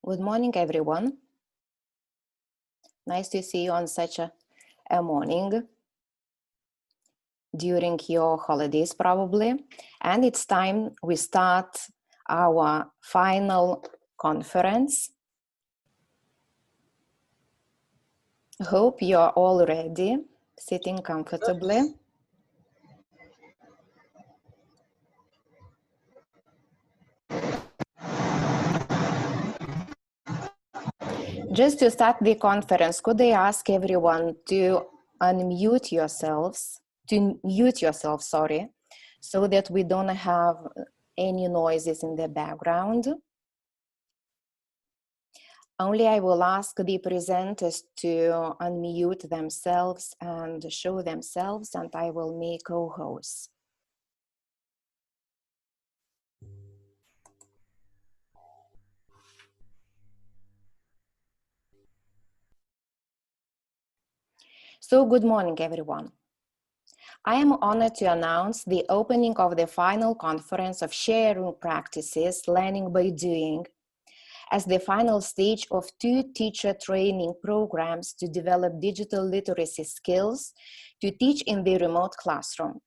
Good morning, everyone. Nice to see you on such a morning during your holidays, probably. And it's time we start our final conference. Hope you're all ready, sitting comfortably. Just to start the conference, could I ask everyone to unmute yourselves, so that we don't have any noises in the background. Only I will ask the presenters to unmute themselves and show themselves, and I will make co-hosts. So, good morning, everyone. I am honored to announce the opening of the final conference of Sharing Practices, Learning by Doing, as the final stage of 2 teacher training programs to develop digital literacy skills to teach in the remote classroom.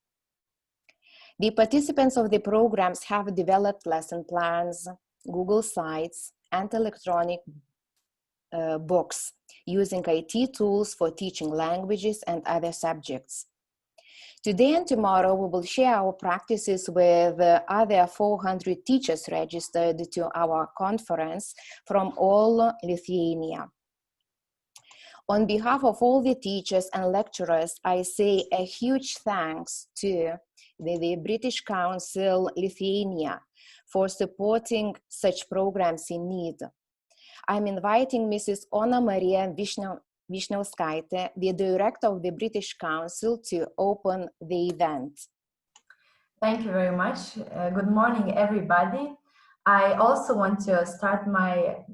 The participants of the programs have developed lesson plans, Google Sites, and electronic books using IT tools for teaching languages and other subjects. Today and tomorrow, we will share our practices with other 400 teachers registered to our conference from all Lithuania. On behalf of all the teachers and lecturers, I say a huge thanks to the British Council Lithuania for supporting such programs in need. I'm inviting Mrs. Ona Marija Vyšniauskaitė, the director of the British Council, to open the event. Thank you very much. Good morning, everybody. I also want to start my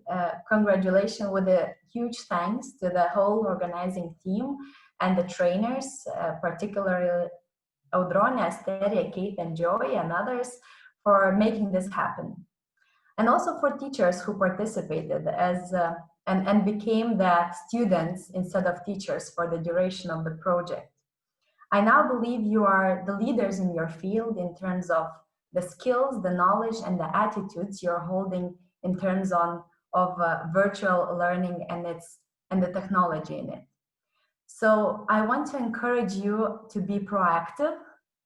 congratulations with a huge thanks to the whole organizing team and the trainers, particularly Audronė, Asterija, Kate, and Joey, and others for making this happen. And also for teachers who participated and became the students instead of teachers for the duration of the project. I now believe you are the leaders in your field in terms of the skills, the knowledge, and the attitudes you're holding in terms of virtual learning and the technology in it. So I want to encourage you to be proactive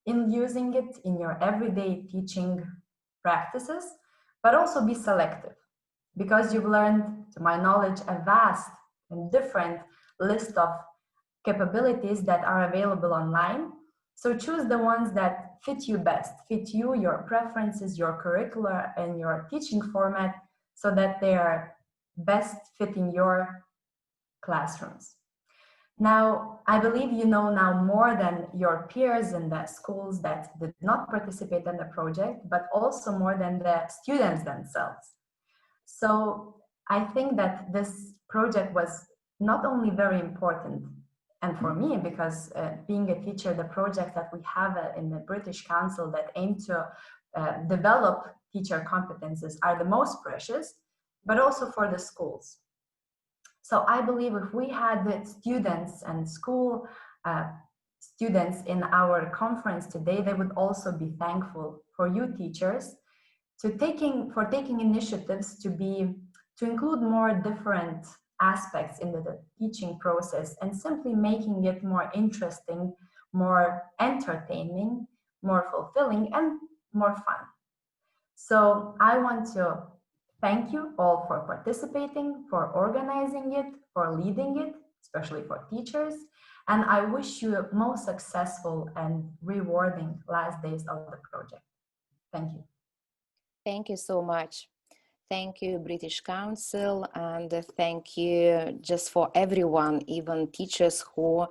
in using it in your everyday teaching practices, but also be selective, because you've learned, to my knowledge, a vast and different list of capabilities that are available online. So choose the ones that fit you best, fit you, your preferences, your curricula, and your teaching format, so that they are best fitting your classrooms. Now, I believe you know now more than your peers in the schools that did not participate in the project, but also more than the students themselves. So I think that this project was not only very important, and for me, because being a teacher, the projects that we have in the British Council that aim to develop teacher competences are the most precious, but also for the schools. So I believe if we had the students and school students in our conference today, they would also be thankful for you teachers for taking initiatives to include more different aspects in the teaching process and simply making it more interesting, more entertaining, more fulfilling, and more fun. So I want to thank you all for participating, for organizing it, for leading it, especially for teachers. And I wish you a most successful and rewarding last days of the project. Thank you. Thank you so much. Thank you, British Council, and thank you just for everyone, even teachers who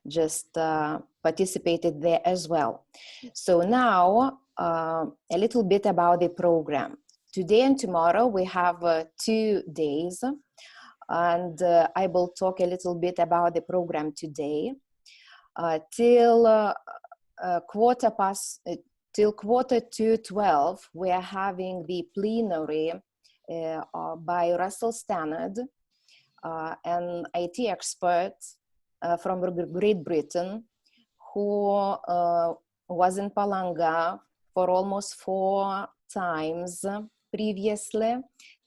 just participated there as well. So now, a little bit about the program. Today and tomorrow we have 2 days, and I will talk a little bit about the program today. Till 12:15, we are having the plenary by Russell Stannard, an IT expert from Great Britain, who was in Palanga for almost 4 times previously,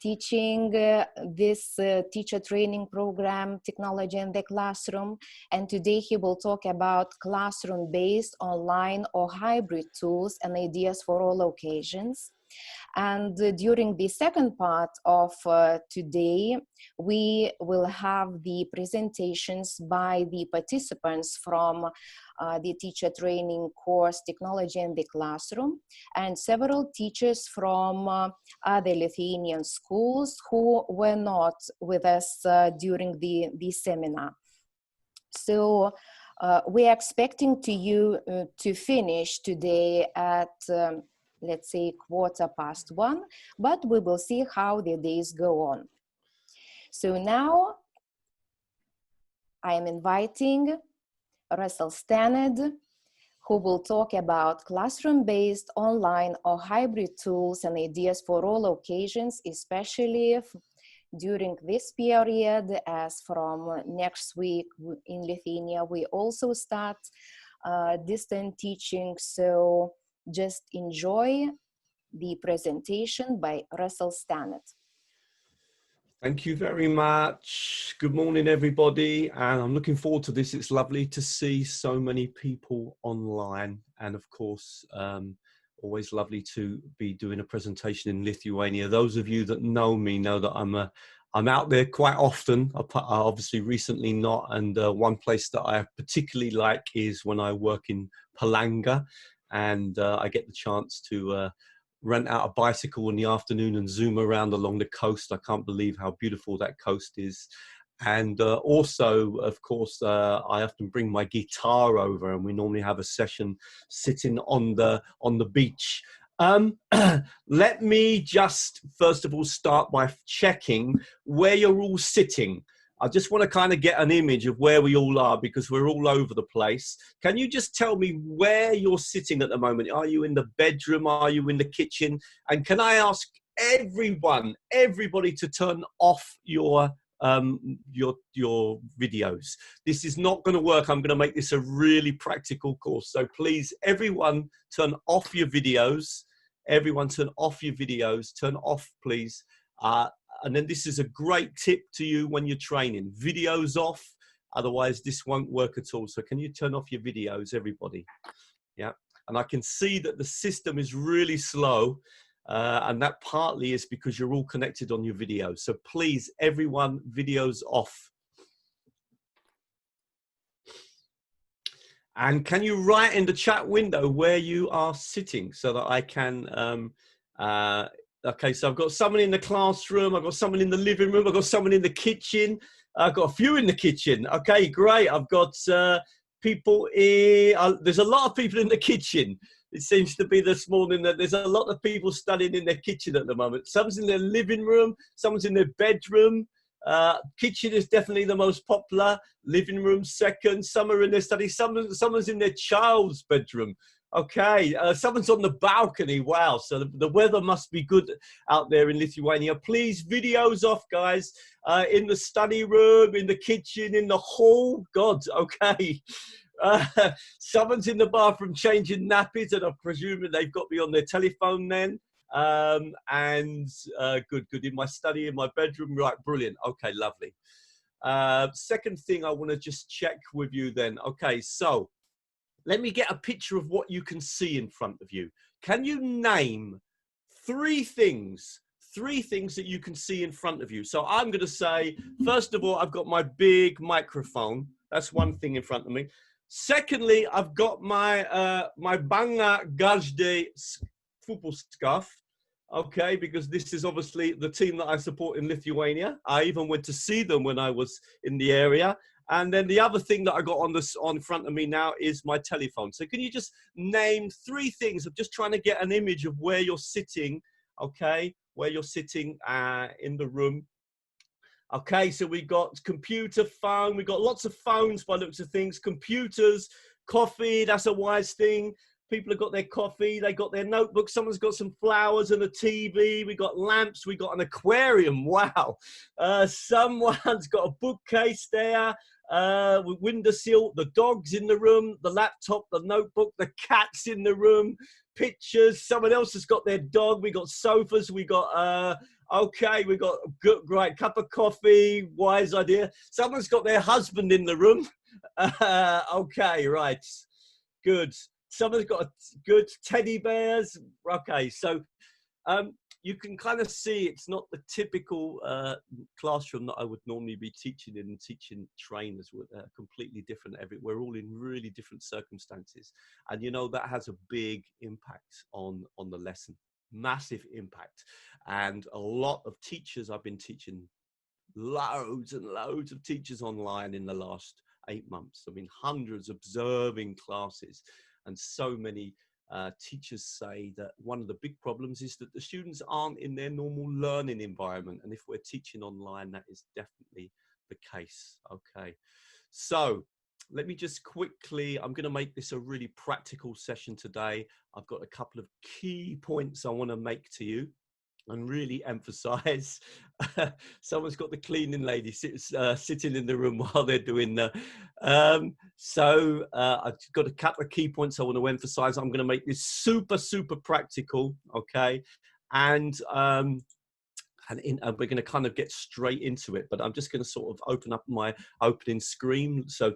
teaching this teacher training program, Technology in the Classroom. And today he will talk about classroom-based, online or hybrid tools and ideas for all occasions. And during the second part of today, we will have the presentations by the participants from the teacher training course, Technology in the Classroom, and several teachers from other Lithuanian schools who were not with us during the seminar. So we're expecting to finish today at let's say 1:15, but we will see how the days go on. So now I am inviting Russell Stannard, who will talk about classroom-based, online or hybrid tools and ideas for all occasions, especially during this period, as from next week in Lithuania, we also start distant teaching. So just enjoy the presentation by Russell Stannard. Thank you very much. Good morning, everybody. And I'm looking forward to this. It's lovely to see so many people online. And of course, always lovely to be doing a presentation in Lithuania. Those of you that know me know that I'm out there quite often. Obviously recently not. And one place that I particularly like is when I work in Palanga. And I get the chance to rent out a bicycle in the afternoon and zoom around along the coast. I can't believe how beautiful that coast is. And also, of course, I often bring my guitar over, and we normally have a session sitting on the beach. Let me just, first of all, start by checking where you're all sitting. I just want to kind of get an image of where we all are, because we're all over the place. Can you just tell me where you're sitting at the moment? Are you in the bedroom? Are you in the kitchen? And can I ask everybody to turn off your videos? This is not going to work. I'm going to make this a really practical course. So please, everyone, turn off your videos. Everyone turn off your videos. Turn off, please. And then this is a great tip to you when you're training. Videos off, otherwise this won't work at all. So can you turn off your videos, everybody? Yeah, and I can see that the system is really slow, and that partly is because you're all connected on your videos. So please, everyone, videos off. And can you write in the chat window where you are sitting so that I can okay, so I've got someone in the classroom, I've got someone in the living room, I've got someone in the kitchen, I've got a few in the kitchen. Okay, great. I've got people in, there's a lot of people in the kitchen. It seems to be this morning that there's a lot of people studying in their kitchen at the moment. Someone's in their living room, someone's in their bedroom. Kitchen is definitely the most popular, living room second, some are in their study, someone's in their child's bedroom. Okay, someone's on the balcony. Wow, so the weather must be good out there in Lithuania. Please, videos off, guys. In the study room, in the kitchen, in the hall. God, okay. Someone's in the bathroom changing nappies, and I presume they've got me on their telephone then. Good. In my study, in my bedroom. Right, brilliant. Okay, lovely. Second thing I want to just check with you then. Okay, so let me get a picture of what you can see in front of you. Can you name three things that you can see in front of you? So I'm going to say, first of all, I've got my big microphone. That's one thing in front of me. Secondly, I've got my my Banga Gargždu football scarf. Okay, because this is obviously the team that I support in Lithuania. I even went to see them when I was in the area. And then the other thing that I got on front of me now is my telephone. So can you just name three things? I'm just trying to get an image of where you're sitting, okay? Where you're sitting in the room. Okay, so we got computer, phone. We got lots of phones by the looks of things. Computers, coffee, that's a wise thing. People have got their coffee, they got their notebooks, someone's got some flowers and a TV, we got lamps, we got an aquarium, wow. Someone's got a bookcase there, with windowsill, the dog's in the room, the laptop, the notebook, the cat's in the room, pictures, someone else has got their dog, we got sofas, we got, okay, we got a good, right, cup of coffee, wise idea. Someone's got their husband in the room. Okay, right, good. Someone's got a good teddy bears. Okay, so you can kind of see it's not the typical classroom that I would normally be teaching in. Teaching trainers were completely different. We're all in really different circumstances, and you know that has a big impact on the lesson. Massive impact. And a lot of teachers, I've been teaching loads and loads of teachers online in the last 8 months. I mean, hundreds observing classes, and so many teachers say that one of the big problems is that the students aren't in their normal learning environment. And if we're teaching online, that is definitely the case. Okay, so let me just quickly, I'm going to make this a really practical session today. I've got a couple of key points I want to make to you and really emphasize. Someone's got the cleaning lady sitting in the room while they're doing the, I've got a couple of key points I want to emphasize. I'm going to make this super, super practical, okay? And we're going to kind of get straight into it, but I'm just going to sort of open up my opening screen. So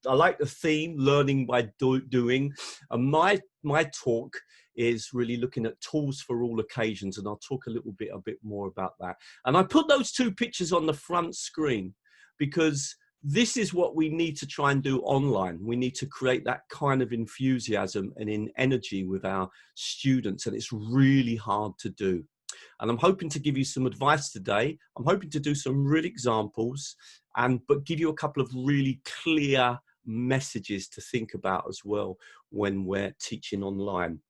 I like the theme, learning by doing. And my talk is really looking at tools for all occasions, and I'll talk a bit more about that. And I put those two pictures on the front screen because this is what we need to try and do online. We need to create that kind of enthusiasm and energy with our students, and it's really hard to do. And I'm hoping to give you some advice today. I'm hoping to do some real examples, but give you a couple of really clear messages to think about as well when we're teaching online.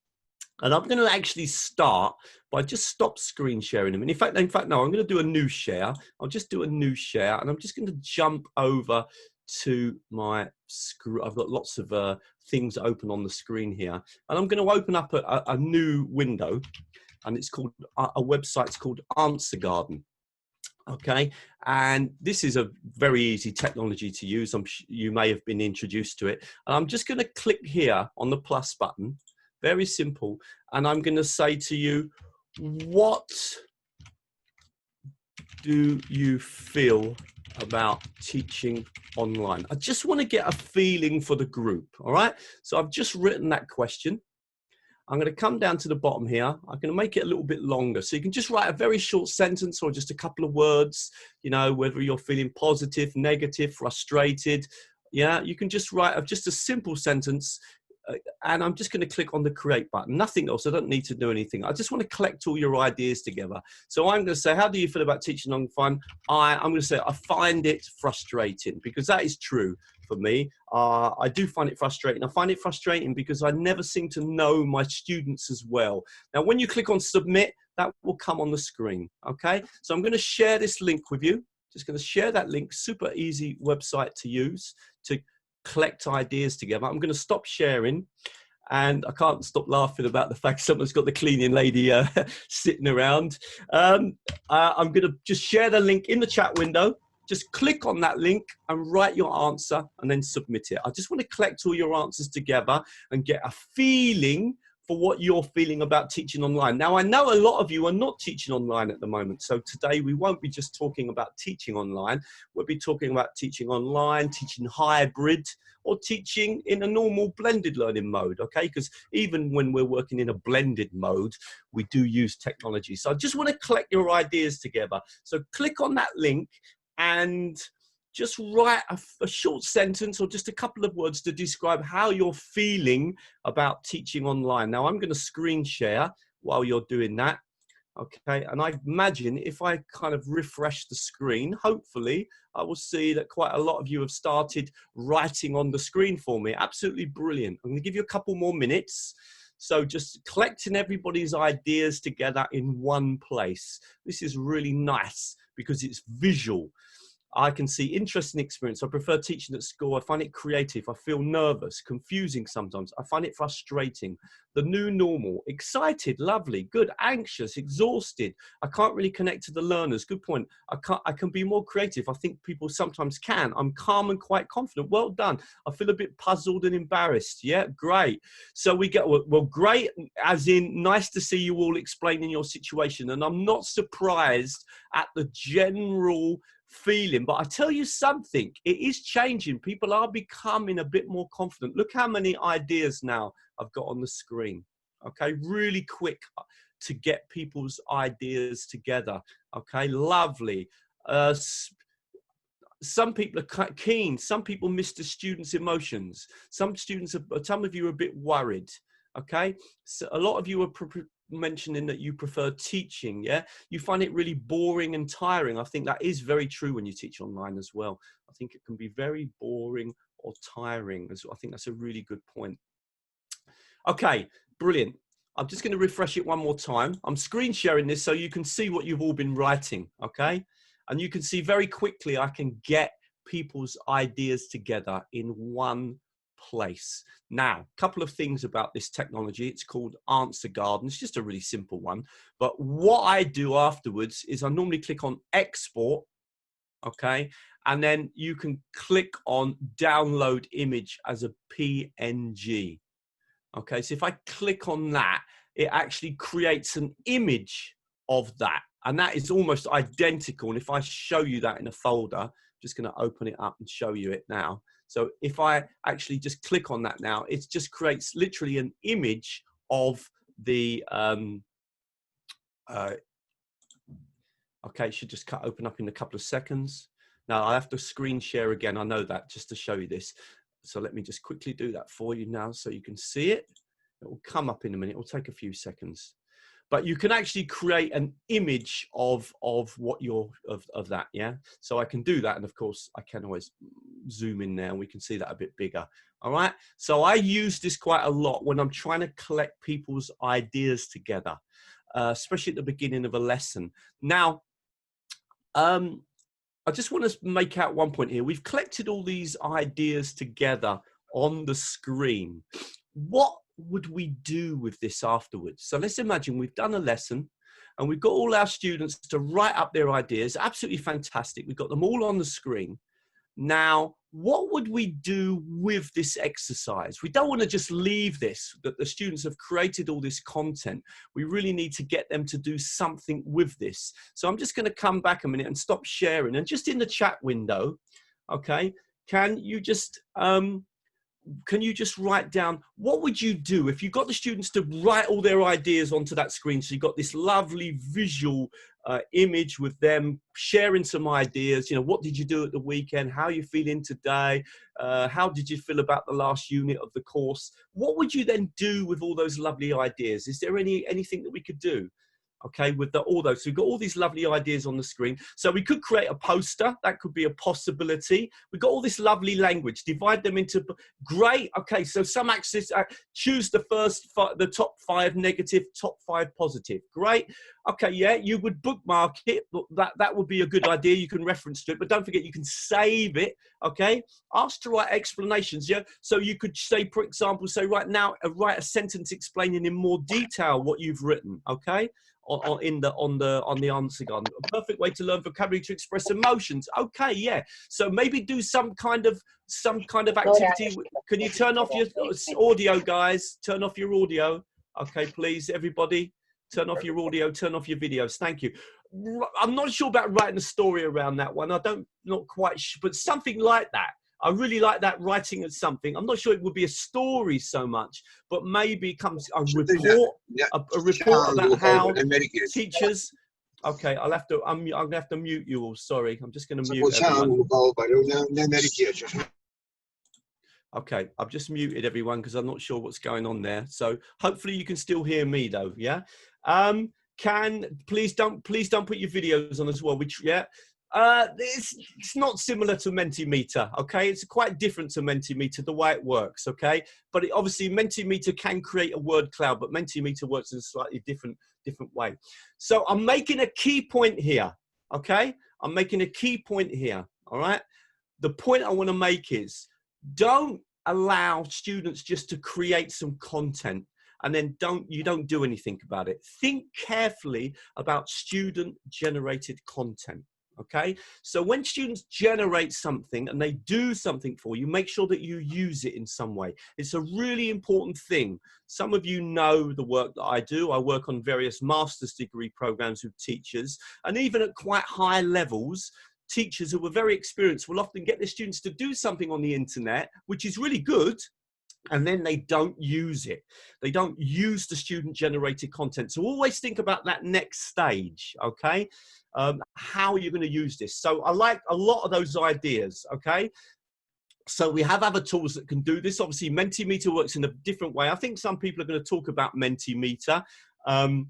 And I'm going to actually start by just stop screen sharing them. And in fact, no, I'm going to do a new share. I'll just do a new share, and I'm just going to jump over to my screen. I've got lots of things open on the screen here, and I'm going to open up a new window, and it's called a website's called Answer Garden. Okay, and this is a very easy technology to use. You may have been introduced to it. And I'm just going to click here on the plus button. Very simple. And I'm going to say to you, what do you feel about teaching online? I just want to get a feeling for the group. All right. So I've just written that question. I'm going to come down to the bottom here. I'm going to make it a little bit longer. So you can just write a very short sentence or just a couple of words, you know, whether you're feeling positive, negative, frustrated. Yeah, you can just write just a simple sentence. And I'm just going to click on the create button. Nothing else. I don't need to do anything. I just want to collect all your ideas together. So I'm going to say, how do you feel about teaching online? I'm going to say, I find it frustrating, because that is true for me. I do find it frustrating. I find it frustrating because I never seem to know my students as well. Now, when you click on submit, that will come on the screen. Okay. So I'm going to share this link with you. Just going to share that link. Super easy website to use to collect ideas together. I'm going to stop sharing, and I can't stop laughing about the fact someone's got the cleaning lady sitting around. I'm going to just share the link in the chat window. Just click on that link and write your answer and then submit it. I just want to collect all your answers together and get a feeling for what you're feeling about teaching online. Now, I know a lot of you are not teaching online at the moment. So today we won't be just talking about teaching online. We'll be talking about teaching online, teaching hybrid, or teaching in a normal blended learning mode, okay? Because even when we're working in a blended mode, we do use technology. So I just want to collect your ideas together. So click on that link and just write a short sentence or just a couple of words to describe how you're feeling about teaching online. Now, I'm going to screen share while you're doing that. Okay, and I imagine if I kind of refresh the screen, hopefully I will see that quite a lot of you have started writing on the screen for me. Absolutely brilliant. I'm going to give you a couple more minutes. So just collecting everybody's ideas together in one place. This is really nice because it's visual. I can see interesting experience. I prefer teaching at school. I find it creative. I feel nervous, confusing sometimes. I find it frustrating. The new normal, excited, lovely, good, anxious, exhausted. I can't really connect to the learners. Good point. I can be more creative. I think people sometimes can. I'm calm and quite confident. Well done. I feel a bit puzzled and embarrassed. Yeah, great. So we get, well, great, as in nice to see you all explaining your situation. And I'm not surprised at the general feeling, but I tell you something, it is changing. People are becoming a bit more confident. Look how many ideas now I've got on the screen. Okay, really quick to get people's ideas together. Okay, lovely. Some people are keen. Some people miss the students' emotions. Some of you are a bit worried. Okay, so a lot of you are mentioning that you prefer teaching. Yeah, you find it really boring and tiring. I think that is very true when you teach online as well. I think it can be very boring or tiring. I think that's a really good point. Okay, brilliant. I'm just going to refresh it one more time. I'm screen sharing this so you can see what you've all been writing. Okay, and you can see very quickly I can get people's ideas together in one place. Now, a couple of things about this technology. It's called Answer Garden. It's just a really simple one. But what I do afterwards is I normally click on Export, okay? And then you can click on Download Image as a PNG. Okay, so if I click on that, it actually creates an image of that. And that is almost identical. And if I show you that in a folder, I'm just going to open it up and show you it now. So if I actually just click on that now, it just creates literally an image of the, okay, it should just open up in a couple of seconds. Now I have to screen share again. I know that, just to show you this. So let me just quickly do that for you now so you can see it. It will come up in a minute. It will take a few seconds. But you can actually create an image of what you're of that, yeah. So I can do that, and of course I can always zoom in there, and we can see that a bit bigger. All right. So I use this quite a lot when I'm trying to collect people's ideas together, especially at the beginning of a lesson. Now, I just want to make out one point here. We've collected all these ideas together on the screen. What would we do with this afterwards? So let's imagine we've done a lesson and we've got all our students to write up their ideas. Absolutely fantastic. We've got them all on the screen. Now, what would we do with this exercise? We don't want to just leave this, that the students have created all this content. We really need to get them to do something with this. So I'm just going to come back a minute and stop sharing. And just in the chat window, okay, can you just write down, what would you do if you got the students to write all their ideas onto that screen? So you got this lovely visual image with them sharing some ideas. You know, what did you do at the weekend? How are you feeling today? How did you feel about the last unit of the course? What would you then do with all those lovely ideas? Is there anything that we could do? Okay, with all those. So we've got all these lovely ideas on the screen. So we could create a poster. That could be a possibility. We've got all this lovely language. Divide them into, great. Okay, so some axis, choose the top 5 negative, top 5 positive. Great. Okay, yeah, you would bookmark it. That would be a good idea. You can reference to it, but don't forget you can save it. Okay, ask to write explanations. Yeah, so you could say, for example, say right now, write a sentence explaining in more detail what you've written. Okay. On the answer garden. A perfect way to learn vocabulary to express emotions. Okay, yeah. So maybe do some kind of activity. Can you turn off your audio, guys? Turn off your audio. Okay, please, everybody. Turn off your audio, turn off your videos. Thank you. I'm not sure about writing a story around that one. Not quite sure, but something like that. I really like that, writing of something. I'm not sure it would be a story so much, but maybe comes a report, a report about how teachers. Okay, I'm gonna have to mute you all. Sorry, I'm just gonna mute everyone. Okay, I've just muted everyone because I'm not sure what's going on there. So hopefully you can still hear me though. Yeah. Please don't put your videos on as well. It's not similar to Mentimeter, okay? It's quite different to Mentimeter, the way it works, okay? But obviously Mentimeter can create a word cloud, but Mentimeter works in a slightly different way. So I'm making a key point here, okay? I'm making a key point here, all right? The point I want to make is, don't allow students just to create some content and then you don't do anything about it. Think carefully about student-generated content, okay? So when students generate something and they do something for you, make sure that you use it in some way. It's a really important thing. Some of you know the work that I do. I work on various master's degree programs with teachers, and even at quite high levels, teachers who are very experienced will often get their students to do something on the internet, which is really good, and then they don't use it. They don't use the student-generated content. So always think about that next stage, okay? How are you going to use this? So I like a lot of those ideas, okay? So we have other tools that can do this. Obviously, Mentimeter works in a different way. I think some people are going to talk about Mentimeter. I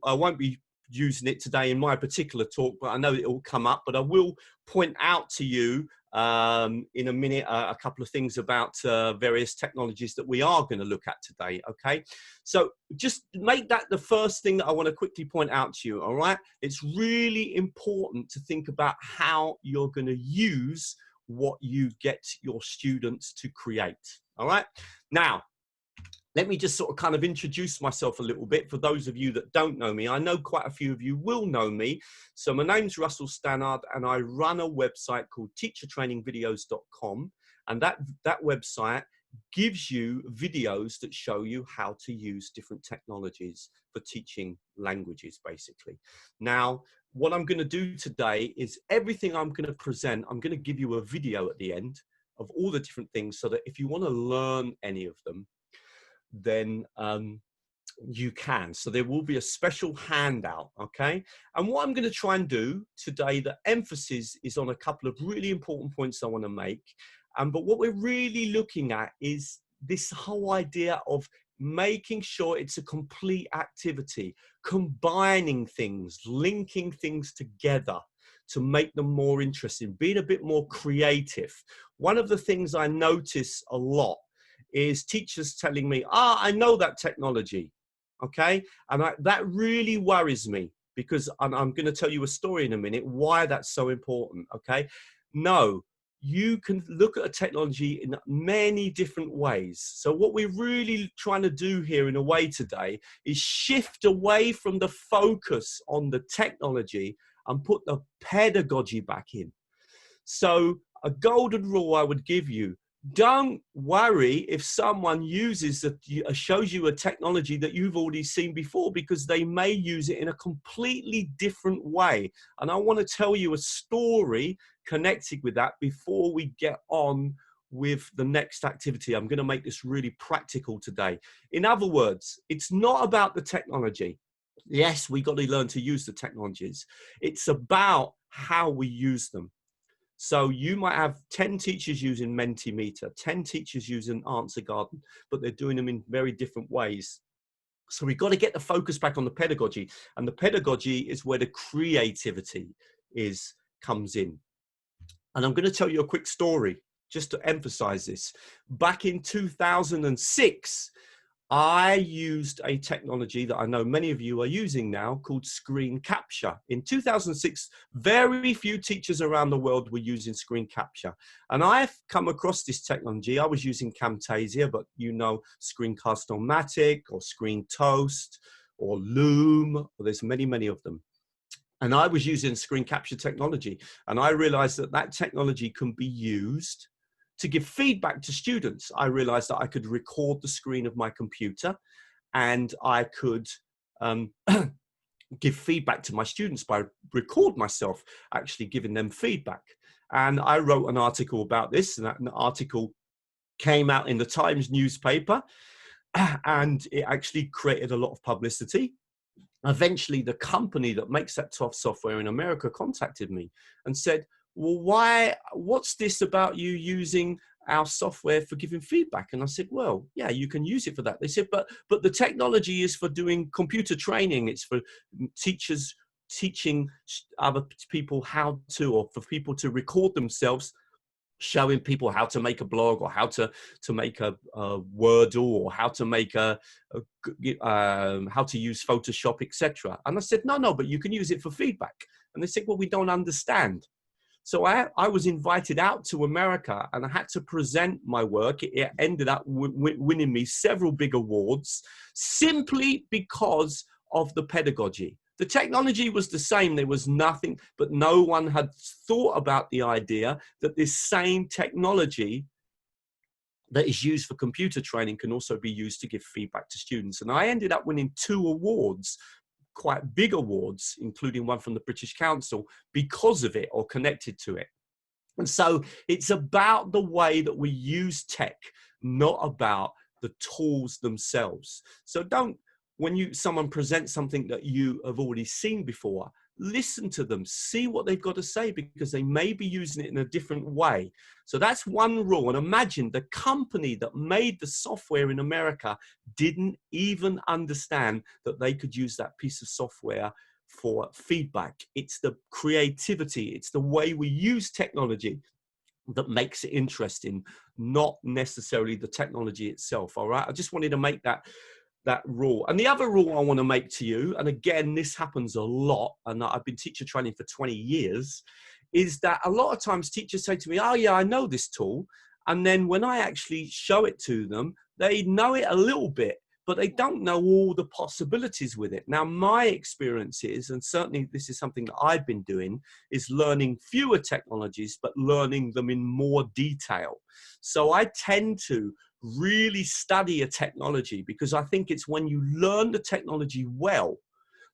won't be using it today in my particular talk, but I know it will come up. But I will point out to you in a minute a couple of things about various technologies that we are going to look at today, okay? So just make that the first thing that I want to quickly point out to you, all right? It's really important to think about how you're going to use what you get your students to create, all right? Now, let me just sort of kind of introduce myself a little bit for those of you that don't know me. I know quite a few of you will know me. So my name's Russell Stannard, and I run a website called teachertrainingvideos.com. And that website gives you videos that show you how to use different technologies for teaching languages, basically. Now, what I'm going to do today is everything I'm going to present, I'm going to give you a video at the end of all the different things, so that if you want to learn any of them, then you can. So there will be a special handout, okay? And what I'm going to try and do today, the emphasis is on a couple of really important points I want to make. But what we're really looking at is this whole idea of making sure it's a complete activity, combining things, linking things together to make them more interesting, being a bit more creative. One of the things I notice a lot is teachers telling me, I know that technology, okay? And that really worries me, because I'm going to tell you a story in a minute why that's so important, okay? No, you can look at a technology in many different ways. So what we're really trying to do here in a way today is shift away from the focus on the technology and put the pedagogy back in. So a golden rule I would give you: don't worry if someone shows you a technology that you've already seen before, because they may use it in a completely different way. And I want to tell you a story connected with that before we get on with the next activity. I'm going to make this really practical today. In other words, it's not about the technology. Yes, we got to learn to use the technologies. It's about how we use them. So you might have 10 teachers using Mentimeter, 10 teachers using Answer Garden, but they're doing them in very different ways. So we've got to get the focus back on the pedagogy, and the pedagogy is where the creativity comes in. And I'm going to tell you a quick story just to emphasize this. Back in 2006, I used a technology that I know many of you are using now called screen capture. In 2006, very few teachers around the world were using screen capture. And I've come across this technology. I was using Camtasia, but you know Screencast-o-matic or Screen Toast or Loom, or there's many, many of them. And I was using screen capture technology. And I realized that that technology can be used to give feedback to students. I realized that I could record the screen of my computer, and I could give feedback to my students by record myself actually giving them feedback. And I wrote an article about this, and that article came out in the Times newspaper, and it actually created a lot of publicity. Eventually, the company that makes that software in America contacted me and said, well, what's this about you using our software for giving feedback? And I said, well, yeah, you can use it for that. They said, but the technology is for doing computer training. It's for teachers teaching other people how to, or for people to record themselves, showing people how to make a blog, or how to make a Wordle, or how to make how to use Photoshop, etc. And I said, no, but you can use it for feedback. And they said, well, we don't understand. So I was invited out to America and I had to present my work. It ended up winning me several big awards simply because of the pedagogy. The technology was the same. There was nothing, but no one had thought about the idea that this same technology that is used for computer training can also be used to give feedback to students. And I ended up winning 2 awards, quite big awards, including one from the British Council, because of it or connected to it. And so it's about the way that we use tech, not about the tools themselves. So don't, when someone presents something that you have already seen before, listen to them, see what they've got to say, because they may be using it in a different way. So that's one rule. And imagine the company that made the software in America didn't even understand that they could use that piece of software for feedback. It's the creativity, it's the way we use technology that makes it interesting, not necessarily the technology itself. All right, I just wanted to make that rule. And the other rule I want to make to you, and again, this happens a lot, and I've been teacher training for 20 years, is that a lot of times teachers say to me, oh yeah, I know this tool. And then when I actually show it to them, they know it a little bit, but they don't know all the possibilities with it. Now, my experience is, and certainly this is something that I've been doing, is learning fewer technologies, but learning them in more detail. So I tend to really study a technology, because I think it's when you learn the technology well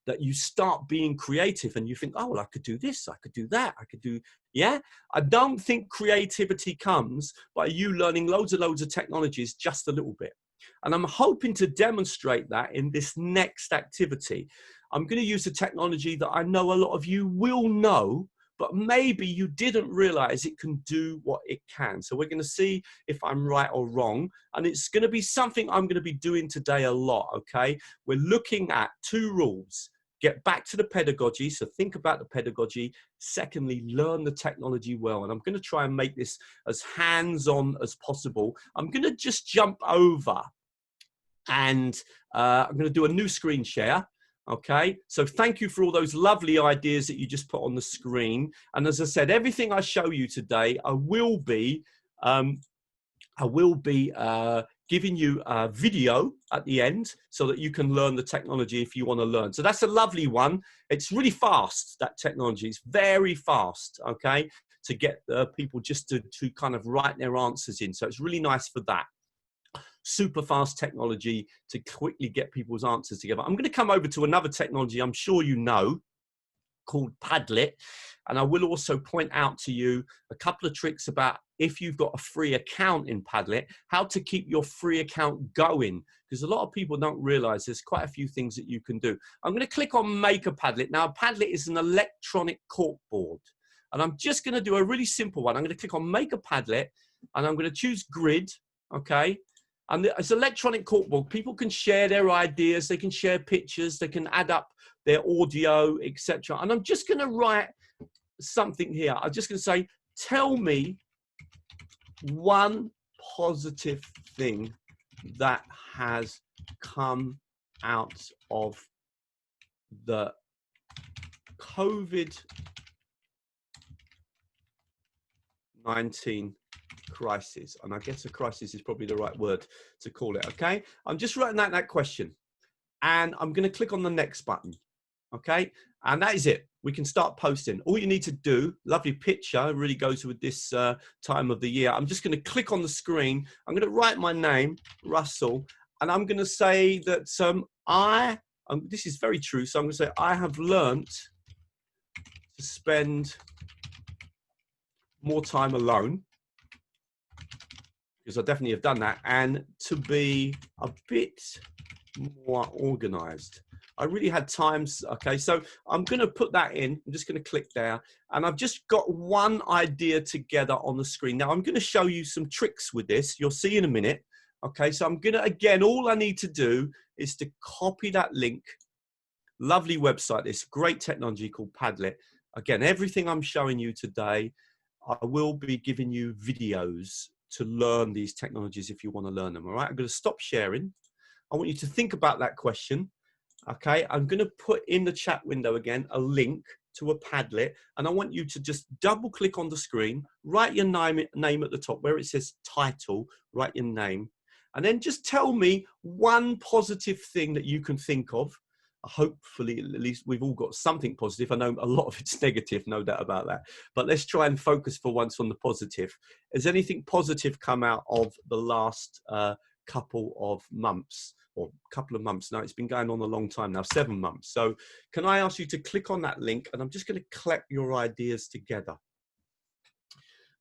that you start being creative and you think, oh, well, I could do this, I could do that, I could do, yeah. I don't think creativity comes by you learning loads and loads of technologies just a little bit. And I'm hoping to demonstrate that in this next activity. I'm going to use a technology that I know a lot of you will know, but maybe you didn't realize it can do what it can. So we're going to see if I'm right or wrong. And it's going to be something I'm going to be doing today a lot, okay? We're looking at 2 rules. Get back to the pedagogy, so think about the pedagogy. Secondly, learn the technology well. And I'm going to try and make this as hands-on as possible. I'm going to just jump over and I'm going to do a new screen share. Okay, so thank you for all those lovely ideas that you just put on the screen. And as I said, everything I show you today, I will be giving you a video at the end so that you can learn the technology if you want to learn. So that's a lovely one. It's really fast, that technology. It's very fast, okay, to get people just to kind of write their answers in. So it's really nice for that. Super fast technology to quickly get people's answers together. I'm going to come over to another technology I'm sure you know, called Padlet. And I will also point out to you a couple of tricks about, if you've got a free account in Padlet, how to keep your free account going. Because a lot of people don't realize there's quite a few things that you can do. I'm going to click on Make a Padlet. Now, a Padlet is an electronic corkboard. And I'm just going to do a really simple one. I'm going to click on Make a Padlet and I'm going to choose Grid, okay? And it's electronic corkboard. People can share their ideas, they can share pictures, they can add up their audio, etc. And I'm just going to write something here. I'm just going to say, tell me one positive thing that has come out of the COVID-19 crisis. And I guess a crisis is probably the right word to call it, okay? I'm just writing out that question and I'm going to click on the next button, okay? And that is it. We can start posting. All you need to do, lovely picture, really goes with this time of the year. I'm just going to click on the screen. I'm going to write my name, Russell, and I'm going to say that this is very true. So I'm going to say, I have learnt to spend more time alone, because I definitely have done that, and to be a bit more organized. I really had times, okay, so I'm going to put that in. I'm just going to click there, and I've just got one idea together on the screen. Now, I'm going to show you some tricks with this. You'll see in a minute, okay? So I'm going to, again, all I need to do is to copy that link. Lovely website, this great technology called Padlet. Again, everything I'm showing you today, I will be giving you videos to learn these technologies if you want to learn them, all right? I'm going to stop sharing. I want you to think about that question, okay? I'm going to put in the chat window again a link to a Padlet, and I want you to just double click on the screen, write your name at the top where it says title, write your name, and then just tell me one positive thing that you can think of. Hopefully, at least we've all got something positive. I know a lot of it's negative, no doubt about that. But let's try and focus for once on the positive. Has anything positive come out of the last couple of months? Or couple of months now? It's been going on a long time now, 7 months. So can I ask you to click on that link, and I'm just going to collect your ideas together.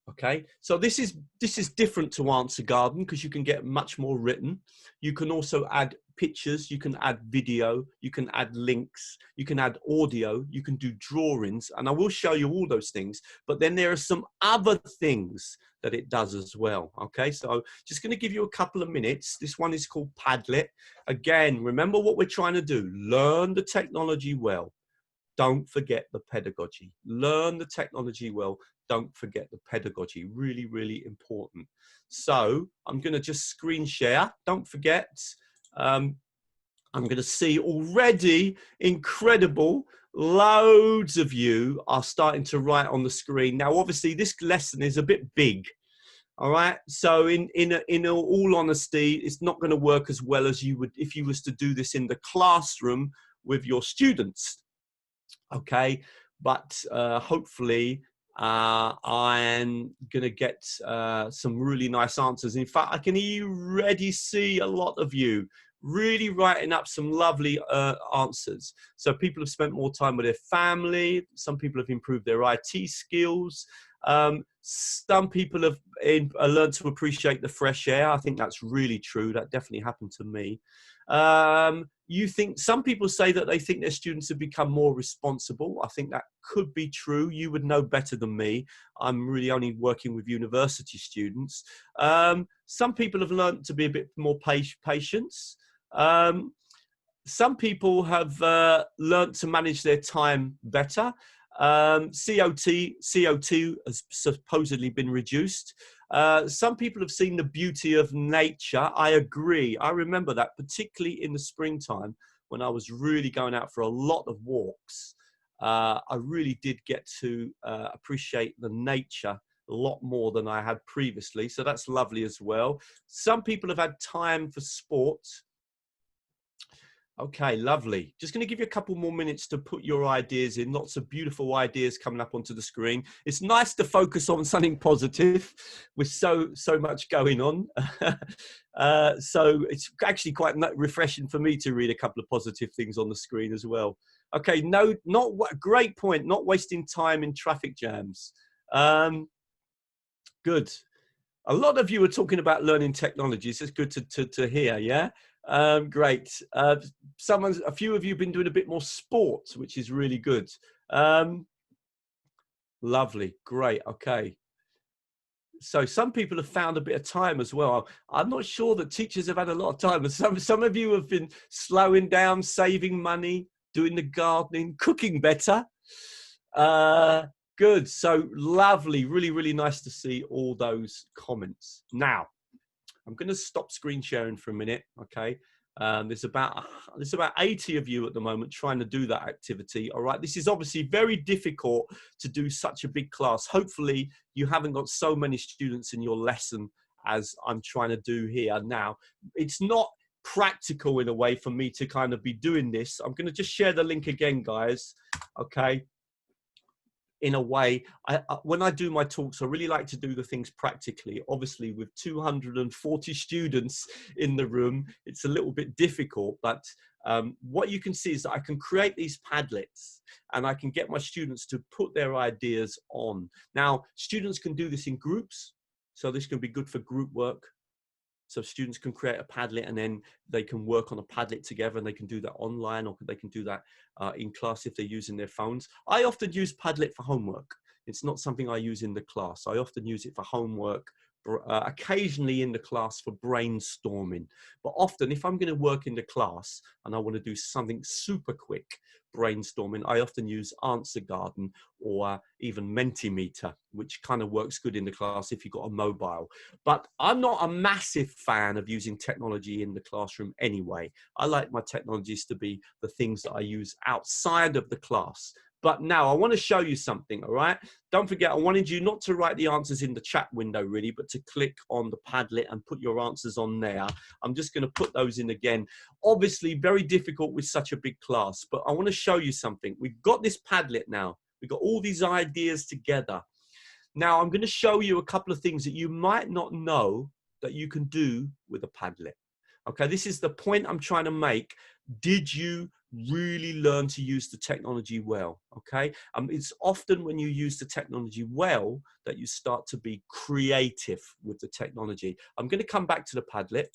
Okay, so this is different to Answer Garden because you can get much more written. You can also add pictures, you can add video, you can add links, you can add audio, you can do drawings, and I will show you all those things. But then there are some other things that it does as well. Okay, so just going to give you a couple of minutes. This one is called Padlet. Again, remember what we're trying to do. Learn the technology well. Don't forget the pedagogy. Learn the technology well. Don't forget the pedagogy. Really, really important. So I'm going to just screen share. Don't forget, I'm going to see already incredible. Loads of you are starting to write on the screen. Now, obviously, this lesson is a bit big. All right. So in all honesty, it's not going to work as well as you would if you was to do this in the classroom with your students. Okay. But hopefully, I'm going to get some really nice answers. In fact, I can already see a lot of you really writing up some lovely answers. So people have spent more time with their family. Some people have improved their IT skills. Some people have learned to appreciate the fresh air. I think that's really true. That definitely happened to me. Some people say that they think their students have become more responsible. I think that could be true. You would know better than me. I'm really only working with university students. Some people have learned to be a bit more patient. Some people have learned to manage their time better. CO2 has supposedly been reduced. Some people have seen the beauty of nature. I agree. I remember that, particularly in the springtime when I was really going out for a lot of walks. I really did get to appreciate the nature a lot more than I had previously. So that's lovely as well. Some people have had time for sport. Okay, lovely. Just going to give you a couple more minutes to put your ideas in. Lots of beautiful ideas coming up onto the screen. It's nice to focus on something positive with so much going on. So it's actually quite refreshing for me to read a couple of positive things on the screen as well. Okay, great point. Not wasting time in traffic jams. Good. A lot of you are talking about learning technologies. It's good to hear, yeah? Great. A few of you have been doing a bit more sport, which is really good. Lovely. Great. Okay. So some people have found a bit of time as well. I'm not sure that teachers have had a lot of time. Some of you have been slowing down, saving money, doing the gardening, cooking better. Good. So lovely. Really, really nice to see all those comments. Now, I'm going to stop screen sharing for a minute. Okay. There's about 80 of you at the moment trying to do that activity. All right. This is obviously very difficult to do such a big class. Hopefully you haven't got so many students in your lesson as I'm trying to do here. Now, it's not practical in a way for me to kind of be doing this. I'm going to just share the link again, guys. Okay. In a way, when I do my talks, I really like to do the things practically. Obviously, with 240 students in the room, it's a little bit difficult. But what you can see is that I can create these Padlets and I can get my students to put their ideas on. Now, students can do this in groups. So this can be good for group work. So students can create a Padlet and then they can work on a Padlet together, and they can do that online, or they can do that in class if they're using their phones. I often use Padlet for homework. It's not something I use in the class. I often use it for homework, occasionally in the class for brainstorming. But often if I'm going to work in the class and I want to do something super quick, brainstorming, I often use Answer Garden or even Mentimeter, which kind of works good in the class if you've got a mobile. But I'm not a massive fan of using technology in the classroom anyway. I like my technologies to be the things that I use outside of the class. But now I want to show you something, all right? Don't forget, I wanted you not to write the answers in the chat window really, but to click on the Padlet and put your answers on there. I'm just going to put those in again. Obviously, very difficult with such a big class, but I want to show you something. We've got this Padlet now. We've got all these ideas together. Now, I'm going to show you a couple of things that you might not know that you can do with a Padlet. Okay, this is the point I'm trying to make. Did you really learn to use the technology well? Okay, it's often when you use the technology well that you start to be creative with the technology. I'm going to come back to the Padlet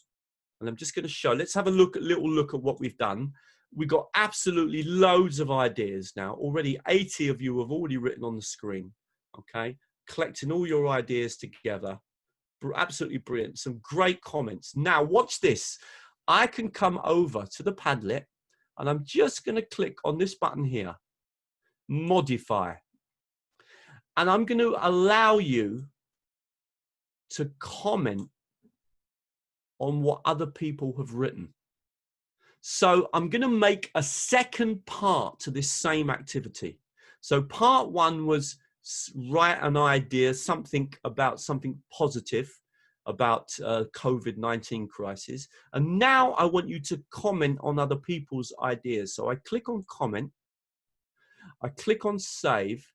and I'm just going to show. Let's have a little look at what we've done. We've got absolutely loads of ideas now. Already 80 of you have already written on the screen. Okay, collecting all your ideas together. Absolutely brilliant. Some great comments. Now watch this. I can come over to the Padlet and I'm just going to click on this button here, modify. And I'm going to allow you to comment on what other people have written. So I'm going to make a second part to this same activity. So part one was write an idea, something about something positive about COVID-19 crisis. And now I want you to comment on other people's ideas. So I click on comment, I click on save.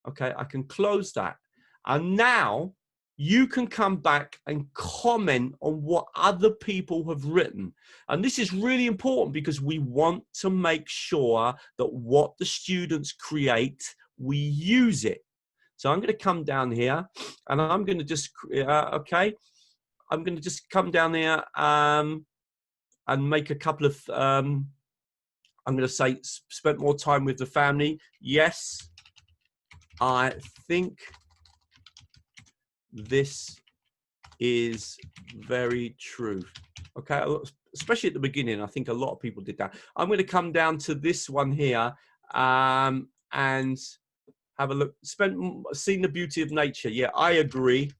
Okay, I can close that. And now you can come back and comment on what other people have written. And this is really important because we want to make sure that what the students create, we use it. So I'm going to come down here and I'm going to just, okay, I'm going to just come down here and make a couple of, I'm going to say, spent more time with the family. Yes, I think this is very true. Okay, especially at the beginning, I think a lot of people did that. I'm going to come down to this one here and have a look. Seen the beauty of nature. Yeah, I agree.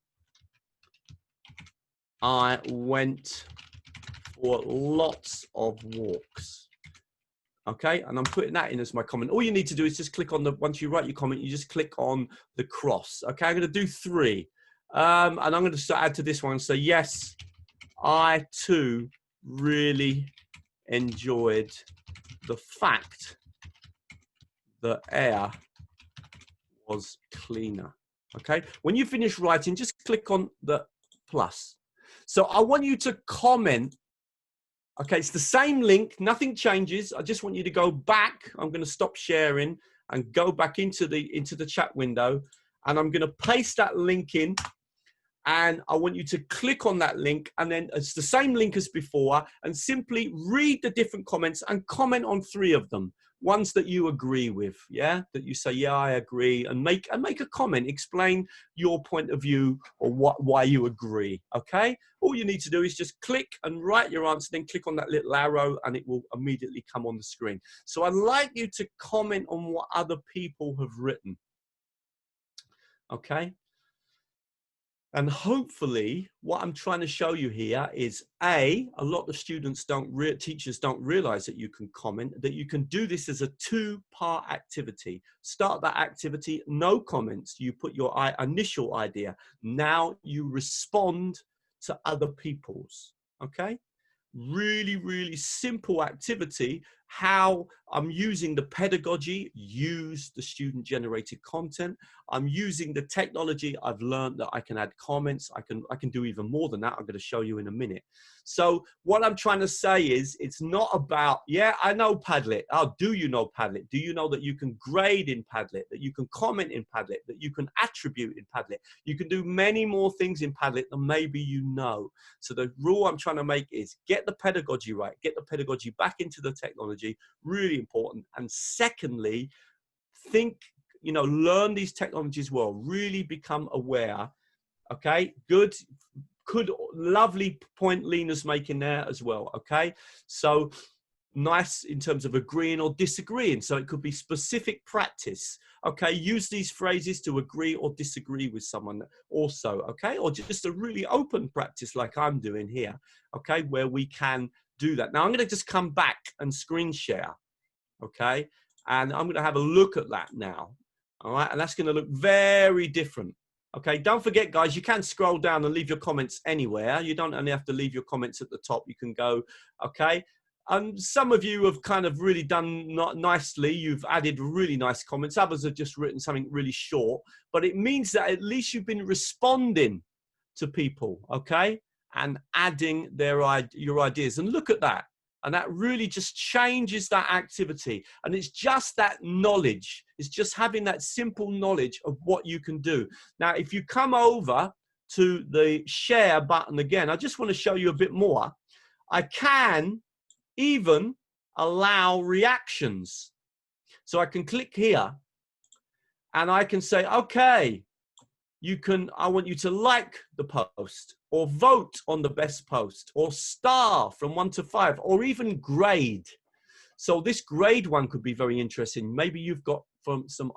I went for lots of walks. Okay, and I'm putting that in as my comment. All you need to do is just click on the, once you write your comment, you just click on the cross. Okay, I'm going to do 3. And I'm going to add to this one and say, yes, I too really enjoyed the fact the air was cleaner. Okay, when you finish writing, just click on the plus. So I want you to comment. Okay, it's the same link, nothing changes. I just want you to go back. I'm going to stop sharing and go back into the chat window, and I'm going to paste that link in. And I want you to click on that link, and then it's the same link as before, and simply read the different comments and comment on 3 of them. Ones that you agree with, yeah, that you say, yeah, I agree, and make a comment, explain your point of view or why you agree. Okay, all you need to do is just click and write your answer, then click on that little arrow, and it will immediately come on the screen. So I'd like you to comment on what other people have written. Okay. And hopefully what I'm trying to show you here is a lot of students teachers don't realize that you can comment, that you can do this as a 2-part activity. Start that activity, no comments. You put your initial idea. Now you respond to other people's, okay? Really, really simple activity. How I'm using the pedagogy, use the student generated content. I'm using the technology. I've learned that I can add comments. I can do even more than that. I'm going to show you in a minute. So what I'm trying to say is, it's not about, yeah, I know Padlet. Oh, do you know Padlet? Do you know that you can grade in Padlet, that you can comment in Padlet, that you can attribute in Padlet? You can do many more things in Padlet than maybe you know. So the rule I'm trying to make is get the pedagogy right, get the pedagogy back into the technology, really important. And secondly, think, you know, learn these technologies well, really become aware. Okay, good. Lovely point Lena's making there as well. Okay, so nice in terms of agreeing or disagreeing. So it could be specific practice. Okay, use these phrases to agree or disagree with someone also. Okay, or just a really open practice like I'm doing here. Okay, where we can do that. Now I'm going to just come back and screen share. Okay, And I'm going to have a look at that now. All right. And that's going to look very different. Okay. Don't forget, guys, you can scroll down and leave your comments anywhere. You don't only have to leave your comments at the top. You can go, okay. Some of you have kind of really done nicely. You've added really nice comments. Others have just written something really short, but it means that at least you've been responding to people, okay, and adding your ideas. And look at that. And that really just changes that activity. And it's just that knowledge. It's just having that simple knowledge of what you can do. Now, if you come over to the share button again, I just want to show you a bit more. I can even allow reactions. So I can click here and I can say, okay, I want you to like the post, or vote on the best post, or star from 1 to 5, or even grade. So this grade one could be very interesting. Maybe you've got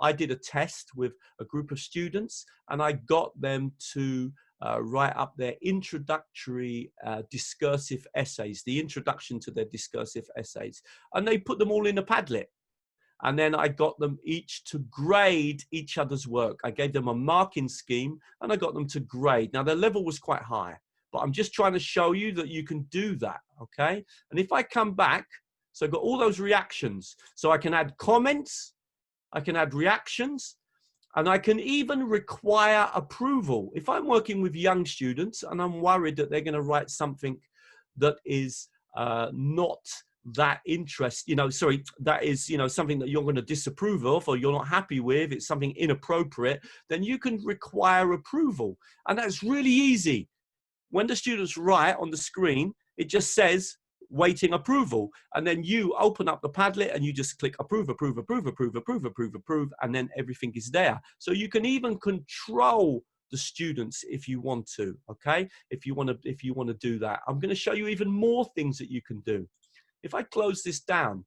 I did a test with a group of students and I got them to write up their introductory discursive essays, the introduction to their discursive essays, and they put them all in a Padlet. And then I got them each to grade each other's work. I gave them a marking scheme and I got them to grade. Now their level was quite high, but I'm just trying to show you that you can do that, okay? And if I come back, so I've got all those reactions. So I can add comments, I can add reactions, and I can even require approval. If I'm working with young students and I'm worried that they're going to write something that is not that that is, something that you're going to disapprove of or you're not happy with, it's something inappropriate, then you can require approval. And that's really easy. When the students write on the screen, it just says waiting approval. And then you open up the Padlet and you just click approve, approve, approve, approve, approve, approve, approve, and then everything is there. So you can even control the students if you want to, okay? If you want to do that. I'm going to show you even more things that you can do. If I close this down,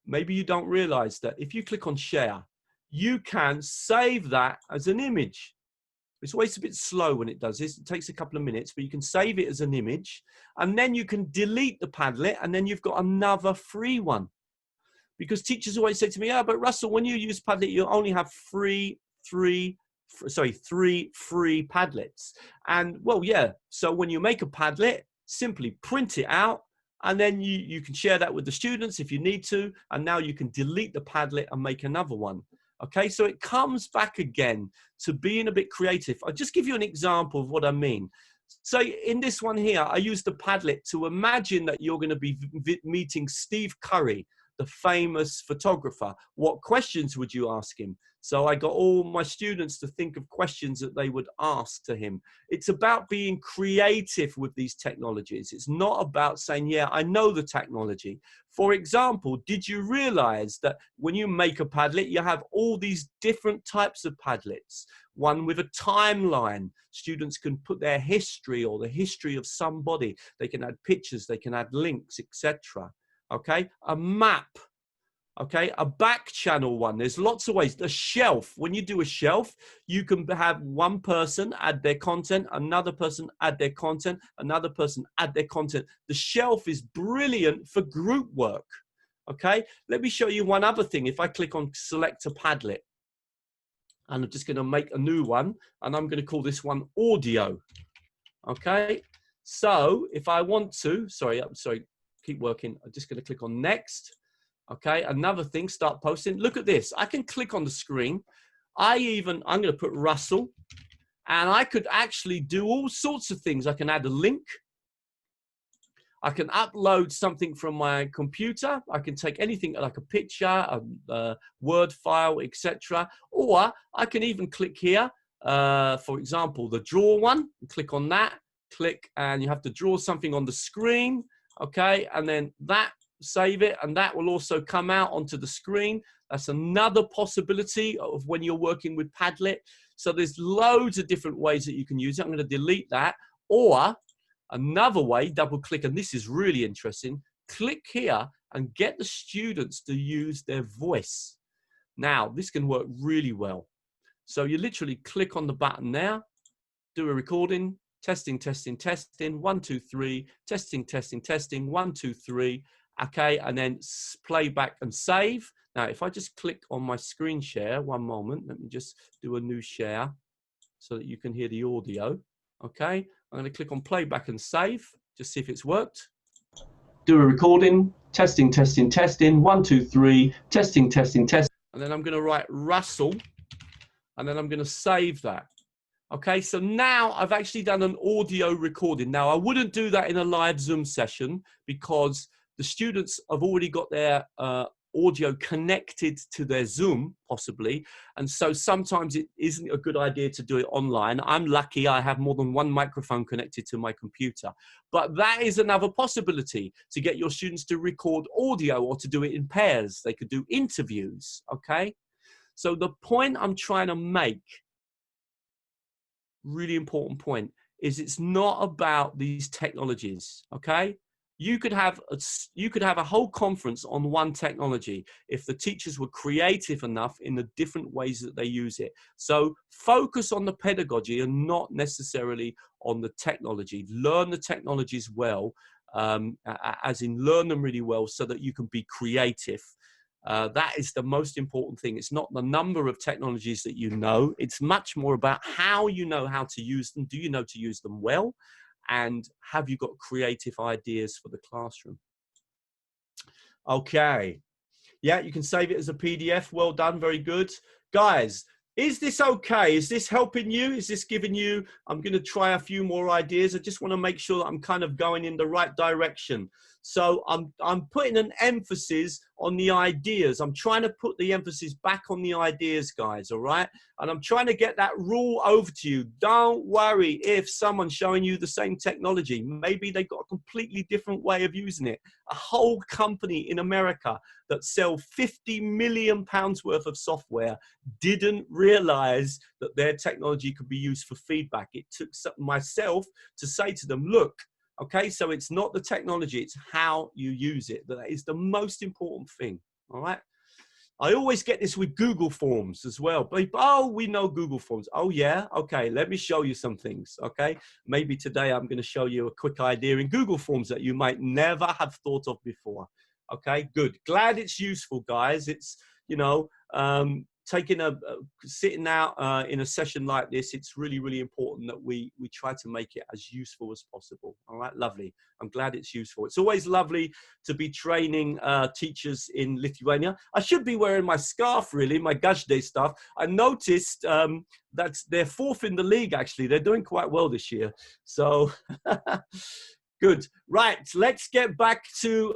maybe you don't realize that if you click on share, you can save that as an image. It's always a bit slow when it does this. It takes a couple of minutes, but you can save it as an image, and then you can delete the Padlet, and then you've got another free one. Because teachers always say to me, but Russell, when you use Padlet, you only have three free Padlets. And well, yeah, so when you make a Padlet, simply print it out, and then you can share that with the students if you need to, and now you can delete the Padlet and make another one. Okay, so it comes back again to being a bit creative. I'll just give you an example of what I mean. So in this one here, I used the Padlet to imagine that you're going to be meeting Steve Curry, the famous photographer. What questions would you ask him? So I got all my students to think of questions that they would ask to him. It's about being creative with these technologies. It's not about saying, yeah, I know the technology. For example, did you realize that when you make a Padlet, you have all these different types of Padlets? One with a timeline. Students can put their history or the history of somebody. They can add pictures, they can add links, etc. Okay, a map. Okay, a back channel one. There's lots of ways. A shelf. When you do a shelf, you can have one person add their content, another person add their content, another person add their content. The shelf is brilliant for group work. Okay, let me show you one other thing. If I click on select a Padlet, and I'm just going to make a new one, and I'm going to call this one audio. Okay, so if I want to, keep working. I'm just going to click on next. Okay, another thing, start posting. Look at this. I can click on the screen. I'm going to put Russell, and I could actually do all sorts of things. I can add a link. I can upload something from my computer. I can take anything like a picture, a Word file, etc. Or I can even click here, for example, the draw one. Click on that, click, and you have to draw something on the screen. Okay, and then that, save it, and that will also come out onto the screen. That's another possibility of when you're working with Padlet. So there's loads of different ways that you can use it. I'm going to delete that. Or another way, double click, and this is really interesting. Click here and get the students to use their voice. Now, this can work really well. So you literally click on the button there, do a recording, testing, testing, testing, 1, 2, 3, testing, testing, testing, 1, 2, 3. Okay, and then play back and save. Now, if I just click on my screen share, one moment, let me just do a new share so that you can hear the audio. Okay, I'm going to click on playback and save, just see if it's worked. Do a recording, testing, testing, testing, 1, 2, 3, testing, testing, testing. And then I'm going to write Russell, and then I'm going to save that. Okay, so now I've actually done an audio recording. Now, I wouldn't do that in a live Zoom session because the students have already got their audio connected to their Zoom, possibly. And so sometimes it isn't a good idea to do it online. I'm lucky I have more than one microphone connected to my computer. But that is another possibility, to get your students to record audio or to do it in pairs. They could do interviews, okay? So the point I'm trying to make, really important point, is it's not about these technologies, okay? You could have a whole conference on one technology if the teachers were creative enough in the different ways that they use it. So focus on the pedagogy and not necessarily on the technology. Learn the technologies well, as in learn them really well so that you can be creative. That is the most important thing. It's not the number of technologies that you know. It's much more about how you know how to use them. Do you know to use them well? And have you got creative ideas for the classroom? Okay. Yeah, you can save it as a PDF. Well done. Very good. Guys, is this okay? Is this helping you? Is this giving you, I'm going to try a few more ideas. I just want to make sure that I'm kind of going in the right direction. So I'm putting an emphasis on the ideas. I'm trying to put the emphasis back on the ideas, guys, all right? And I'm trying to get that rule over to you. Don't worry if someone's showing you the same technology. Maybe they've got a completely different way of using it. A whole company in America that sell £50 million worth of software didn't realize that their technology could be used for feedback. It took myself to say to them, look, okay, so it's not the technology, it's how you use it. That is the most important thing, all right? I always get this with Google Forms as well. But, oh, we know Google Forms. Oh, yeah? Okay, let me show you some things, okay? Maybe today I'm going to show you a quick idea in Google Forms that you might never have thought of before. Okay, good. Glad it's useful, guys. It's, you know, sitting out in a session like this, it's really, really important that we try to make it as useful as possible. All right, lovely. I'm glad it's useful. It's always lovely to be training teachers in Lithuania. I should be wearing my scarf, really, my Gargždų stuff. I noticed that they're 4th in the league, actually. They're doing quite well this year. So, good. Right, let's get back to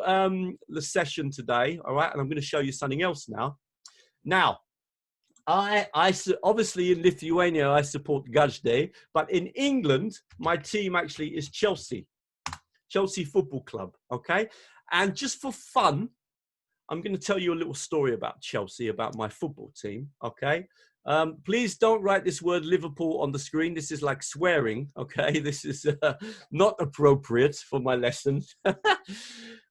the session today. All right, and I'm going to show you something else now. Now, I obviously in Lithuania, I support Gargždų, but in England, my team actually is Chelsea Football Club, okay? And just for fun, I'm going to tell you a little story about Chelsea, about my football team, okay? Please don't write this word Liverpool on the screen. This is like swearing, okay? This is not appropriate for my lesson.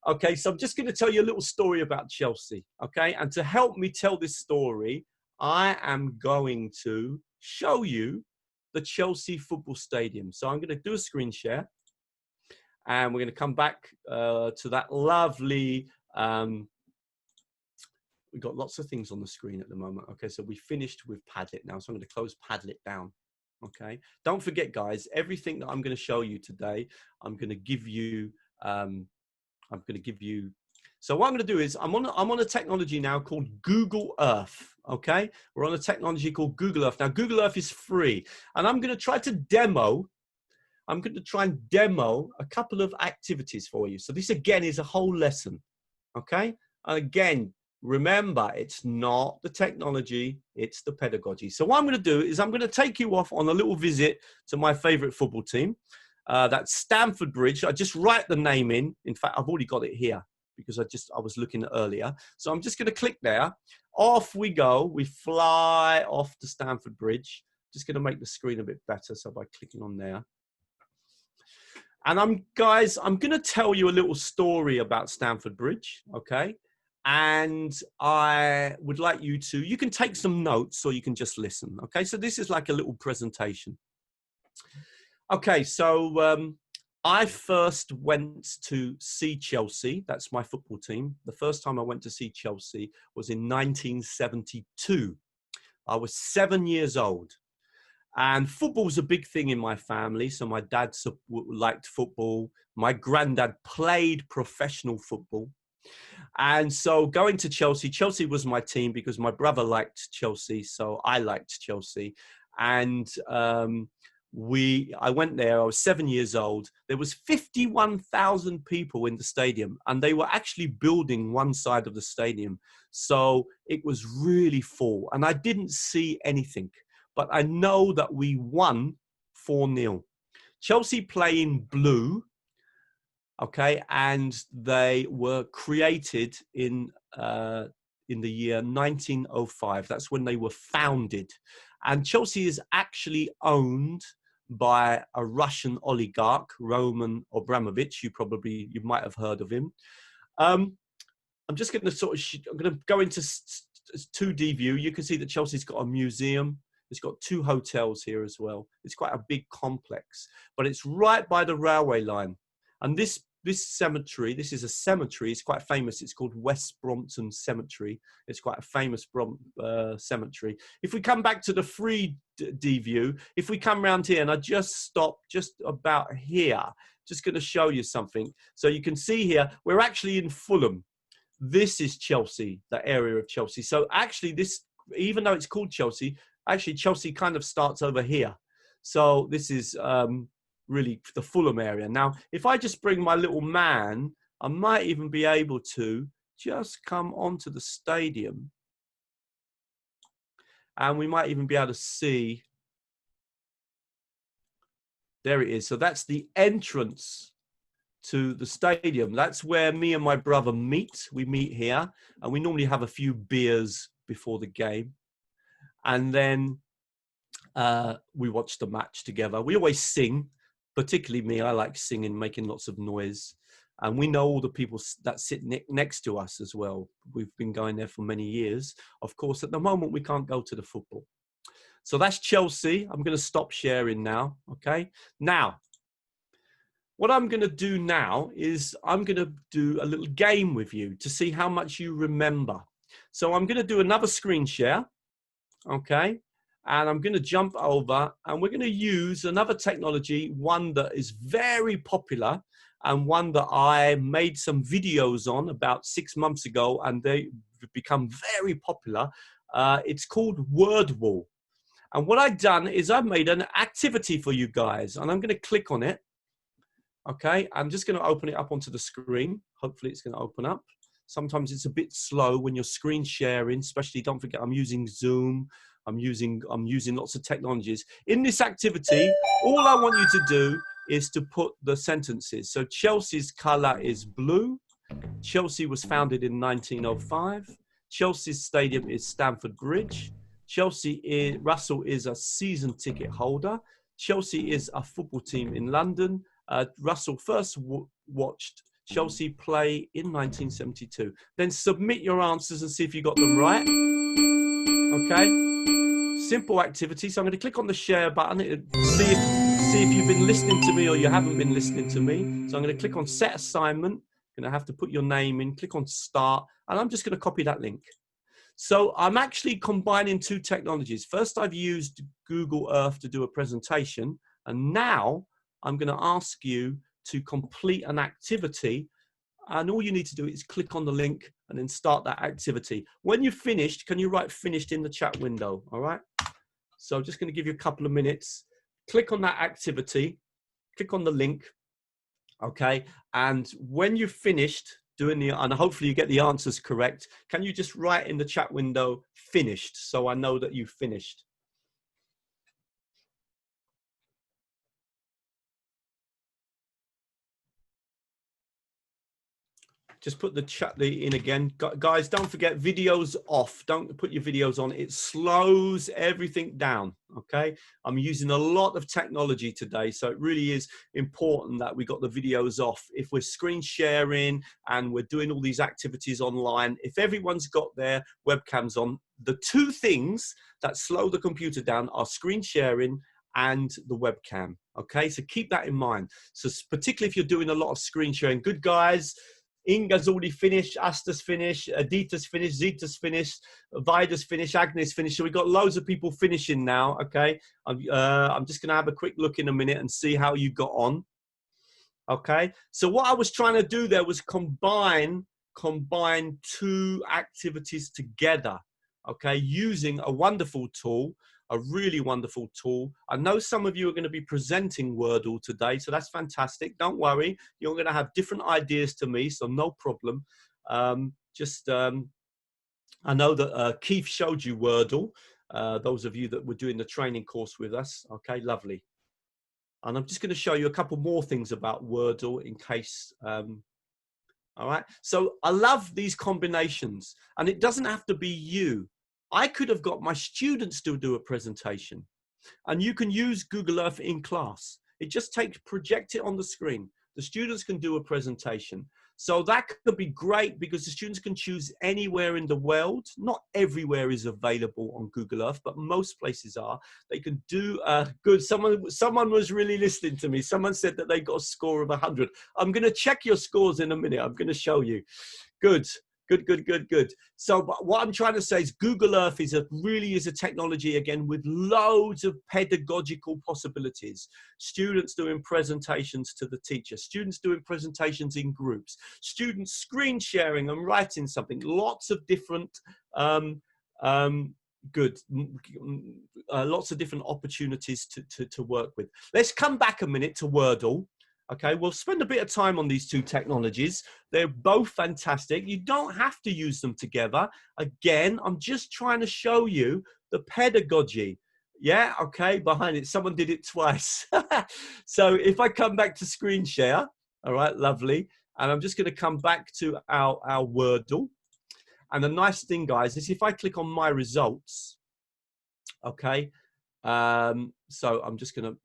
Okay, so I'm just going to tell you a little story about Chelsea, okay? And to help me tell this story, I am going to show you the Chelsea football stadium. So I'm going to do a screen share and we're going to come back to that lovely, we've got lots of things on the screen at the moment. Okay, so we finished with Padlet now. So I'm going to close Padlet down. Okay, don't forget, guys, everything that I'm going to show you today, I'm going to give you, so what I'm going to do is I'm on a technology now called Google Earth. Okay, we're on a technology called Google Earth. Now, Google Earth is free, and I'm going to try and demo a couple of activities for you. So this again is a whole lesson. Okay, and again, remember, it's not the technology, it's the pedagogy. So what I'm going to do is I'm going to take you off on a little visit to my favorite football team. That's Stamford Bridge. I just write the name in. In fact, I've already got it here because I was looking earlier. So I'm just going to click there. Off we go. We fly off to Stamford Bridge. Just going to make the screen a bit better. So by clicking on there. And I'm going to tell you a little story about Stamford Bridge. Okay. And I would like you can take some notes or you can just listen. Okay. So this is like a little presentation. Okay, so I first went to see Chelsea. That's my football team. The first time I went to see Chelsea was in 1972. I was 7 years old. And football's a big thing in my family. So my dad liked football. My granddad played professional football. And so going to Chelsea, Chelsea was my team because my brother liked Chelsea. So I liked Chelsea. And I went there, I was 7 years old. There was 51,000 people in the stadium, and they were actually building one side of the stadium. So it was really full, and I didn't see anything, but I know that we won 4-0. Chelsea play in blue, okay, and they were created in the year 1905. That's when they were founded. And Chelsea is actually owned by a Russian oligarch, Roman Abramovich. You might have heard of him. I'm just going to I'm going to go into 2D view. You can see that Chelsea's got a museum. It's got 2 hotels here as well. It's quite a big complex, but it's right by the railway line. And this cemetery, this is a cemetery. It's quite famous. It's called West Brompton Cemetery. It's quite a famous cemetery. If we come back to the 3D view, if we come around here, and I just stop just about here, just going to show you something. So you can see here, we're actually in Fulham. This is Chelsea, the area of Chelsea. So actually this, even though it's called Chelsea, actually Chelsea kind of starts over here. So this is really the Fulham area. Now, if I just bring my little man, I might even be able to just come onto the stadium, and we might even be able to see, there it is. So that's the entrance to the stadium. That's where me and my brother meet. We meet here, and we normally have a few beers before the game. And then we watch the match together. We always sing. Particularly me, I like singing, making lots of noise. And we know all the people that sit next to us as well. We've been going there for many years. Of course, at the moment, we can't go to the football. So that's Chelsea. I'm going to stop sharing now, okay? Now, what I'm going to do now is I'm going to do a little game with you to see how much you remember. So I'm going to do another screen share, okay? And I'm going to jump over, and we're going to use another technology, one that is very popular and one that I made some videos on about 6 months ago, and they've become very popular. It's called WordWall. And what I've done is I've made an activity for you guys, and I'm going to click on it. Okay, I'm just going to open it up onto the screen. Hopefully it's going to open up. Sometimes it's a bit slow when you're screen sharing, especially don't forget I'm using Zoom. I'm using lots of technologies. In this activity, all I want you to do is to put the sentences. So Chelsea's color is blue. Chelsea was founded in 1905. Chelsea's stadium is Stamford Bridge. Russell is a season ticket holder. Chelsea is a football team in London. Russell first watched Chelsea play in 1972. Then submit your answers and see if you got them right. Okay. Simple activity. So I'm going to click on the share button to see if you've been listening to me or you haven't been listening to me. So I'm going to click on set assignment. You're going to have to put your name in, click on start, and I'm just going to copy that link. So I'm actually combining 2 technologies. First, I've used Google Earth to do a presentation, and now I'm going to ask you to complete an activity, and all you need to do is click on the link and then start that activity. When you've finished, can you write finished in the chat window? All right. So I'm just going to give you a couple of minutes. Click on that activity, click on the link. Okay. And when you've finished doing and hopefully you get the answers correct, can you just write in the chat window finished, so I know that you finished? Just put the chat in again. Guys, don't forget videos off. Don't put your videos on. It slows everything down, okay? I'm using a lot of technology today, so it really is important that we got the videos off. If we're screen sharing and we're doing all these activities online, if everyone's got their webcams on, the 2 things that slow the computer down are screen sharing and the webcam, Okay, so keep that in mind. So particularly if you're doing a lot of screen sharing. Good guys, Inga's already finished, Asta's finished, Adita's finished, Zita's finished, Vida's finished, Agnes finished. So we've got loads of people finishing now, okay? I'm just going to have a quick look in a minute and see how you got on. Okay, so what I was trying to do there was combine two activities together, okay, using a wonderful tool, a really wonderful tool. I know some of you are going to be presenting Wordle today, so that's fantastic. Don't worry, you're going to have different ideas to me, so no problem. I know that Keith showed you Wordle, those of you that were doing the training course with us. Okay, lovely. And I'm just going to show you a couple more things about Wordle in case, all right. So I love these combinations, and it doesn't have to be you. I could have got my students to do a presentation, and you can use Google Earth in class. It just takes, project it on the screen. The students can do a presentation. So that could be great because the students can choose anywhere in the world. Not everywhere is available on Google Earth, but most places are. They can do good. Someone was really listening to me. Someone said that they got a score of 100. I'm going to check your scores in a minute. I'm going to show you. Good. Good. So what I'm trying to say is Google Earth really is a technology, again, with loads of pedagogical possibilities. Students doing presentations to the teacher, students doing presentations in groups, students screen sharing and writing something, lots of different, lots of different opportunities to work with. Let's come back a minute to Wordle. Okay, we'll spend a bit of time on these two technologies. They're both fantastic. You don't have to use them together. Again, I'm just trying to show you the pedagogy. Yeah, okay, behind it. Someone did it twice. So if I come back to screen share, all right, lovely. And I'm just going to come back to our Wordle. And the nice thing, guys, is if I click on my results, okay, so I'm just going to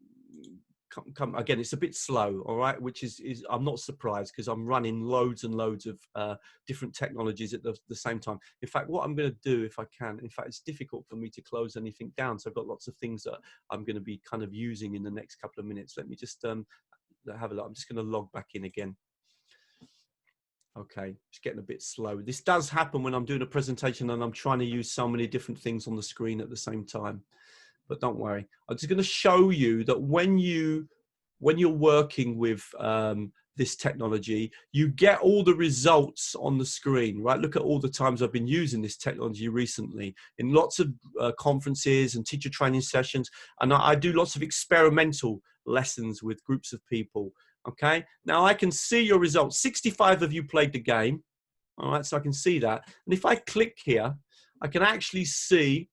come again. It's a bit slow, all right, which is I'm not surprised because I'm running loads and loads of different technologies at the same time. In fact, what I'm going to do, if I can, in fact, it's difficult for me to close anything down, so I've got lots of things that I'm going to be kind of using in the next couple of minutes. Let me just have a look. I'm just going to log back in again. Okay, it's getting a bit slow. This does happen when I'm doing a presentation and I'm trying to use so many different things on the screen at the same time. But don't worry, I'm just going to show you that when you're working with this technology, you get all the results on the screen, right? Look at all the times I've been using this technology recently in lots of conferences and teacher training sessions. And I do lots of experimental lessons with groups of people. Okay, now I can see your results. 65 of you played the game. All right, so I can see that. And if I click here, I can actually see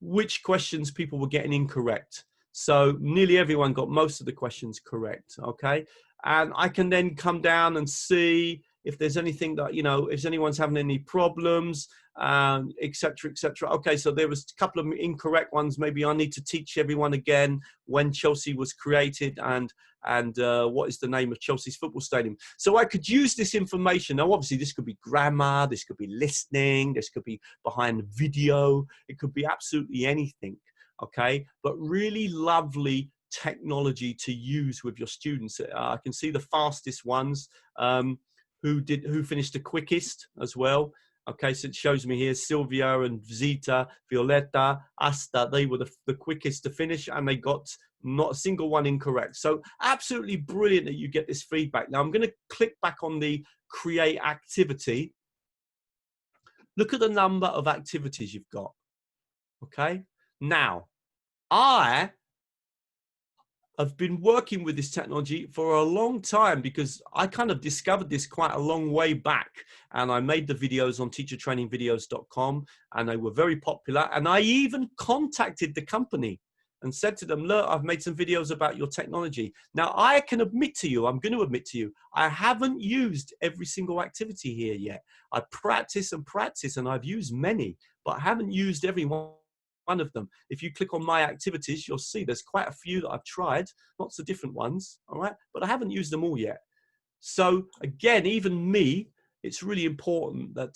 which questions people were getting incorrect. So nearly everyone got most of the questions correct, okay? And I can then come down and see if there's anything that, you know, if anyone's having any problems, et cetera, et cetera. Okay, so there was a couple of incorrect ones. Maybe I need to teach everyone again when Chelsea was created and what is the name of Chelsea's football stadium. So I could use this information. Now, obviously, this could be grammar, this could be listening, this could be behind video, it could be absolutely anything, okay? But really lovely technology to use with your students. I can see the fastest ones, who finished the quickest as well. Okay, so it shows me here, Sylvia and Zita, Violetta, Asta, they were the quickest to finish and they got not a single one incorrect. So absolutely brilliant that you get this feedback. Now I'm going to click back on the create activity. Look at the number of activities you've got. Okay, now I have been working with this technology for a long time because I kind of discovered this quite a long way back, and I made the videos on teachertrainingvideos.com and they were very popular, and I even contacted the company and said to them, look, I've made some videos about your technology. Now I can admit to you, I'm going to admit to you, I haven't used every single activity here yet. I practice and practice and I've used many, but I haven't used every one of them. If you click on my activities, you'll see there's quite a few that I've tried, lots of different ones, all right, but I haven't used them all yet. So again, even me, it's really important that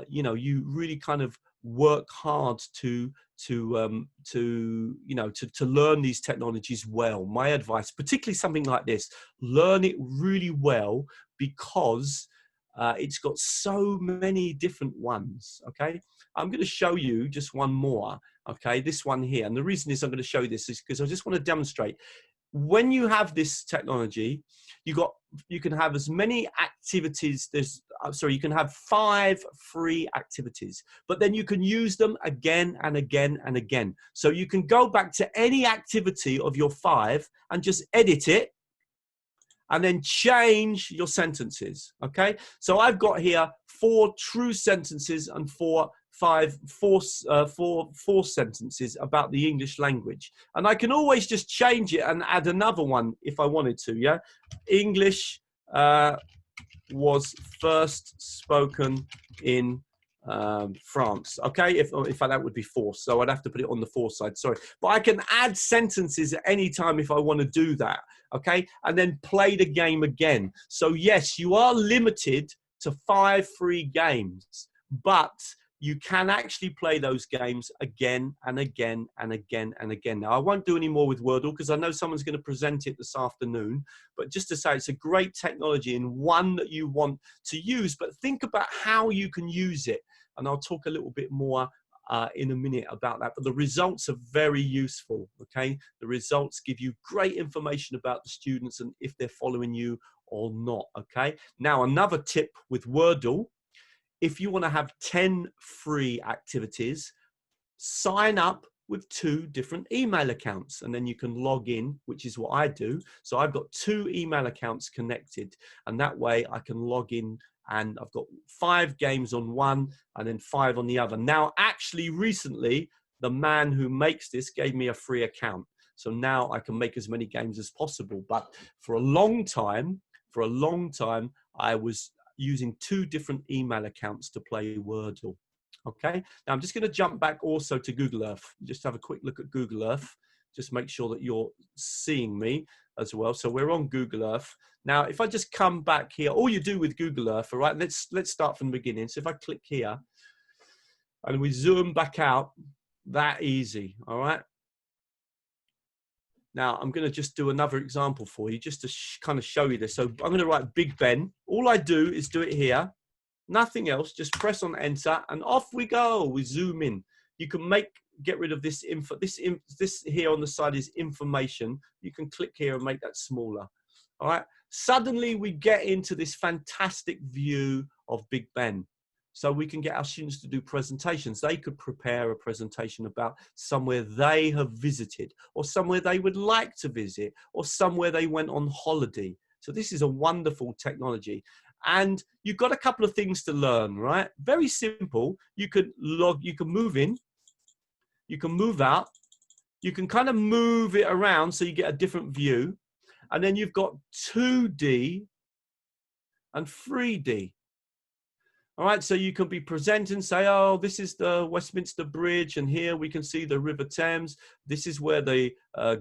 you know, you really kind of work hard to learn these technologies well. My advice, particularly something like this, learn it really well, because it's got so many different ones. Okay, I'm going to show you just one more. Okay, this one here, and the reason is I'm going to show you this is because I just want to demonstrate. When you have this technology, you can have as many activities. You can have 5 free activities, but then you can use them again and again and again. So you can go back to any activity of your 5 and just edit it, and then change your sentences. Okay, so I've got here 4 true sentences and 4 false sentences about the English language, and I can always just change it and add another one if I wanted to. Yeah, English was first spoken in France. Okay, if that would be forced, so I'd have to put it on the force side, sorry, but I can add sentences at any time if I want to do that. Okay, and then play the game again. So yes, you are limited to 5 free games, but you can actually play those games again and again and again and again. Now, I won't do any more with Wordle because I know someone's going to present it this afternoon, but just to say it's a great technology and one that you want to use, but think about how you can use it. And I'll talk a little bit more in a minute about that, but the results are very useful. Okay, the results give you great information about the students and if they're following you or not. Okay, now another tip with Wordle: if you want to have 10 free activities, sign up with 2 different email accounts, and then you can log in, which is what I do. So I've got 2 email accounts connected, and that way I can log in, and I've got 5 games on one and then 5 on the other. Now, actually, recently, the man who makes this gave me a free account. So now I can make as many games as possible. But for a long time, I was using 2 different email accounts to play Wordle. Okay, now I'm just going to jump back also to Google Earth. Just have a quick look at Google Earth. Just make sure that you're seeing me as well. So we're on Google Earth. Now, if I just come back here, all you do with Google Earth, all right, let's start from the beginning. So if I click here and we zoom back out, that easy, all right? Now, I'm going to just do another example for you, just to kind of show you this. So I'm going to write Big Ben. All I do is do it here. Nothing else. Just press on Enter, and off we go. We zoom in. You can get rid of this info. This here on the side is information. You can click here and make that smaller. All right. Suddenly, we get into this fantastic view of Big Ben. So we can get our students to do presentations. They could prepare a presentation about somewhere they have visited, or somewhere they would like to visit, or somewhere they went on holiday. So this is a wonderful technology. And you've got a couple of things to learn, right? Very simple. You can move in, you can move out, you can kind of move it around so you get a different view. And then you've got 2D and 3D. All right, so you can be presenting, say, oh, this is the Westminster Bridge, and here we can see the River Thames. This is where the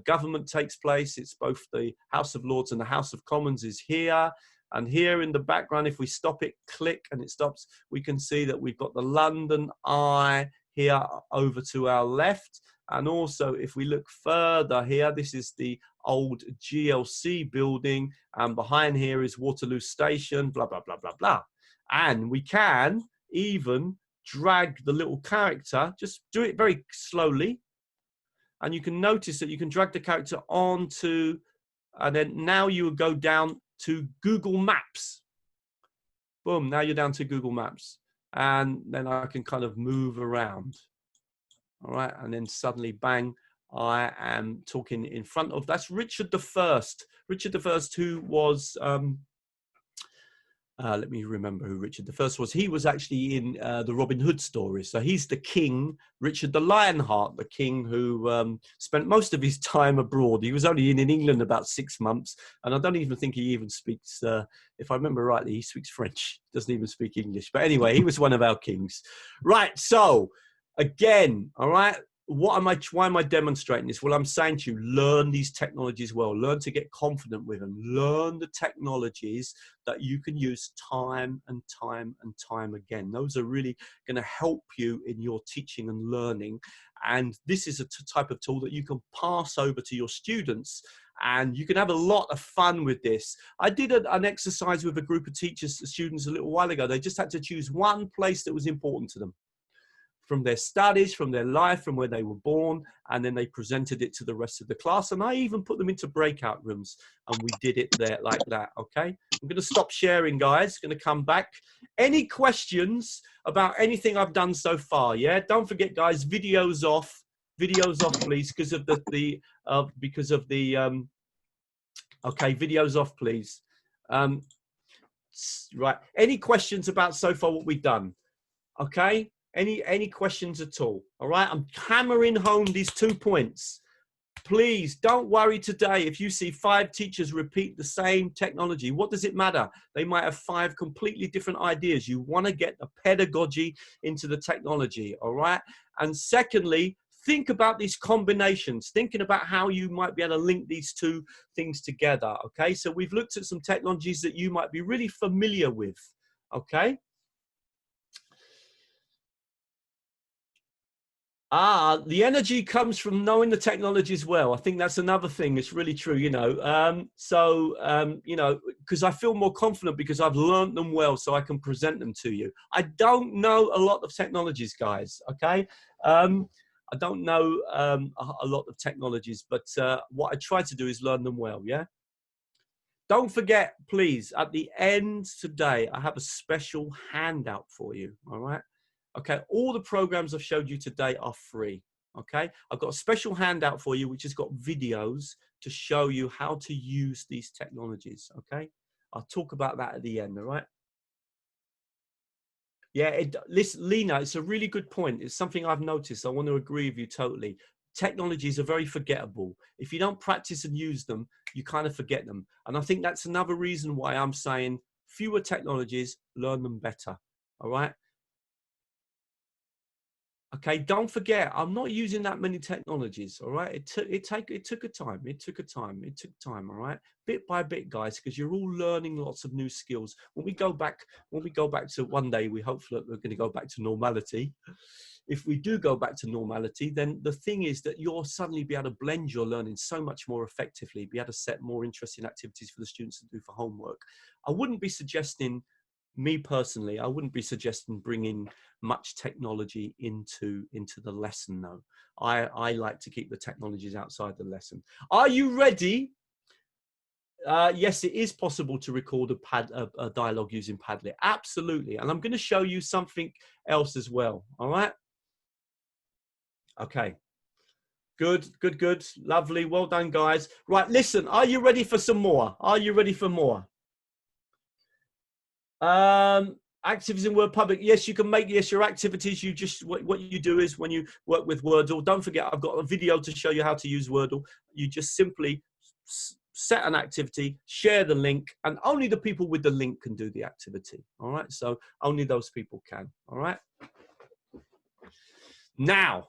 government takes place. It's both the House of Lords and the House of Commons is here. And here in the background, if we stop it, click, and it stops, we can see that we've got the London Eye here over to our left. And also, if we look further here, this is the old GLC building, and behind here is Waterloo Station, blah, blah, blah, blah, blah. And we can even drag the little character, just do it very slowly. And you can notice that you can drag the character onto, and then now you would go down to Google Maps. Boom, now you're down to Google Maps. And then I can kind of move around. All right, and then suddenly, bang, I am talking in front of, that's Richard I. Richard I, who was, let me remember who Richard I was. He was actually in the Robin Hood stories. So he's the king, Richard the Lionheart, the king who spent most of his time abroad. He was only in England about 6 months. And I don't even think he even speaks, if I remember rightly, he speaks French. Doesn't even speak English. But anyway, he was one of our kings. Right, so again, all right, why am I demonstrating this? Well, I'm saying to you, learn these technologies well, learn to get confident with them, learn the technologies that you can use time and time and time again. Those are really going to help you in your teaching and learning. And this is a type of tool that you can pass over to your students, and you can have a lot of fun with this. I did an exercise with a group of teachers, students a little while ago. They just had to choose one place that was important to them, from their studies, from their life, from where they were born, and then they presented it to the rest of the class. And I even put them into breakout rooms, and we did it there like that, okay? I'm going to stop sharing, guys. Going to come back. Any questions about anything I've done so far, yeah? Don't forget, guys, videos off, please, because of the okay, videos off, please. Right, any questions about so far what we've done? Okay? Any questions at all? All right, I'm hammering home these 2 points. Please don't worry today if you see 5 teachers repeat the same technology. What does it matter? They might have 5 completely different ideas. You want to get the pedagogy into the technology, all right? And secondly, think about these combinations, thinking about how you might be able to link these 2 things together, okay? So we've looked at some technologies that you might be really familiar with, okay? The energy comes from knowing the technologies well. I think that's another thing. It's really true, you know. You know, because I feel more confident because I've learned them well, so I can present them to you. I don't know a lot of technologies, guys, okay? I don't know a lot of technologies, but what I try to do is learn them well, yeah? Don't forget, please, at the end today, I have a special handout for you, all right? Okay, all the programs I've showed you today are free, okay? I've got a special handout for you which has got videos to show you how to use these technologies, okay? I'll talk about that at the end, all right? Yeah, listen, Lena, it's a really good point. It's something I've noticed. I want to agree with you totally. Technologies are very forgettable. If you don't practice and use them, you kind of forget them. And I think that's another reason why I'm saying fewer technologies, learn them better, all right? Okay, don't forget, I'm not using that many technologies, all right? It took time, all right? Bit by bit, guys, because you're all learning lots of new skills. When we go back to one day, we hopefully we're going to go back to normality. If we do go back to normality, then the thing is that you'll suddenly be able to blend your learning so much more effectively, be able to set more interesting activities for the students to do for homework. I wouldn't be suggesting, me personally, I wouldn't be suggesting bringing much technology into the lesson, though. I like to keep the technologies outside the lesson. Are you ready? Yes, it is possible to record a dialogue using Padlet. Absolutely. And I'm going to show you something else as well. All right. Okay. Good. Lovely. Well done, guys. Right. Listen, are you ready for some more? Are you ready for more? Activities in WordPublic. Yes, you can make your activities. You just what you do is when you work with Wordle, don't forget I've got a video to show you how to use Wordle. You just simply set an activity, share the link, and only the people with the link can do the activity. All right, so only those people can. All right. Now,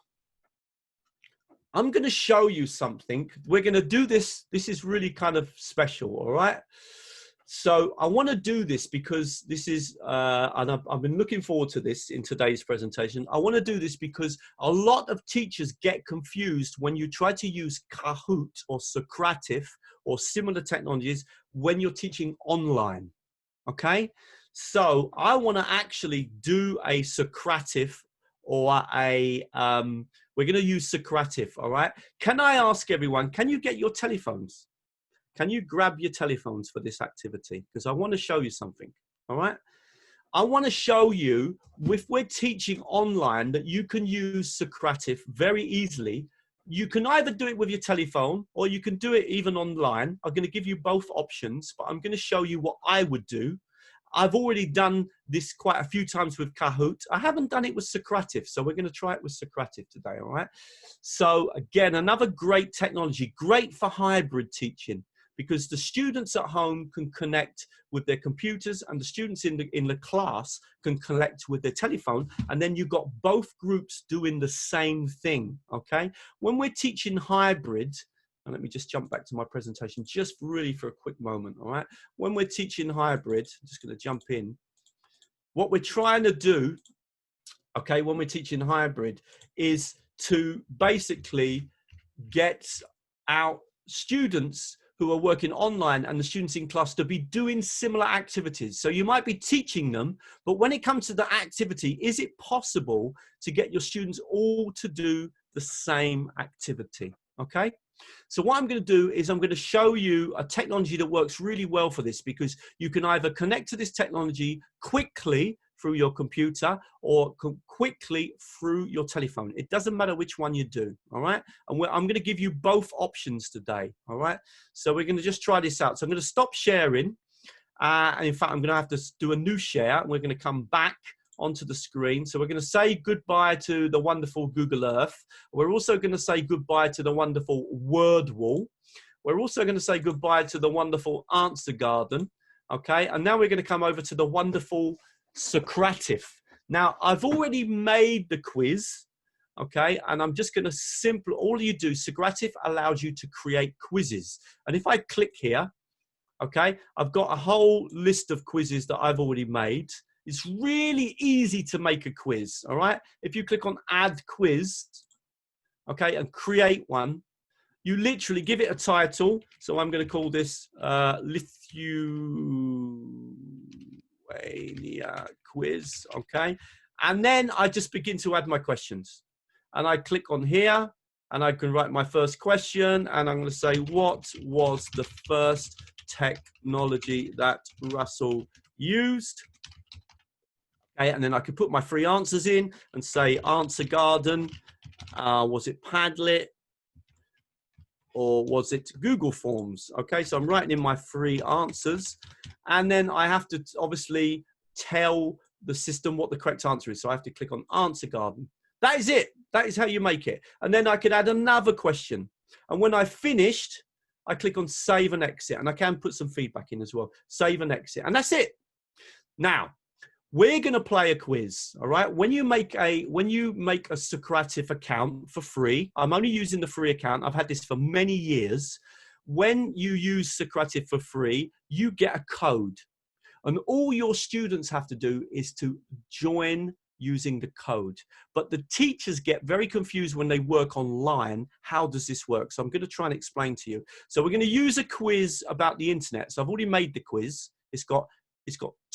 I'm going to show you something. We're going to do this. This is really kind of special. All right. So I want to do this because this is, and I've been looking forward to this in today's presentation. I want to do this because a lot of teachers get confused when you try to use Kahoot or Socrative or similar technologies when you're teaching online, okay? So I want to actually do a Socrative or a, we're going to use Socrative, all right? Can I ask everyone, can you get your telephones? Can you grab your telephones for this activity? Because I want to show you something, all right? I want to show you, if we're teaching online, that you can use Socrative very easily. You can either do it with your telephone or you can do it even online. I'm going to give you both options, but I'm going to show you what I would do. I've already done this quite a few times with Kahoot. I haven't done it with Socrative, so we're going to try it with Socrative today, all right? So again, another great technology, great for hybrid teaching. because the students at home can connect with their computers and the students in the class can connect with their telephone, and then you've got both groups doing the same thing, okay? When we're teaching hybrid, and let me just jump back to my presentation just really for a quick moment, all right? When we're teaching hybrid, I'm just going to jump in. What we're trying to do, okay, when we're teaching hybrid is to basically get our students who are working online and the students in class to be doing similar activities. So you might be teaching them, but when it comes to the activity, is it possible to get your students all to do the same activity? Okay. So what I'm going to do is I'm going to show you a technology that works really well for this, because you can either connect to this technology quickly through your computer or quickly through your telephone. It doesn't matter which one you do, all right? And I'm going to give you both options today, all right? So we're going to just try this out. So I'm going to stop sharing. And in fact, I'm going to have to do a new share. We're going to come back onto the screen. So we're going to say goodbye to the wonderful Google Earth. We're also going to say goodbye to the wonderful Word Wall. We're also going to say goodbye to the wonderful Answer Garden, okay? And now we're going to come over to the wonderful Socrative. Now, I've already made the quiz, okay? And I'm just going to all you do, Socrative allows you to create quizzes. And if I click here, okay, I've got a whole list of quizzes that I've already made. It's really easy to make a quiz, all right? If you click on Add Quiz, okay, and create one, you literally give it a title. So I'm going to call this Lithuania quiz, okay? And then I just begin to add my questions. And I click on here, and I can write my first question, and I'm going to say, what was the first technology that Russell used? Okay, and then I could put my three answers in and say Answer Garden, was it Padlet, or was it Google Forms? Okay, so I'm writing in my three answers, and then I have to obviously tell the system what the correct answer is. So I have to click on Answer Garden. That is it. That is how you make it. And then I could add another question. And when I've finished, I click on Save and Exit, and I can put some feedback in as well. Save and Exit, and that's it. Now, we're going to play a quiz, all right? When you make a Socrative account for free, I'm only using the free account. I've had this for many years. When you use Socrative for free, you get a code. And all your students have to do is to join using the code. But the teachers get very confused when they work online. How does this work? So I'm going to try and explain to you. So we're going to use a quiz about the internet. So I've already made the quiz. It's got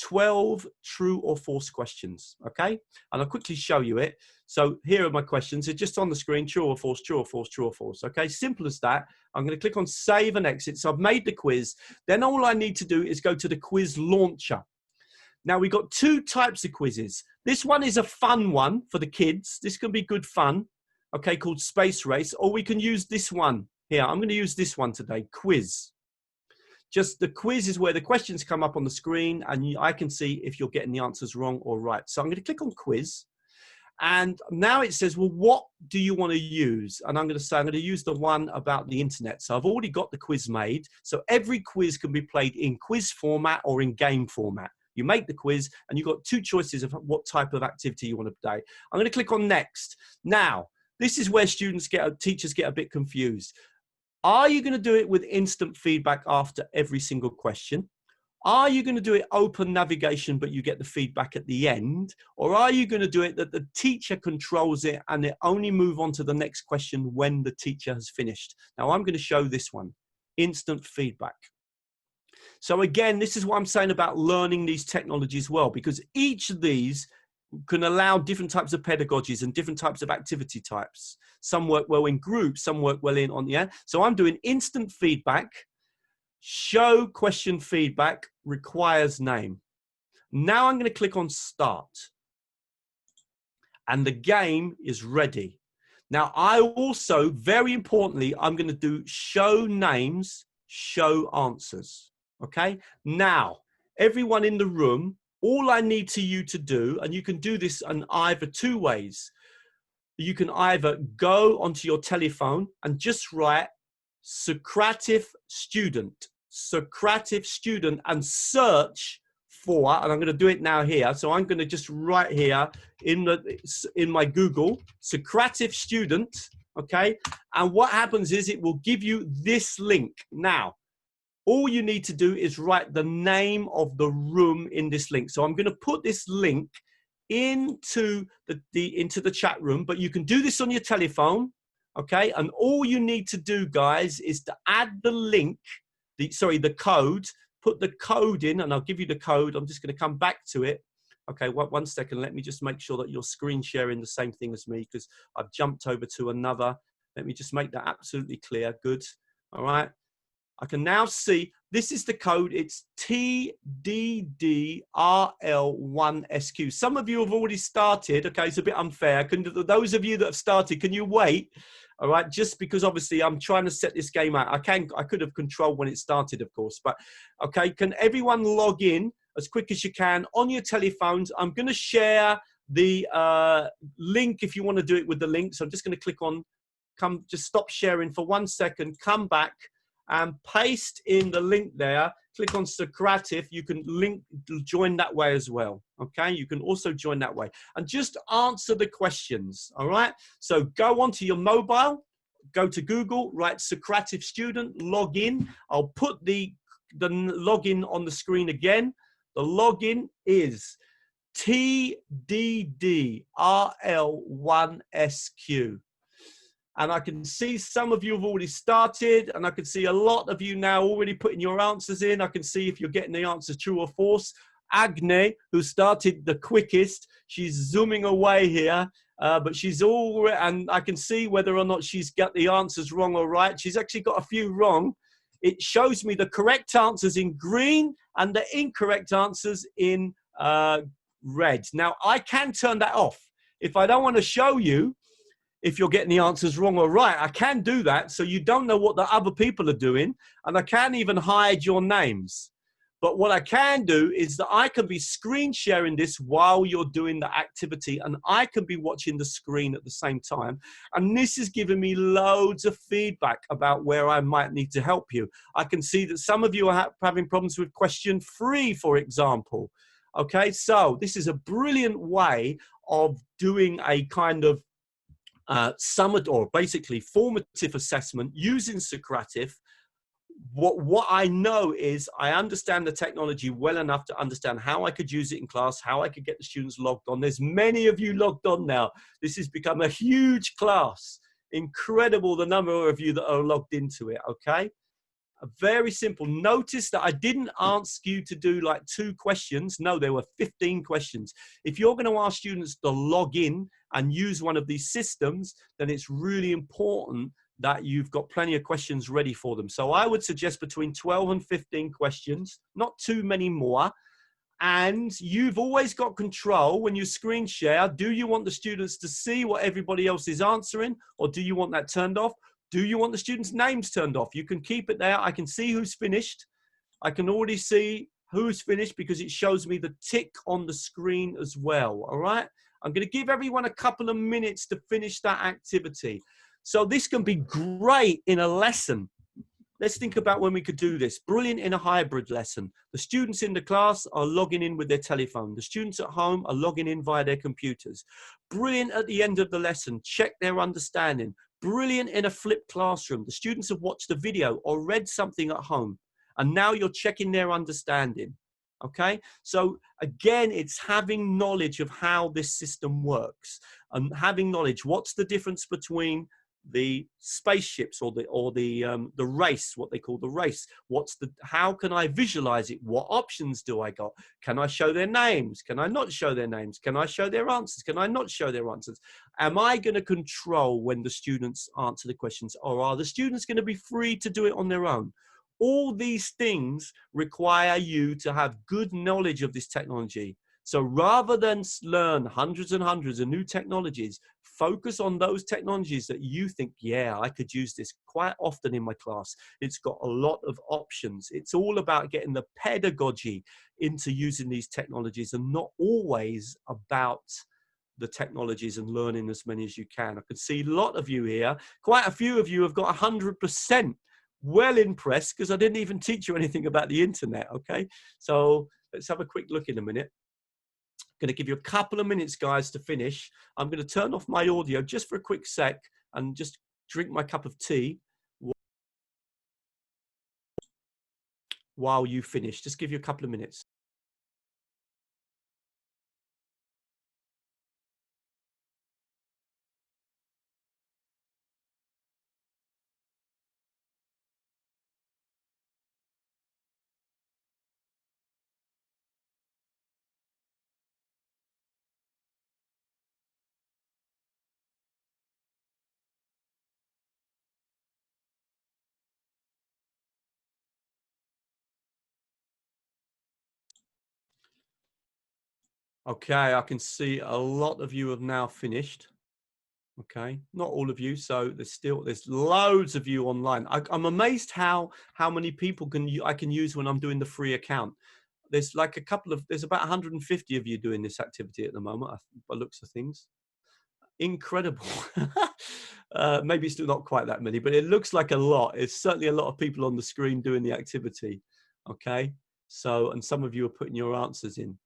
12 true or false questions, okay? And I'll quickly show you it. So here are my questions. They're just on the screen, true or false, true or false, true or false, okay? Simple as that. I'm going to click on Save and Exit. So I've made the quiz. Then all I need to do is go to the quiz launcher. Now, we've got two types of quizzes. This one is a fun one for the kids. This can be good fun, okay, called Space Race. Or we can use this one here. I'm going to use this one today, Quiz. Just the quiz is where the questions come up on the screen, and I can see if you're getting the answers wrong or right. So I'm going to click on Quiz. And now it says, well, what do you want to use? And I'm going to say, I'm going to use the one about the internet. So I've already got the quiz made. So every quiz can be played in quiz format or in game format. You make the quiz, and you've got two choices of what type of activity you want to play. I'm going to click on Next. Now, this is where teachers get a bit confused. Are you going to do it with instant feedback after every single question? Are you going to do it open navigation, but you get the feedback at the end? Or are you going to do it that the teacher controls it and they only move on to the next question when the teacher has finished? Now, I'm going to show this one, instant feedback. So again, this is what I'm saying about learning these technologies well, because each of these can allow different types of pedagogies and different types of activity types. Some work well in groups, some work well on the end. So I'm doing instant feedback, show question feedback, requires name. Now I'm going to click on Start. And the game is ready. Now I also, very importantly, I'm going to do show names, show answers. Okay? Now, everyone in the room, all I need you to do, and you can do this in either two ways. You can either go onto your telephone and just write Socrative student, and search for, and I'm going to do it now here. So I'm going to just write here in my Google, Socrative student, okay? And what happens is it will give you this link. Now, all you need to do is write the name of the room in this link. So I'm going to put this link into the chat room, but you can do this on your telephone, okay? And all you need to do, guys, is to add the link, the code, put the code in, and I'll give you the code. I'm just going to come back to it. Okay, one second. Let me just make sure that you're screen sharing the same thing as me, because I've jumped over to another. Let me just make that absolutely clear. Good. All right. I can now see this is the code. It's TDDRL1SQ. Some of you have already started. Okay, it's a bit unfair. Those of you that have started, can you wait? All right, just because obviously I'm trying to set this game out. I could have controlled when it started, of course, but okay, can everyone log in as quick as you can on your telephones? I'm going to share the link if you want to do it with the link. So I'm just going to click on, just stop sharing for 1 second, come back and paste in the link there. Click on Socrative. You can join that way as well. Okay, you can also join that way and just answer the questions. All right, so go onto your mobile, go to Google, write Socrative student, log in. I'll put the login on the screen again. The login is TDDRL1SQ. And I can see some of you have already started, and I can see a lot of you now already putting your answers in. I can see if you're getting the answers true or false. Agnė, who started the quickest, she's zooming away here, but she's already, and I can see whether or not she's got the answers wrong or right. She's actually got a few wrong. It shows me the correct answers in green and the incorrect answers in red. Now, I can turn that off. If I don't want to show you if you're getting the answers wrong or right, I can do that, so you don't know what the other people are doing, and I can even hide your names. But what I can do is that I can be screen sharing this while you're doing the activity, and I can be watching the screen at the same time. And this is giving me loads of feedback about where I might need to help you. I can see that some of you are having problems with question 3, for example. Okay, so this is a brilliant way of doing a kind of or basically formative assessment using Socrative. What I know is I understand the technology well enough to understand how I could use it in class, how I could get the students logged on. There's many of you logged on now. This has become a huge class. Incredible the number of you that are logged into it, okay? Very simple. Notice that I didn't ask you to do like 2 questions. No, there were 15 questions. If you're going to ask students to log in and use one of these systems, then it's really important that you've got plenty of questions ready for them. So I would suggest between 12 and 15 questions, not too many more. And you've always got control when you screen share. Do you want the students to see what everybody else is answering, or do you want that turned off? Do you want the students' names turned off? You can keep it there. I can see who's finished. I can already see who's finished because it shows me the tick on the screen as well, all right? I'm going to give everyone a couple of minutes to finish that activity. So this can be great in a lesson. Let's think about when we could do this. Brilliant in a hybrid lesson. The students in the class are logging in with their telephone. The students at home are logging in via their computers. Brilliant at the end of the lesson. Check their understanding. Brilliant in a flipped classroom. The students have watched a video or read something at home, and now you're checking their understanding. Okay, so again, it's having knowledge of how this system works, and having knowledge. What's the difference between the spaceships or the race, what they call the race? How can I visualize it? What options do I got? Can I show their names? Can I not show their names? Can I show their answers? Can I not show their answers? Am I going to control when the students answer the questions, or are the students going to be free to do it on their own? All these things require you to have good knowledge of this technology. So rather than learn hundreds and hundreds of new technologies, focus on those technologies that you think, yeah, I could use this quite often in my class. It's got a lot of options. It's all about getting the pedagogy into using these technologies, and not always about the technologies and learning as many as you can. I can see a lot of you here. Quite a few of you have got 100% well impressed because I didn't even teach you anything about the internet, okay? So let's have a quick look in a minute. Going to give you a couple of minutes, guys, to finish. I'm going to turn off my audio just for a quick sec and just drink my cup of tea while you finish. Just give you a couple of minutes. Okay, I can see a lot of you have now finished. Okay, not all of you, so there's loads of you online. I'm amazed how many people I can use when I'm doing the free account. There's like there's about 150 of you doing this activity at the moment, by looks of things. Incredible. Maybe it's still not quite that many, but it looks like a lot. It's certainly a lot of people on the screen doing the activity. Okay, so, and some of you are putting your answers in.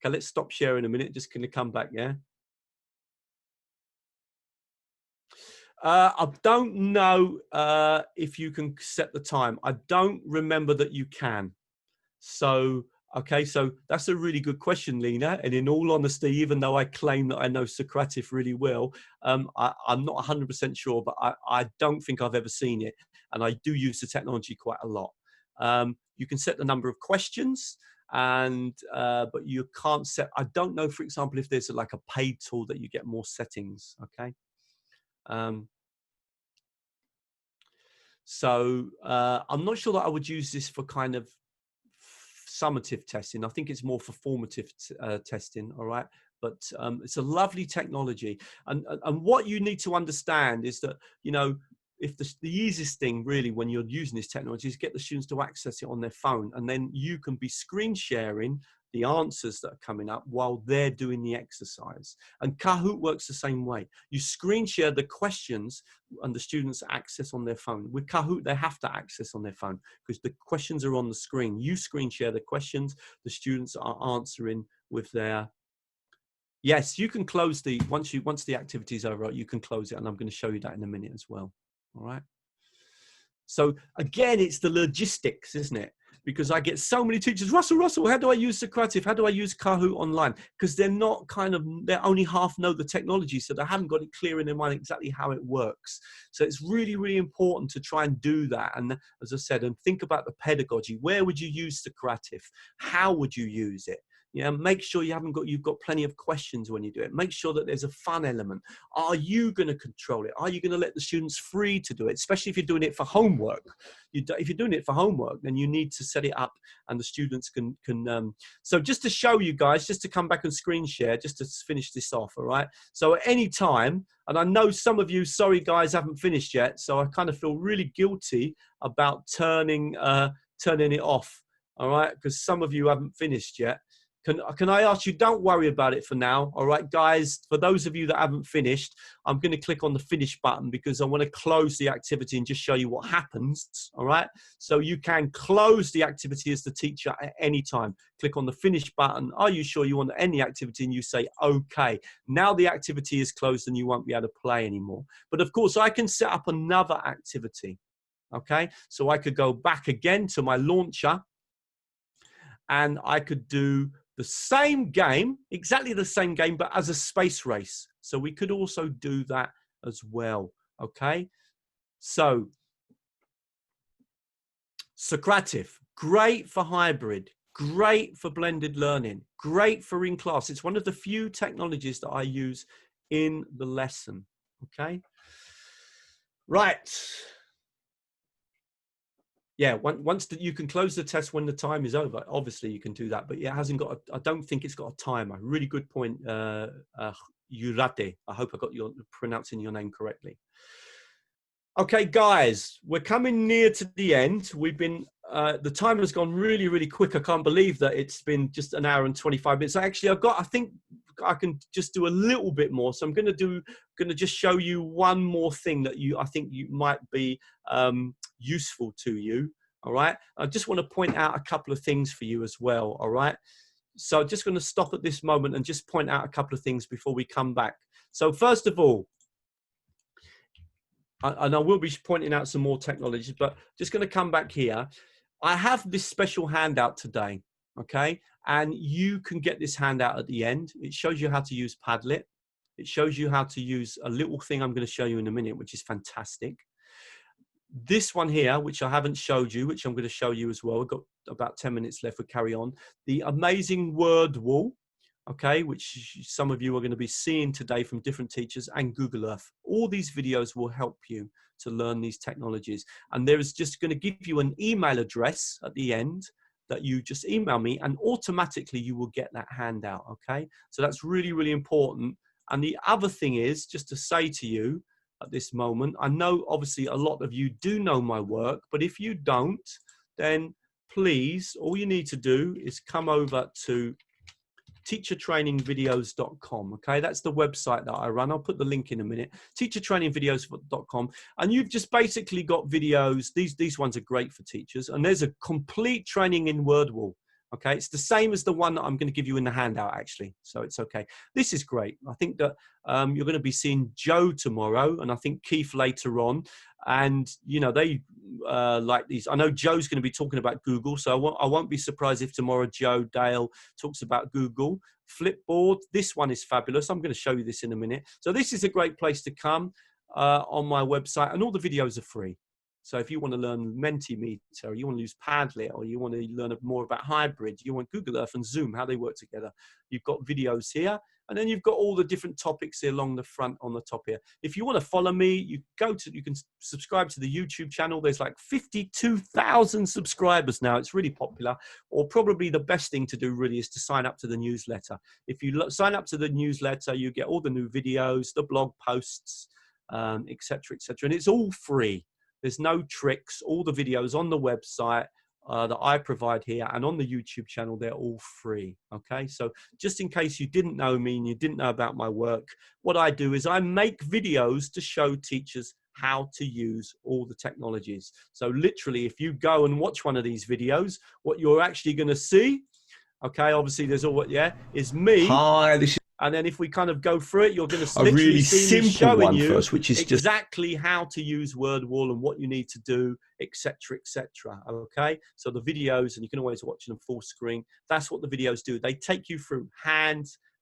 Okay, let's stop sharing a minute. Just going to come back, yeah? I don't know if you can set the time. I don't remember that you can. So, okay, so that's a really good question, Lena. And in all honesty, even though I claim that I know Socrative really well, I'm not 100% sure, but I don't think I've ever seen it. And I do use the technology quite a lot. You can set the number of questions. But you can't set, I don't know, for example, if there's like a paid tool that you get more settings, okay? So I'm not sure that I would use this for kind of summative testing. I think it's more for formative testing, all right? But it's a lovely technology. And what you need to understand is that, you know, if the easiest thing really when you're using this technology is get the students to access it on their phone, and then you can be screen sharing the answers that are coming up while they're doing the exercise. And Kahoot works the same way. You screen share the questions and the students access on their phone. With Kahoot, they have to access on their phone because the questions are on the screen. You screen share the questions, the students are answering with their. Yes, you can close the, once the activity is over, you can close it, and I'm going to show you that in a minute as well. All right. So again, it's the logistics, isn't it? Because I get so many teachers, Russell, how do I use Socrative? How do I use Kahoot online? Because they're not they only half know the technology, so they haven't got it clear in their mind exactly how it works. So it's really, really important to try and do that. And as I said, and think about the pedagogy. Where would you use Socrative? How would you use it? Yeah, make sure you've got plenty of questions when you do it. Make sure that there's a fun element. Are you going to control it? Are you going to let the students free to do it? Especially if you're doing it for homework. If you're doing it for homework, then you need to set it up, and the students can. So just to show you guys, just to come back and screen share, just to finish this off. All right. So at any time, and I know some of you, sorry guys, haven't finished yet. So I kind of feel really guilty about turning it off. All right, because some of you haven't finished yet. Can I ask you, don't worry about it for now, all right, guys? For those of you that haven't finished, I'm going to click on the finish button because I want to close the activity and just show you what happens, all right? So you can close the activity as the teacher at any time. Click on the finish button. Are you sure you want to end the activity? And you say, okay. Now the activity is closed and you won't be able to play anymore. But of course, I can set up another activity, okay? So I could go back again to my launcher and I could do the same game, exactly the same game, but as a space race. So we could also do that as well, okay? So, Socrative, great for hybrid, great for blended learning, great for in class. It's one of the few technologies that I use in the lesson, okay? Right. Yeah, you can close the test when the time is over. Obviously, you can do that, but it hasn't got. I don't think it's got a timer. Really good point, Yurate. I hope I got pronouncing your name correctly. Okay, guys, we're coming near to the end. We've been. The time has gone really, really quick. I can't believe that it's been just an hour and 25 minutes. Actually, I think I can just do a little bit more. So I'm going to just show you one more thing that I think you might be useful to you. All right. I just want to point out a couple of things for you as well. All right. So I'm just going to stop at this moment and just point out a couple of things before we come back. So first of all, and I will be pointing out some more technologies, but just going to come back here. I have this special handout today, okay? And you can get this handout at the end. It shows you how to use Padlet. It shows you how to use a little thing I'm going to show you in a minute, which is fantastic. This one here, which I haven't showed you, which I'm going to show you as well. We've got about 10 minutes left. We'll carry on. The amazing word wall, okay, which some of you are going to be seeing today from different teachers, and Google Earth. All these videos will help you to learn these technologies. And there is just going to give you an email address at the end that you just email me, and automatically you will get that handout, okay? So that's really, really important. And the other thing is, just to say to you at this moment, I know obviously a lot of you do know my work, but if you don't, then please, all you need to do is come over to teachertrainingvideos.com. okay, that's the website that I run. I'll put the link in a minute. teachertrainingvideos.com, and you've just basically got videos. These ones are great for teachers, and there's a complete training in word wall. Okay, it's the same as the one that I'm going to give you in the handout, actually, so it's okay. This is great. I think that you're going to be seeing Joe tomorrow, and I think Keith later on, and you know, they like these. I know Joe's going to be talking about Google, so I won't be surprised if tomorrow Joe Dale talks about Google. Flipboard, this one is fabulous. I'm going to show you this in a minute. So this is a great place to come on my website, and all the videos are free. So if you want to learn Mentimeter, or you want to use Padlet, or you want to learn more about hybrid, you want Google Earth and Zoom, how they work together, you've got videos here. And then you've got all the different topics here along the front on the top here. If you want to follow me, you can subscribe to the YouTube channel. There's like 52,000 subscribers now. It's really popular. Or probably the best thing to do really is to sign up to the newsletter. If you sign up to the newsletter, you get all the new videos, the blog posts, etc., etc. And it's all free. There's no tricks. All the videos on the website that I provide here and on the YouTube channel, they're all free. Okay, so just in case you didn't know me and you didn't know about my work, what I do is I make videos to show teachers how to use all the technologies. So literally, if you go and watch one of these videos, what you're actually going to see, okay, obviously there's all what, yeah, is me. Hi, this is. And then if we kind of go through it, you're going to A literally really see me simple showing one you first, which is exactly how to use word wall and what you need to do, etc., etc. Okay, so the videos, and you can always watch them full screen. That's what the videos do. They take you through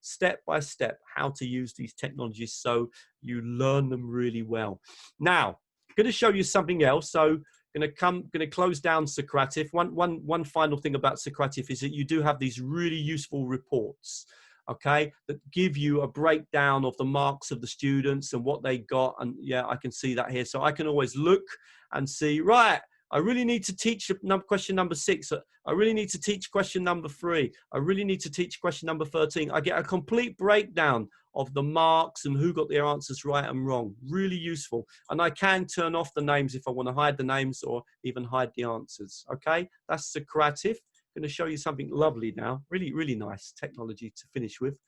step by step how to use these technologies, so you learn them really well. Now, I'm going to show you something else. So going to close down Socrative. One final thing about Socrative is that you do have these really useful reports, okay, that give you a breakdown of the marks of the students and what they got. And yeah, I can see that here. So I can always look and see, right, I really need to teach question number 6. I really need to teach question number 3. I really need to teach question number 13. I get a complete breakdown of the marks and who got their answers right and wrong. Really useful. And I can turn off the names if I want to hide the names or even hide the answers. Okay, that's Socrative. Going to show you something lovely now. Really, really nice technology to finish with.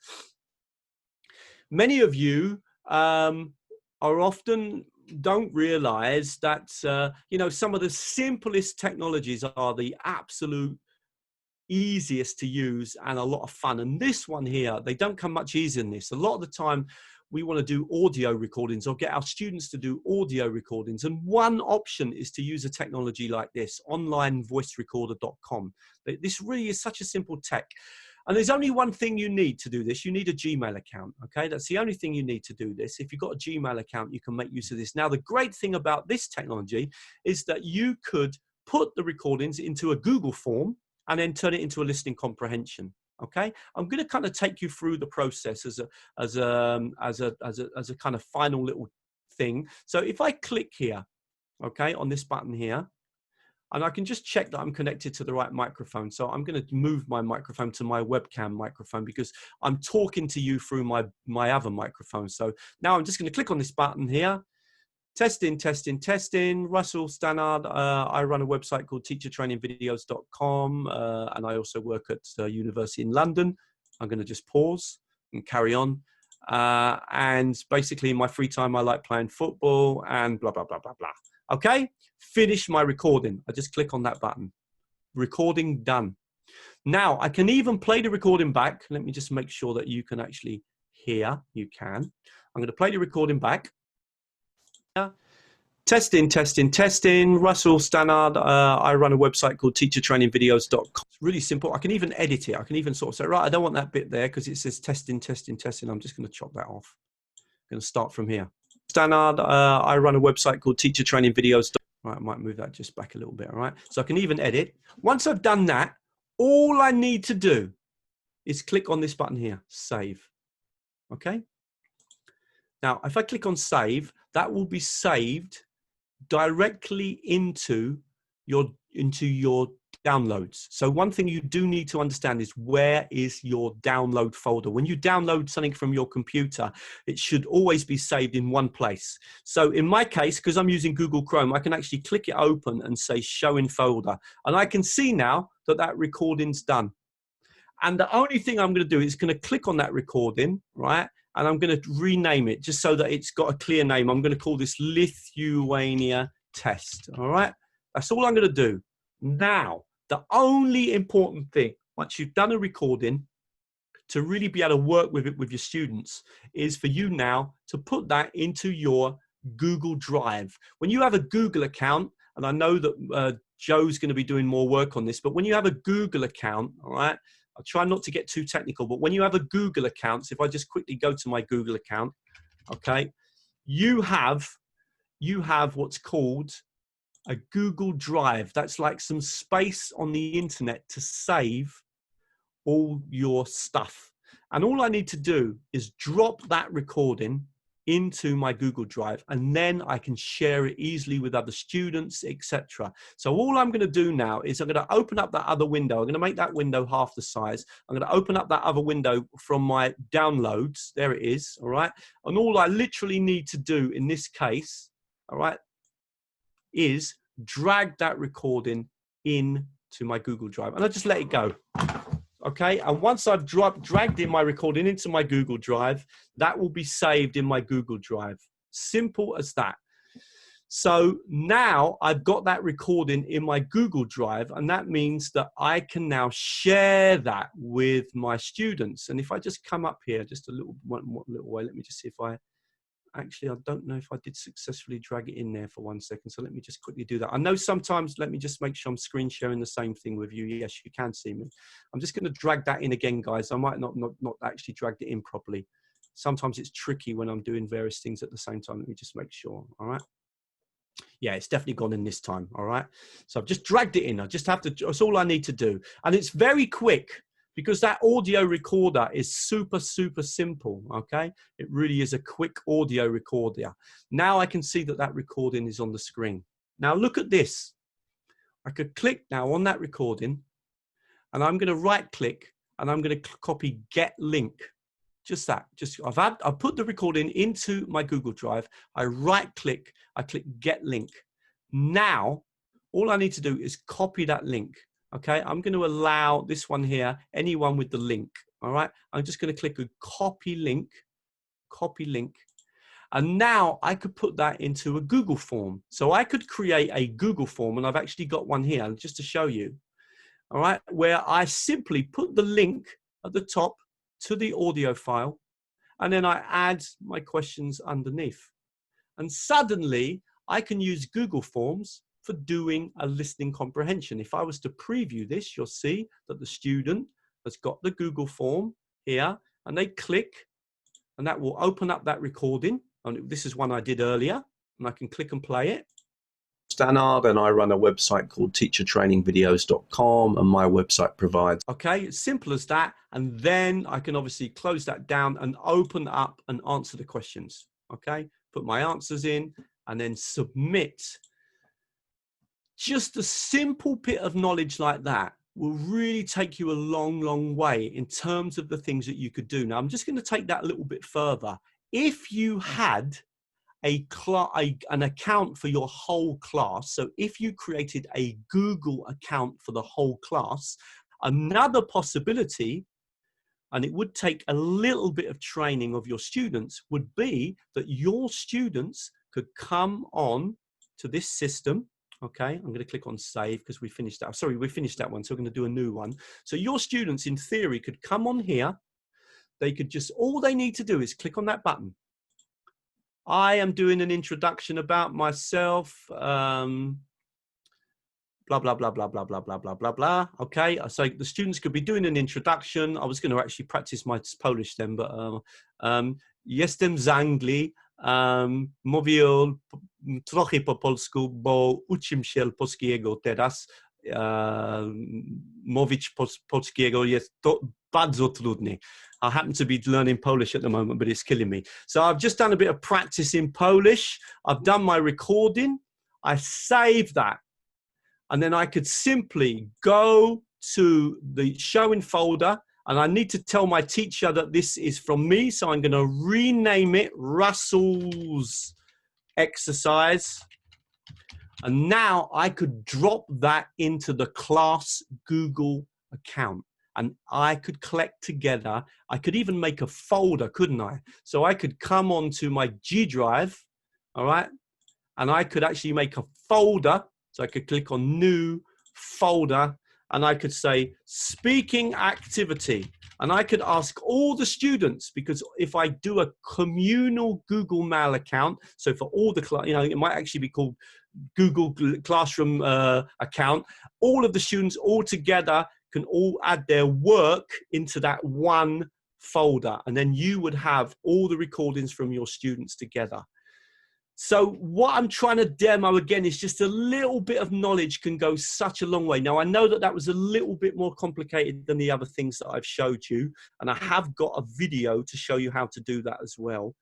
Many of you are often don't realize that, you know, some of the simplest technologies are the absolute easiest to use and a lot of fun. And this one here, they don't come much easier than this. A lot of the time, we want to do audio recordings or get our students to do audio recordings. And one option is to use a technology like this, onlinevoicerecorder.com. This really is such a simple tech. And there's only one thing you need to do this. You need a Gmail account, okay? That's the only thing you need to do this. If you've got a Gmail account, you can make use of this. Now, the great thing about this technology is that you could put the recordings into a Google form and then turn it into a listening comprehension. Okay, I'm going to kind of take you through the process as a kind of final little thing. So if I click here, okay, on this button here, and I can just check that I'm connected to the right microphone. So I'm going to move my microphone to my webcam microphone because I'm talking to you through my other microphone. So now I'm just going to click on this button here. Testing, testing, testing. Russell Stannard. I run a website called teachertrainingvideos.com, and I also work at university in London. I'm going to just pause and carry on. And basically, in my free time, I like playing football and blah, blah, blah, blah, blah. Okay, finish my recording. I just click on that button. Recording done. Now I can even play the recording back. Let me just make sure that you can actually hear. You can. I'm going to play the recording back. Testing, testing, testing. Russell Stannard. I run a website called teachertrainingvideos.com. It's really simple. I can even edit it. I can even sort of say, right, I don't want that bit there because it says testing, testing, testing. I'm just going to chop that off. I'm going to start from here. Stannard. I run a website called teachertrainingvideos.com. Right, I might move that just back a little bit. All right. So I can even edit. Once I've done that, all I need to do is click on this button here, save. Okay. Now, if I click on save, that will be saved directly into your downloads. So one thing you do need to understand is where is your download folder. When you download something from your computer, it should always be saved in one place. So in my case, because I'm using Google Chrome, I can actually click it open and say show in folder. And I can see now that that recording's done. And the only thing I'm going to do is going to click on that recording, right? And I'm going to rename it just so that it's got a clear name. I'm going to call this Lithuania test. All right. That's all I'm going to do. Now, the only important thing, once you've done a recording, to really be able to work with it with your students, is for you now to put that into your Google Drive. When you have a Google account, and I know that Joe's going to be doing more work on this, but when you have a Google account, all right, I'll try not to get too technical, but when you have a Google account, so if I just quickly go to my Google account, okay, you have what's called a Google Drive. That's like some space on the internet to save all your stuff. And all I need to do is drop that recording into my Google Drive, and then I can share it easily with other students, etc. So all I'm going to do now is I'm going to open up that other window. I'm going to make that window half the size. I'm going to open up that other window from my downloads. There it is. All right. And all I literally need to do in this case, all right, is drag that recording into my Google Drive, and I just let it go. Okay, and once I've dragged in my recording into my Google Drive, that will be saved in my Google Drive. Simple as that. So now I've got that recording in my Google Drive, and that means that I can now share that with my students. And if I just come up here just a little way, let me just see if I actually, I don't know if I did successfully drag it in there for 1 second. So let me just quickly do that. I know sometimes, let me just make sure I'm screen sharing the same thing with you. Yes, you can see me. I'm just going to drag that in again, guys. I might not actually dragged it in properly. Sometimes it's tricky when I'm doing various things at the same time. Let me just make sure. All right. Yeah, it's definitely gone in this time. All right. So I've just dragged it in. I just have to, that's all I need to do. And it's very quick, because that audio recorder is super, super simple, okay? It really is a quick audio recorder. Now I can see that that recording is on the screen. Now look at this. I could click now on that recording, and I'm going to right click, and I'm going to copy get link. Just that. Just I've put the recording into my Google Drive. I right click, I click get link. Now all I need to do is copy that link. Okay, I'm going to allow this one here, anyone with the link. All right, I'm just going to click a copy link, and now I could put that into a Google form. So I could create a Google form, and I've actually got one here just to show you. All right, where I simply put the link at the top to the audio file, and then I add my questions underneath. And suddenly I can use Google Forms for doing a listening comprehension. If I was to preview this, you'll see that the student has got the Google form here, and they click, and that will open up that recording. And this is one I did earlier, and I can click and play it. Stannard, and I run a website called teachertrainingvideos.com, and my website provides. Okay, it's simple as that. And then I can obviously close that down and open up and answer the questions. Okay, put my answers in and then submit. Just a simple bit of knowledge like that will really take you a long, long way in terms of the things that you could do. Now, I'm just going to take that a little bit further. If you had an account for your whole class, so if you created a Google account for the whole class, another possibility, and it would take a little bit of training of your students, would be that your students could come on to this system. Okay, I'm going to click on save because we finished that. Sorry, we finished that one. So we're going to do a new one. So your students in theory could come on here. They could just, all they need to do is click on that button. I am doing an introduction about myself. Blah, blah, blah, blah, blah, blah, blah, blah, blah, blah. Okay, so the students could be doing an introduction. I was going to actually practice my Polish then, but jestem z Anglii. Mówię trochę po polsku, bo uczę się polskiego teraz. Mówić polskiego jest to bardzo trudne. I happen to be learning Polish at the moment, but it's killing me. So I've just done a bit of practice in Polish. I've done my recording. I saved that. And then I could simply go to the showing folder, and I need to tell my teacher that this is from me. So I'm going to rename it Russell's exercise. And now I could drop that into the class Google account. And I could collect together. I could even make a folder, couldn't I? So I could come onto my G Drive, all right? And I could actually make a folder. So I could click on new folder, and I could say speaking activity. And I could ask all the students, because if I do a communal Google Mail account, so for all the, you know, it might actually be called Google Classroom account, all of the students all together can all add their work into that one folder. And then you would have all the recordings from your students together. So what I'm trying to demo again is just a little bit of knowledge can go such a long way. Now, I know that that was a little bit more complicated than the other things that I've showed you. And I have got a video to show you how to do that as well.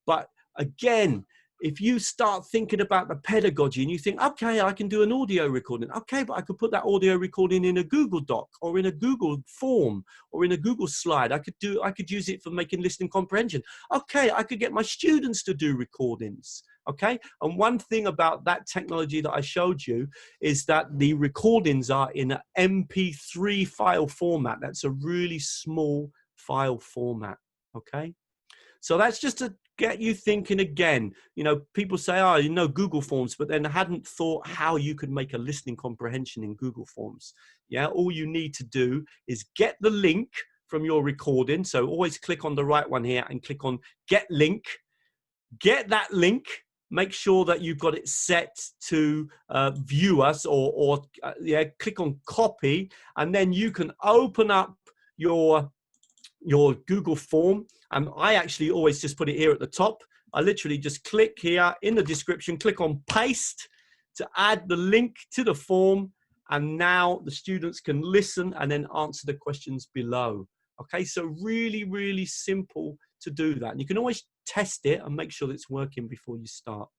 But again, if you start thinking about the pedagogy and you think, okay, I can do an audio recording. Okay, but I could put that audio recording in a Google Doc or in a Google form or in a Google slide. I could use it for making listening comprehension. Okay, I could get my students to do recordings. Okay, and one thing about that technology that I showed you is that the recordings are in an MP3 file format. That's a really small file format. Okay, so that's just to get you thinking again. You know, people say, oh, you know, Google Forms, but then hadn't thought how you could make a listening comprehension in Google Forms. Yeah, all you need to do is get the link from your recording. So always click on the right one here and click on Get Link. Get that link. Make sure that you've got it set to view us or click on copy, and then you can open up your Google form. And I actually always just put it here at the top. I literally just click here in the description, click on paste to add the link to the form. And now the students can listen and then answer the questions below. Okay, so really, really simple to do that. And you can always test it and make sure that it's working before you start.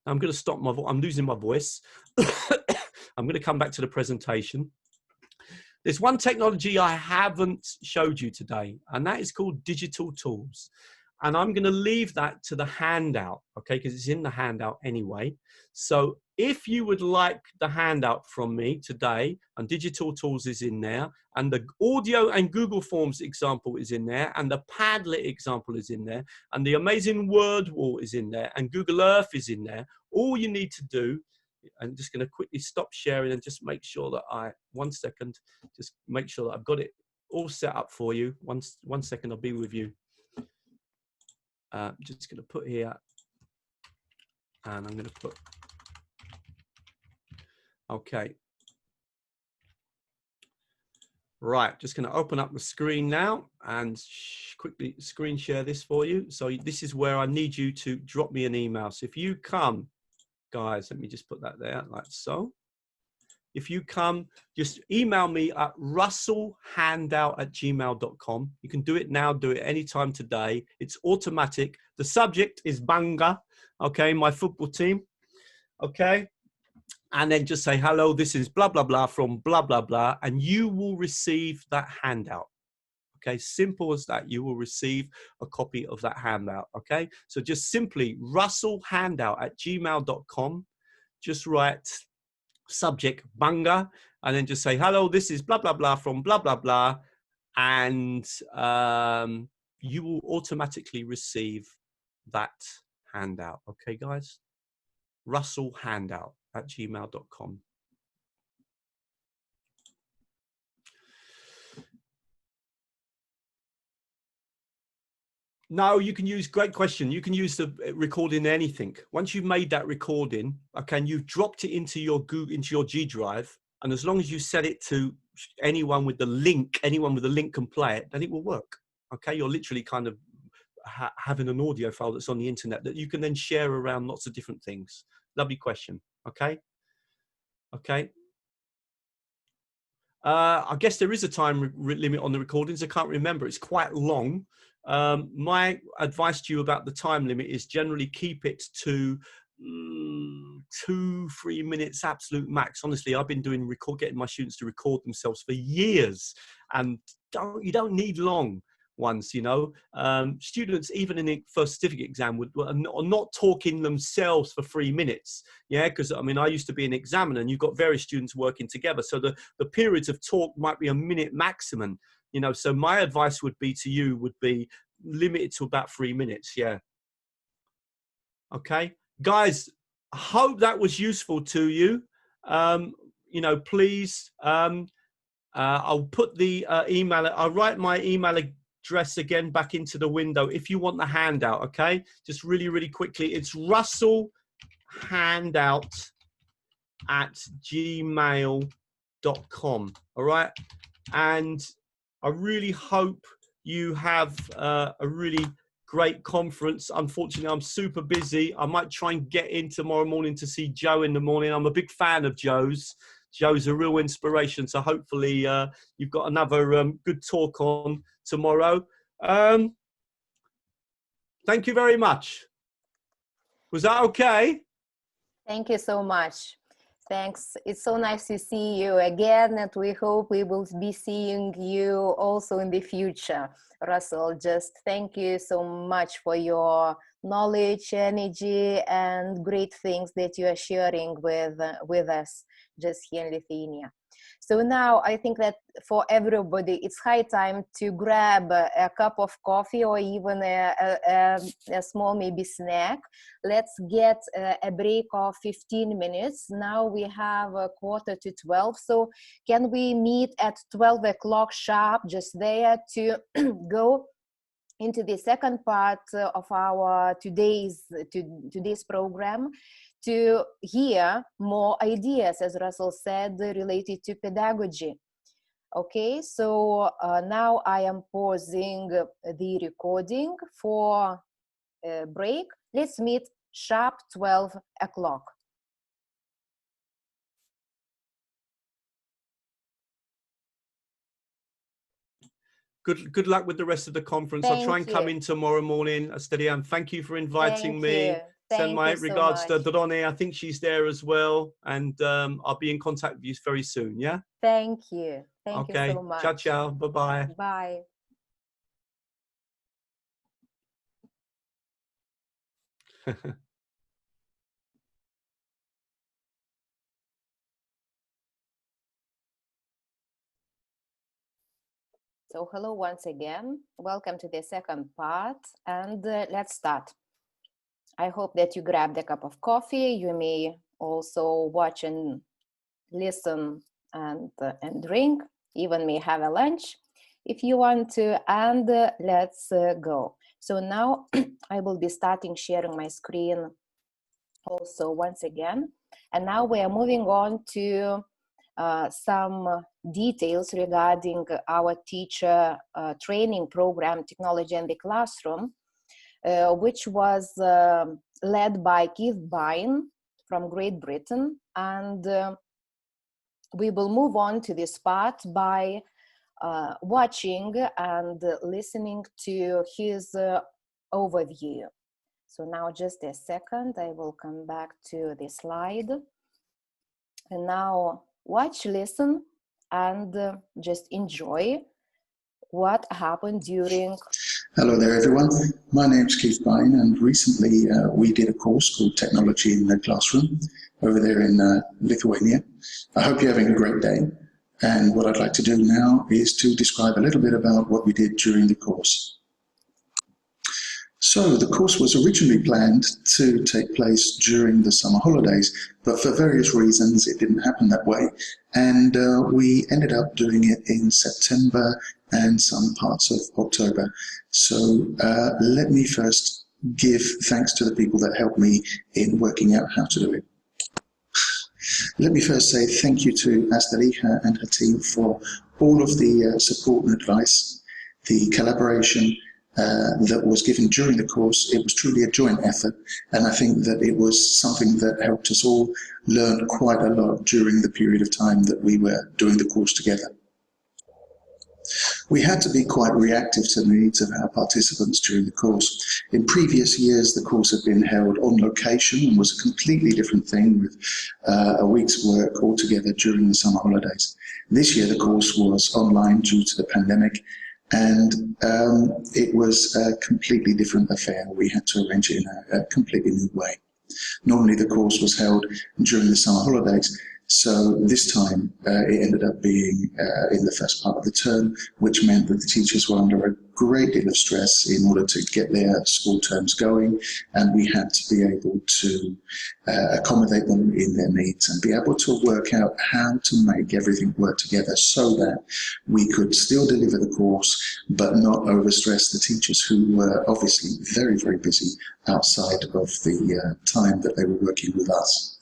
Now I'm going to stop my voice. I'm losing my voice. I'm going to come back to the presentation. There's one technology I haven't showed you today, and that is called digital tools. And I'm going to leave that to the handout, okay, because it's in the handout anyway. So if you would like the handout from me today, and digital tools is in there, and the audio and Google Forms example is in there, and the Padlet example is in there, and the amazing word wall is in there, and Google Earth is in there, all you need to do, I'm just going to quickly stop sharing and just make sure that one second, just make sure that I've got it all set up for you. One second, I'll be with you. Just going to put here, and I'm going to put, okay. Right, just going to open up the screen now and quickly screen share this for you. So this is where I need you to drop me an email. So if you come, guys, let me just put that there like so. If you come, just email me at russellhandout@gmail.com. You can do it now, do it anytime today. It's automatic. The subject is Banga, okay, my football team, okay? And then just say, hello, this is blah, blah, blah from blah, blah, blah, and you will receive that handout. Okay, simple as that. You will receive a copy of that handout, okay? So just simply russellhandout@gmail.com. Just write subject Banga, and then just say, hello, this is blah, blah, blah from blah, blah, blah. And you will automatically receive that handout. Okay, guys? russellhandout@gmail.com. No, you can use, great question. You can use the recording anything. Once you've made that recording, okay, and you've dropped it into your G drive, and as long as you set it to anyone with the link can play it, then it will work. Okay, you're literally kind of having an audio file that's on the internet that you can then share around lots of different things. Lovely question. Okay. Okay. I guess there is a time limit on the recordings. I can't remember. It's quite long. My advice to you about the time limit is generally keep it to 2-3 minutes absolute max. Honestly, I've been doing getting my students to record themselves for years, and you don't need long ones, you know. Students, even in the first certificate exam, are not talking themselves for 3 minutes. Yeah, because I mean, I used to be an examiner, and you've got various students working together, so the periods of talk might be a minute maximum. You know, so my advice would be to you would be limited to about 3 minutes. Yeah. Okay, guys, I hope that was useful to you. You know, please, I'll put the email. I'll write my email address again back into the window if you want the handout. Okay, just really, really quickly. It's russellhandout@gmail.com. All right, and I really hope you have a really great conference. Unfortunately, I'm super busy. I might try and get in tomorrow morning to see Joe in the morning. I'm a big fan of Joe's. Joe's a real inspiration. So hopefully you've got another good talk on tomorrow. Thank you very much. Was that okay? Thank you so much. Thanks. It's so nice to see you again, and we hope we will be seeing you also in the future. Russell, just thank you so much for your knowledge, energy, and great things that you are sharing with us just here in Lithuania. So now I think that for everybody, it's high time to grab a cup of coffee or even a small maybe snack. Let's get a break of 15 minutes. Now we have 11:45. So can we meet at 12 o'clock sharp, just there to go into the second part of our today's program, to hear more ideas, as Russell said, related to pedagogy. Okay, so now I am pausing the recording for a break. Let's meet sharp 12 o'clock. Good luck with the rest of the conference. I'll try and come in tomorrow morning. Steady-Ann, thank you for inviting me. Send my regards to Drone. I think she's there as well. And I'll be in contact with you very soon, yeah? Thank you. Thank you so much. Ciao, ciao. Bye-bye. Bye. So hello once again. Welcome to the second part, and let's start. I hope that you grabbed a cup of coffee. You may also watch and listen and drink, even may have a lunch if you want to, and let's go. So now I will be starting sharing my screen also once again. And now we are moving on to some details regarding our teacher training program, Technology in the Classroom, which was led by Byne from Great Britain. And we will move on to this part by watching and listening to his overview. So now just a second, I will come back to the slide. And now watch, listen, and just enjoy what happened during. Hello there, everyone. My name's Keith Byne, and recently we did a course called Technology in the Classroom over there in Lithuania. I hope you're having a great day. And what I'd like to do now is to describe a little bit about what we did during the course. So the course was originally planned to take place during the summer holidays, but for various reasons it didn't happen that way, and we ended up doing it in September and some parts of October. So let me first give thanks to the people that helped me in working out how to do it. Let me first say thank you to Astarija and her team for all of the support and advice, the collaboration that was given during the course. It was truly a joint effort, and I think that it was something that helped us all learn quite a lot during the period of time that we were doing the course together. We had to be quite reactive to the needs of our participants during the course. In previous years, the course had been held on location and was a completely different thing, with a week's work altogether during the summer holidays. This year, the course was online due to the pandemic, and it was a completely different affair. We had to arrange it in a completely new way. Normally, the course was held during the summer holidays, so this time it ended up being in the first part of the term, which meant that the teachers were under a great deal of stress in order to get their school terms going, and we had to be able to accommodate them in their needs and be able to work out how to make everything work together so that we could still deliver the course but not overstress the teachers, who were obviously very, very busy outside of the time that they were working with us.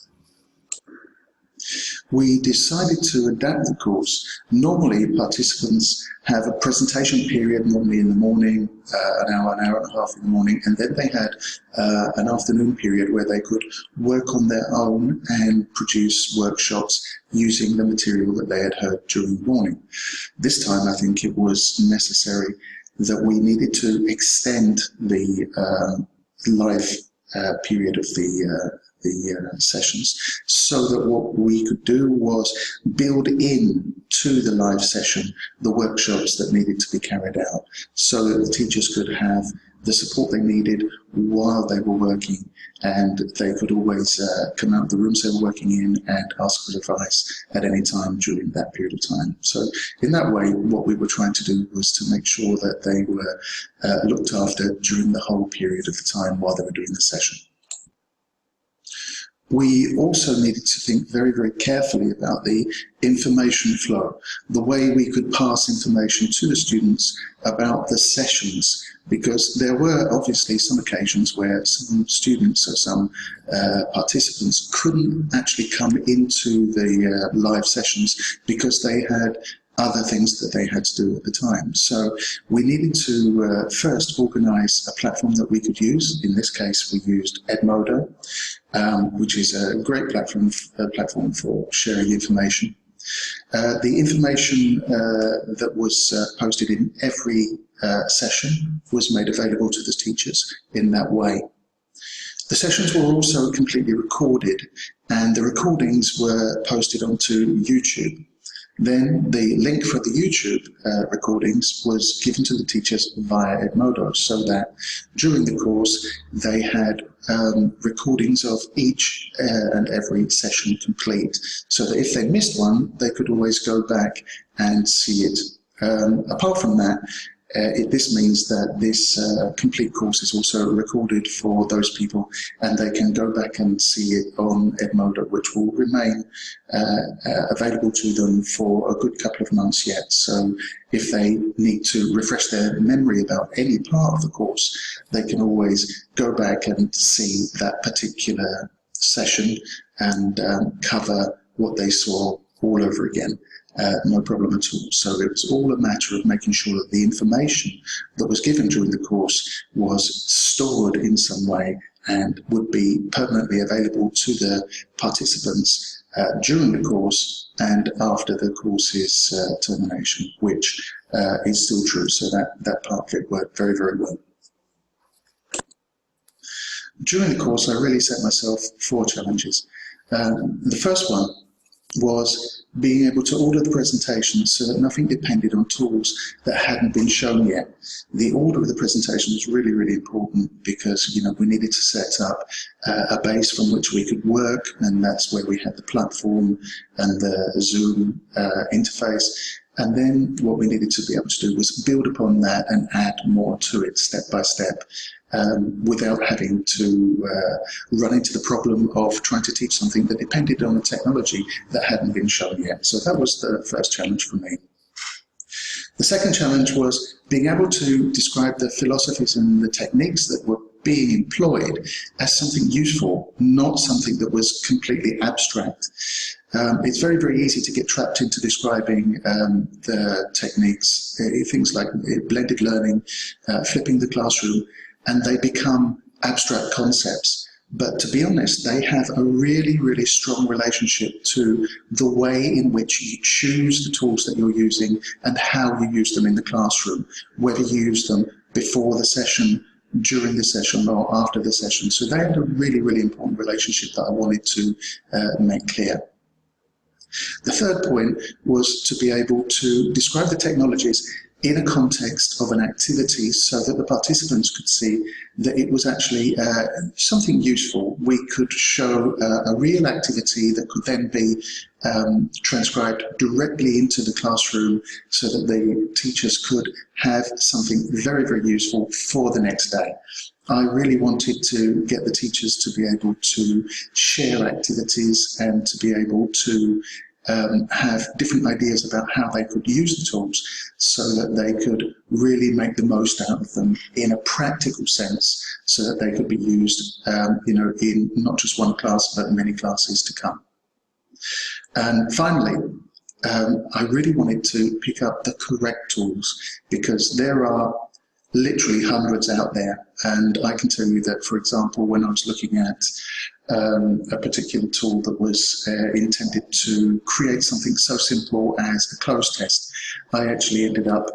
We decided to adapt the course. Normally, participants have a presentation period, normally in the morning, an hour and a half in the morning, and then they had an afternoon period where they could work on their own and produce workshops using the material that they had heard during the morning. This time, I think it was necessary that we needed to extend the live period of the sessions, so that what we could do was build in to the live session the workshops that needed to be carried out, so that the teachers could have the support they needed while they were working, and they could always come out of the rooms they were working in and ask for advice at any time during that period of time. So in that way, what we were trying to do was to make sure that they were looked after during the whole period of the time while they were doing the session. We also needed to think very, very carefully about the information flow, the way we could pass information to the students about the sessions, because there were obviously some occasions where some students or some participants couldn't actually come into the live sessions because they had other things that they had to do at the time. So we needed to first organise a platform that we could use. In this case, we used Edmodo, which is a great platform for sharing information. The information that was posted in every session was made available to the teachers in that way. The sessions were also completely recorded, and the recordings were posted onto YouTube. Then the link for the YouTube recordings was given to the teachers via Edmodo, so that during the course they had recordings of each and every session complete, so that if they missed one, they could always go back and see it. Apart from that, this means that this complete course is also recorded for those people, and they can go back and see it on Edmodo, which will remain available to them for a good couple of months yet. So if they need to refresh their memory about any part of the course, they can always go back and see that particular session and cover what they saw all over again. No problem at all. So it was all a matter of making sure that the information that was given during the course was stored in some way and would be permanently available to the participants during the course and after the course's termination, which is still true. So that part of it worked very, very well. During the course, I really set myself 4 challenges. The first one was being able to order the presentations so that nothing depended on tools that hadn't been shown yet. The order of the presentation was really, really important because, you know, we needed to set up a base from which we could work, and that's where we had the platform and the Zoom interface. And then what we needed to be able to do was build upon that and add more to it step by step, without having to run into the problem of trying to teach something that depended on a technology that hadn't been shown yet. So that was the first challenge for me. The second challenge was being able to describe the philosophies and the techniques that were being employed as something useful, not something that was completely abstract. It's very, very easy to get trapped into describing the techniques, things like blended learning, flipping the classroom, and they become abstract concepts. But to be honest, they have a really, really strong relationship to the way in which you choose the tools that you're using and how you use them in the classroom, whether you use them before the session, during the session, or after the session. So they had a really, really important relationship that I wanted to make clear. The third point was to be able to describe the technologies in a context of an activity so that the participants could see that it was actually something useful. We could show a real activity that could then be transcribed directly into the classroom so that the teachers could have something very, very useful for the next day. I really wanted to get the teachers to be able to share activities and to be able to have different ideas about how they could use the tools so that they could really make the most out of them in a practical sense so that they could be used in not just one class but many classes to come. And finally, I really wanted to pick up the correct tools because there are literally hundreds out there, and I can tell you that, for example, when I was looking at a particular tool that was intended to create something so simple as a cloze test, I actually ended up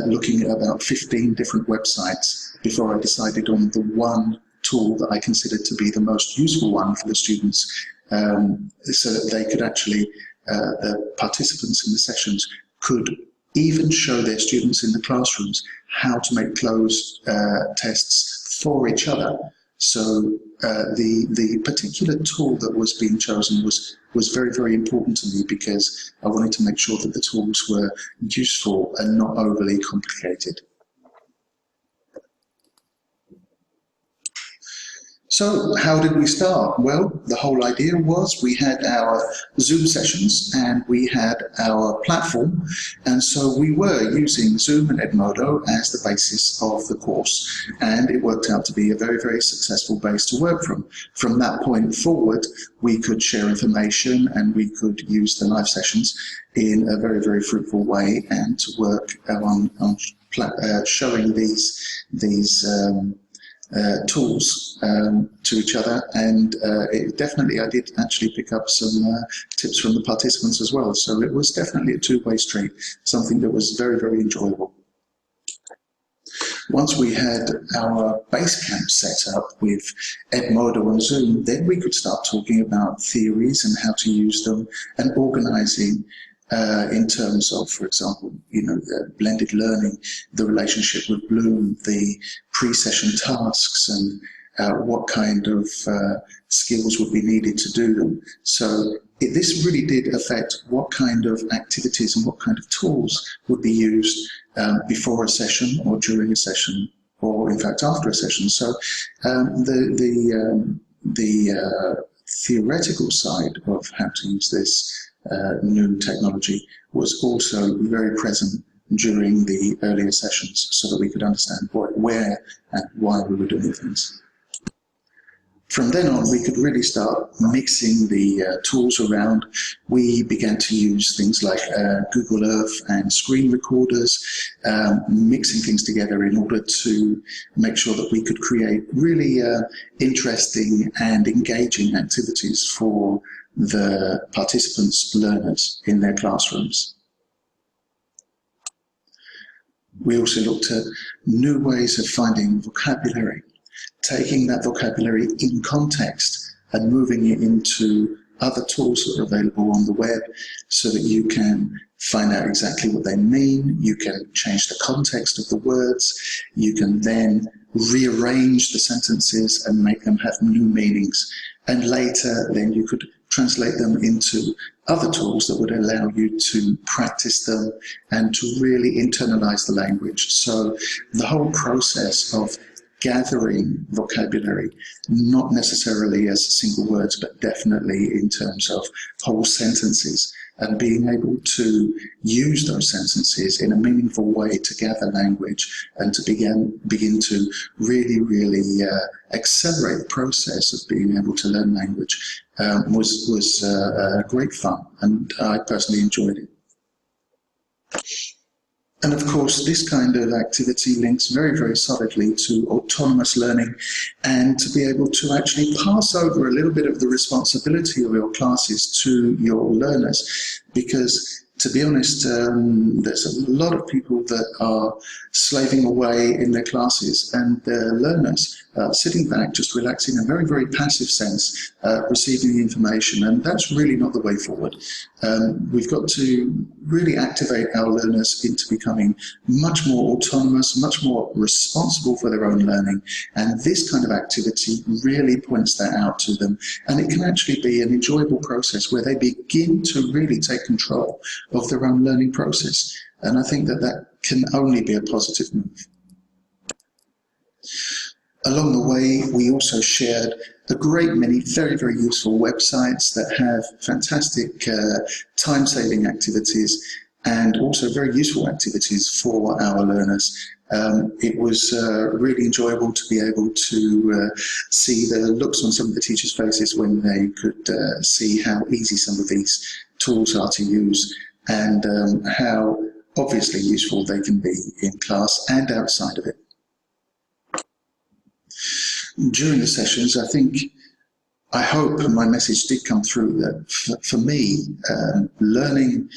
looking at about 15 different websites before I decided on the one tool that I considered to be the most useful one for the students, so that they could actually, the participants in the sessions could even show their students in the classrooms how to make cloze tests for each other. So the particular tool that was being chosen was very, very important to me because I wanted to make sure that the tools were useful and not overly complicated. So how did we start? Well, the whole idea was we had our Zoom sessions and we had our platform, and so we were using Zoom and Edmodo as the basis of the course, and it worked out to be a very, very successful base to work from. From that point forward, we could share information and we could use the live sessions in a very, very fruitful way and to work on showing these tools to each other, and I did actually pick up some tips from the participants as well. So it was definitely a two-way street, something that was very, very enjoyable. Once we had our base camp set up with Edmodo and Zoom, then we could start talking about theories and how to use them and organizing in terms of, for example, blended learning, the relationship with Bloom, the pre-session tasks, and what kind of skills would be needed to do them. So this really did affect what kind of activities and what kind of tools would be used before a session or during a session, or in fact after a session. So the theoretical side of how to use this new technology was also very present during the earlier sessions so that we could understand where and why we were doing things. From then on, we could really start mixing the tools around. We began to use things like Google Earth and screen recorders, mixing things together in order to make sure that we could create really interesting and engaging activities for the participants, learners in their classrooms. We also looked at new ways of finding vocabulary, taking that vocabulary in context and moving it into other tools that are available on the web so that you can find out exactly what they mean, you can change the context of the words, you can then rearrange the sentences and make them have new meanings, and later then you could translate them into other tools that would allow you to practice them and to really internalize the language. So the whole process of gathering vocabulary, not necessarily as single words, but definitely in terms of whole sentences, and being able to use those sentences in a meaningful way to gather language and to begin to really accelerate the process of being able to learn language was great fun, and I personally enjoyed it. And of course, this kind of activity links very solidly to autonomous learning, and to be able to actually pass over a little bit of the responsibility of your classes to your learners. Because, to be honest, there's a lot of people that are slaving away in their classes, and their learners sitting back, just relaxing, in a very passive sense, receiving the information, and that's really not the way forward. We've got to really activate our learners into becoming much more autonomous, much more responsible for their own learning, and this kind of activity really points that out to them, and it can actually be an enjoyable process where they begin to really take control of their own learning process, and I think that that can only be a positive move. Along the way, we also shared a great many very useful websites that have fantastic time-saving activities and also very useful activities for our learners. It was really enjoyable to be able to see the looks on some of the teachers' faces when they could see how easy some of these tools are to use, and how obviously useful they can be in class and outside of it. During the sessions, I hope my message did come through that for me, learning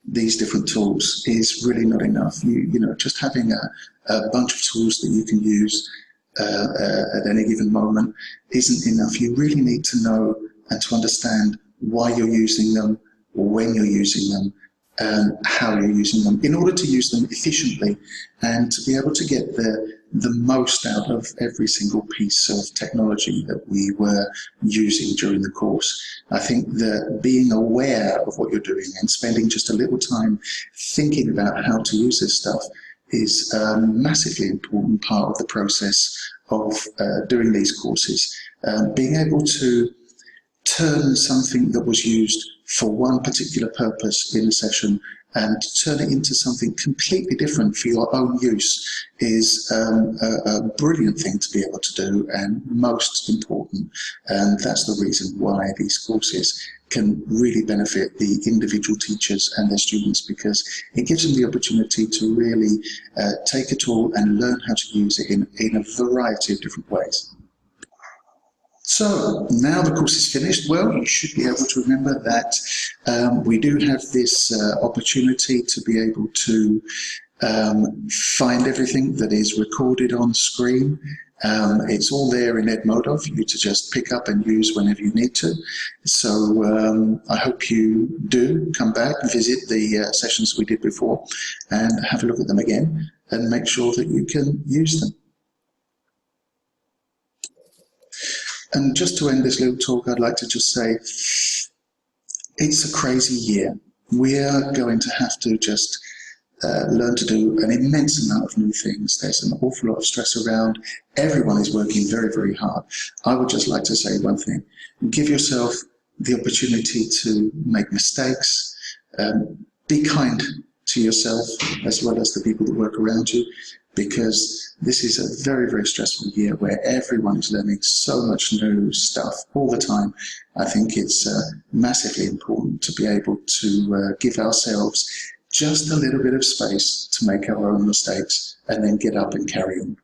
these different tools is really not enough. You know, just having a bunch of tools that you can use at any given moment isn't enough. You really need to know and to understand why you're using them, or when you're using them, and how you're using them, in order to use them efficiently and to be able to get the most out of every single piece of technology that we were using during the course. I think that being aware of what you're doing and spending just a little time thinking about how to use this stuff is a massively important part of the process of doing these courses. Being able to turn something that was used for one particular purpose in a session and turn it into something completely different for your own use is a brilliant thing to be able to do, and most important. And that's the reason why these courses can really benefit the individual teachers and their students, because it gives them the opportunity to really take a tool and learn how to use it in a variety of different ways. So now the course is finished. Well, you should be able to remember that we do have this opportunity to be able to find everything that is recorded on screen. It's all there in Edmodo for you to just pick up and use whenever you need to. So I hope you do come back and visit the sessions we did before and have a look at them again and make sure that you can use them. And just to end this little talk, I'd like to just say, it's a crazy year. We are going to have to just learn to do an immense amount of new things. There's an awful lot of stress around. Everyone is working very hard. I would just like to say one thing. Give yourself the opportunity to make mistakes. Be kind to yourself as well as the people that work around you, because this is a very stressful year where everyone is learning so much new stuff all the time. I think it's massively important to be able to give ourselves just a little bit of space to make our own mistakes and then get up and carry on.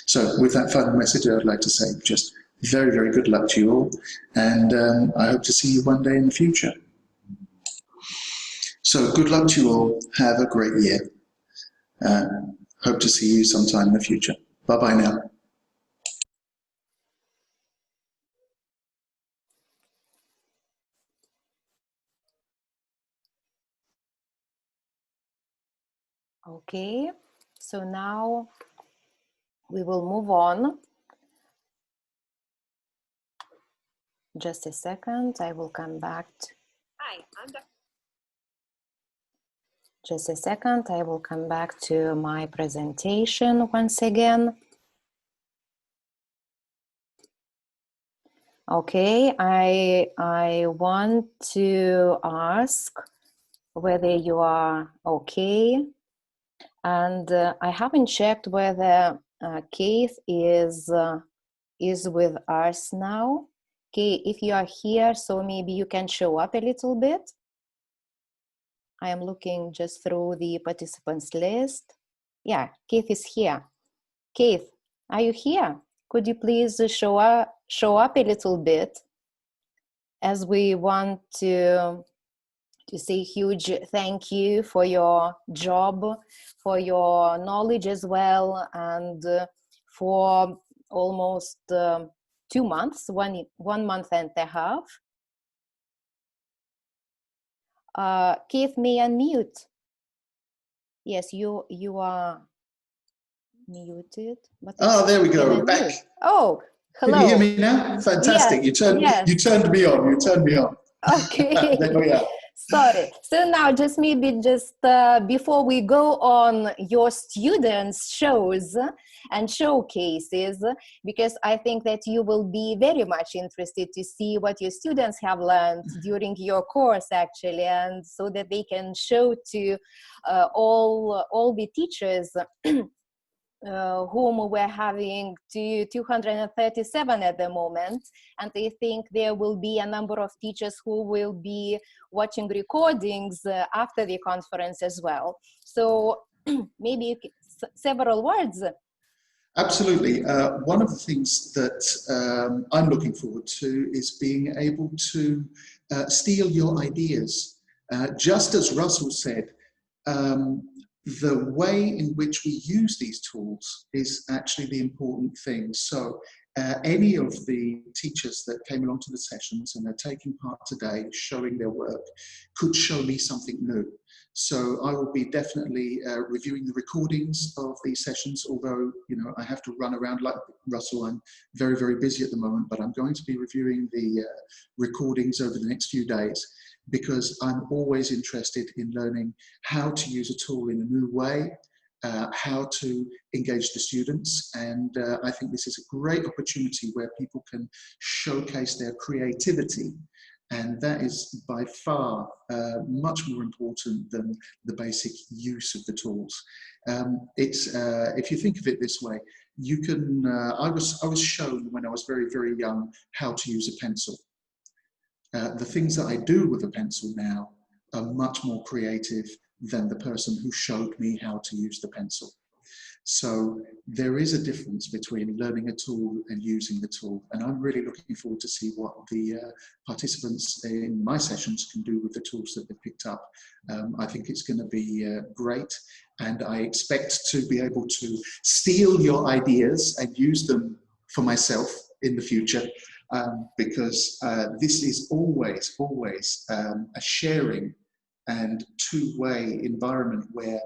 So with that final message, I'd like to say just very good luck to you all, and I hope to see you one day in the future. So good luck to you all. Have a great year. Hope to see you sometime in the future. Bye-bye now. Okay, so now we will move on Just a second, I will come back. Hi, I'm Dr. Just a second, I will come back to my presentation once again. Okay, I want to ask whether you are okay. And I haven't checked whether Keith is with us now. Okay, if you are here, so maybe you can show up a little bit. I am looking just through the participants list. Yeah, Keith is here. Keith, are you here? Could you please show up a little bit, as we want to say huge thank you for your job, for your knowledge as well, and for almost 2 months, one month and a half. Keith, may unmute. Yes, you are muted. But there we go. Back. Oh, hello. Can you hear me now? Fantastic. Yes, you turned me on. You turned me on. Okay. There we are. Sorry. So now just before we go on your students' shows and showcases, because I think that you will be very much interested to see what your students have learned during your course, actually, and so that they can show to all the teachers whom we're having 237 at the moment. And I think there will be a number of teachers who will be watching recordings after the conference as well. So maybe several words. Absolutely. One of the things that I'm looking forward to is being able to steal your ideas. Just as Russell said, the way in which we use these tools is actually the important thing. So any of the teachers that came along to the sessions and are taking part today, showing their work, could show me something new. So I will be definitely reviewing the recordings of these sessions, although, you know, I have to run around like Russell. I'm very, very busy at the moment, but I'm going to be reviewing the recordings over the next few days, because I'm always interested in learning how to use a tool in a new way, how to engage the students. And I think this is a great opportunity where people can showcase their creativity. And that is by far much more important than the basic use of the tools. If you think of it this way, you can, I was shown when I was very, very young how to use a pencil. The things that I do with a pencil now are much more creative than the person who showed me how to use the pencil. So there is a difference between learning a tool and using the tool. And I'm really looking forward to see what the participants in my sessions can do with the tools that they've picked up. I think it's going to be great. And I expect to be able to steal your ideas and use them for myself in the future. Because this is always a sharing and two-way environment where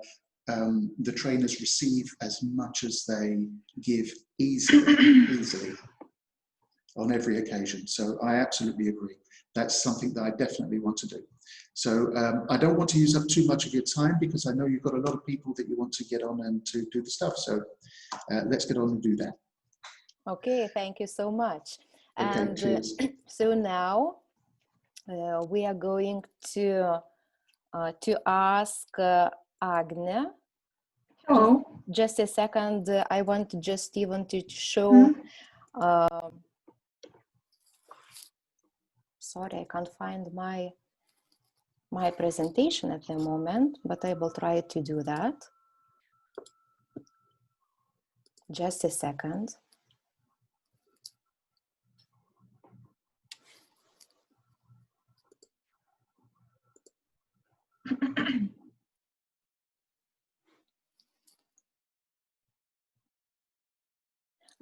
the trainers receive as much as they give easily on every occasion. So I absolutely agree. That's something that I definitely want to do. So I don't want to use up too much of your time, because I know you've got a lot of people that you want to get on and to do the stuff. So let's get on and do that. Okay, thank you so much. Okay, And so now we are going to ask Agnė. Hello. Just a second, I want just even to show. Sorry, I can't find my presentation at the moment, but I will try to do that. Just a second.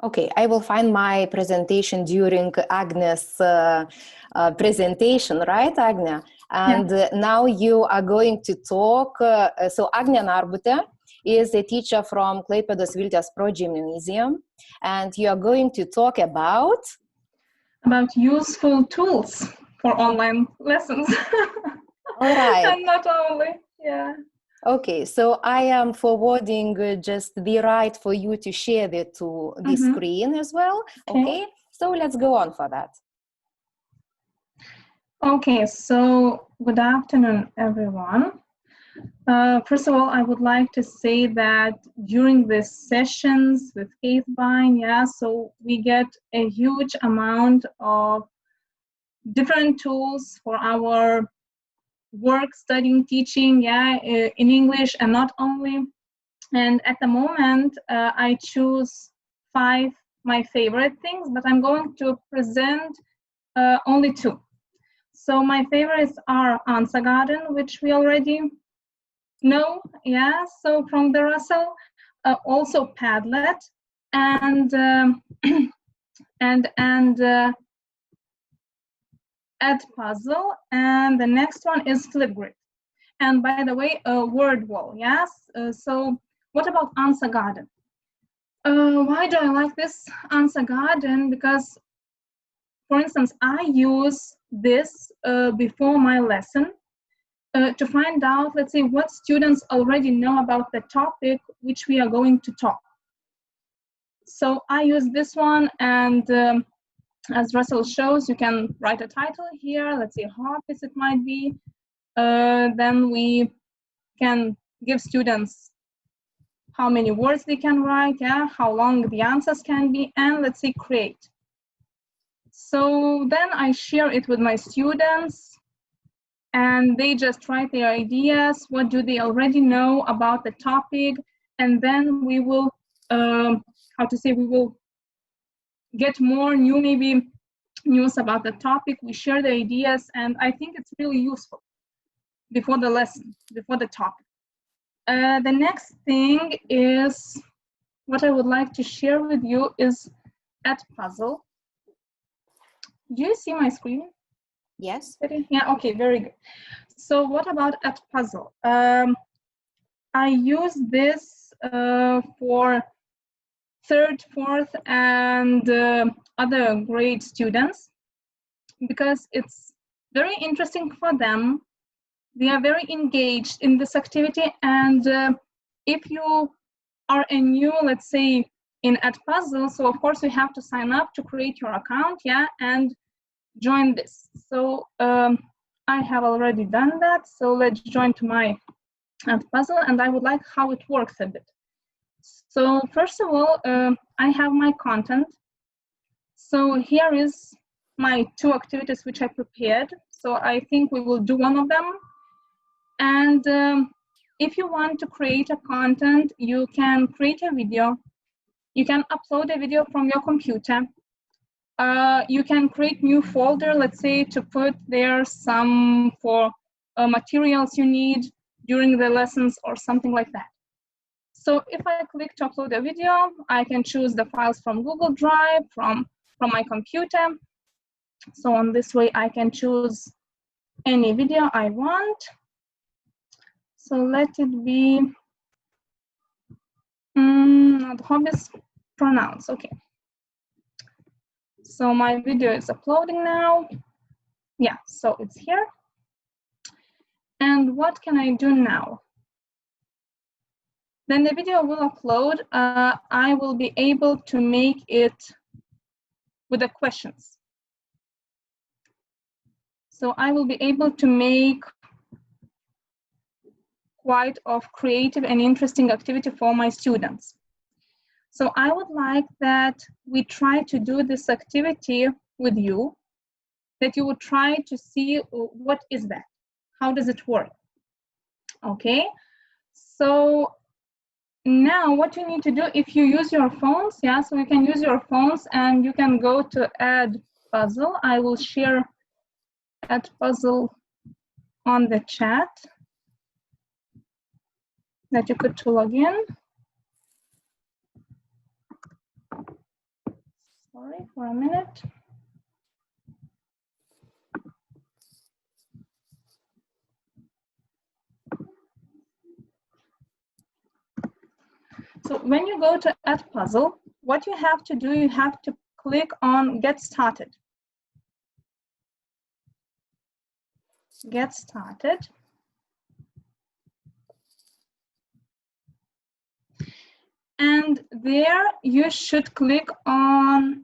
Okay, I will find my presentation during Agne's presentation, right, Agnė? And now you are going to talk. So Agnė Narbutė is a teacher from Klaipėdos Vitės progimnazia, and you are going to talk about about useful tools for online lessons. All right. And not only, yeah. Okay, so I am forwarding just the right for you to share the screen as well. Okay, so let's go on for that. Okay, so good afternoon, everyone. First of all, I would like to say that during these sessions with Byne, so we get a huge amount of different tools for our work, studying, teaching, in English and not only. And at the moment, I choose 5 my favorite things, but I'm going to present only 2. So my favorites are Answer Garden, which we already know, so from the Russell, also Padlet, and Edpuzzle, and the next one is Flipgrid. And by the way, Word Wall, so what about Answer Garden? Why do I like this Answer Garden? Because, for instance, I use this before my lesson to find out, let's say, what students already know about the topic which we are going to talk. So I use this one, and as Russell shows, you can write a title here, let's say hobbies it might be. Then we can give students how many words they can write, how long the answers can be, and let's say create. So then I share it with my students, and they just write their ideas, what do they already know about the topic, and then we will, we will get more new, maybe news about the topic, we share the ideas, and I think it's really useful before the lesson, before the topic. The next thing is, what I would like to share with you is Edpuzzle. Do you see my screen? Yes. Yeah, okay, very good. So what about Edpuzzle? I use this for 3rd, 4th, and other grade students because it's very interesting for them. They are very engaged in this activity, and if you are a new, let's say, in Edpuzzle, so of course you have to sign up to create your account, and join this. So I have already done that, so let's join to my Edpuzzle, and I would like how it works a bit. So first of all, I have my content. So here is my 2 activities which I prepared. So I think we will do one of them. And if you want to create a content, you can create a video. You can upload a video from your computer. You can create new folder, let's say, to put there some for materials you need during the lessons or something like that. So if I click to upload a video, I can choose the files from Google Drive, from my computer. So on this way, I can choose any video I want. So let it be hobbies, pronouns, okay. So my video is uploading now. Yeah, so it's here. And what can I do now? Then the video will upload. I will be able to make it with the questions. So I will be able to make quite of creative and interesting activity for my students. So I would like that we try to do this activity with you, that you would try to see what is that, how does it work, okay? So now what you need to do, if you use your phones, so you can use your phones and you can go to Edpuzzle. I will share Edpuzzle on the chat that you could log in. Sorry for a minute. So when you go to Edpuzzle, what you have to do, you have to click on Get Started. get started. And there you should click on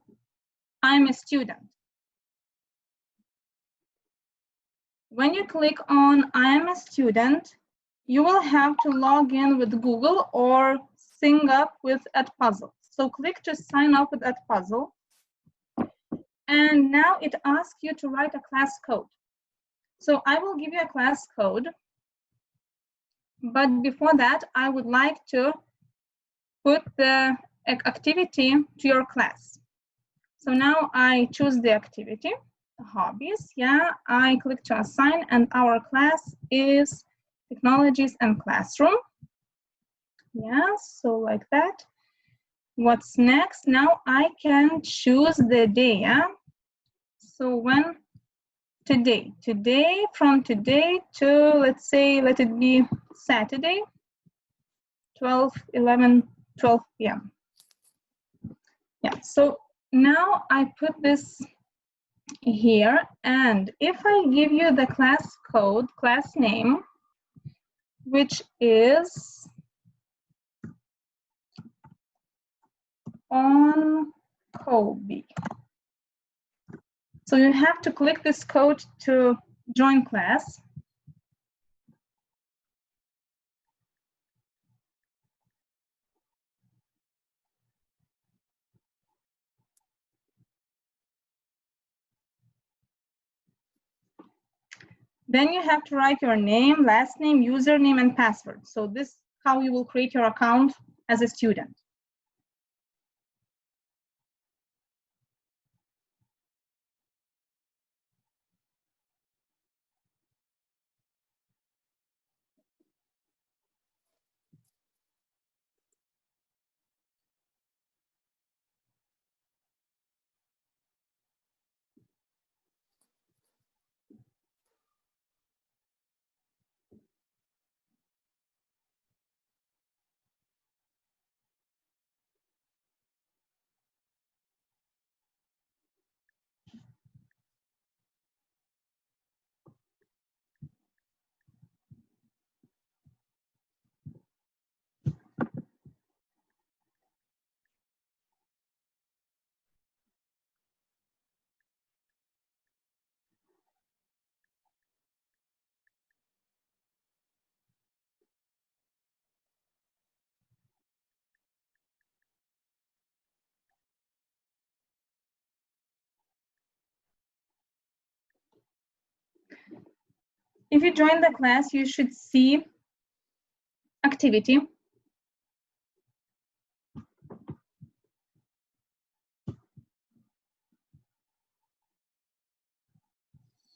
I'm a student. When you click on I am a student, you will have to log in with Google or sync up with Edpuzzle. So click to sign up with Edpuzzle. And now it asks you to write a class code. So I will give you a class code. But before that, I would like to put the activity to your class. So now I choose the activity, hobbies. Yeah, I click to assign, and our class is Technologies and Classroom. Yeah, so like that. What's next? Now I can choose the day. Yeah? So when today, from today to, let's say, let it be Saturday, 12 p.m. Yeah, so now I put this here, and if I give you the class code, class name, which is on Kobe. So you have to click this code to join class. Then you have to write your name, last name, username, and password. So this is how you will create your account as a student. If you join the class, you should see activity.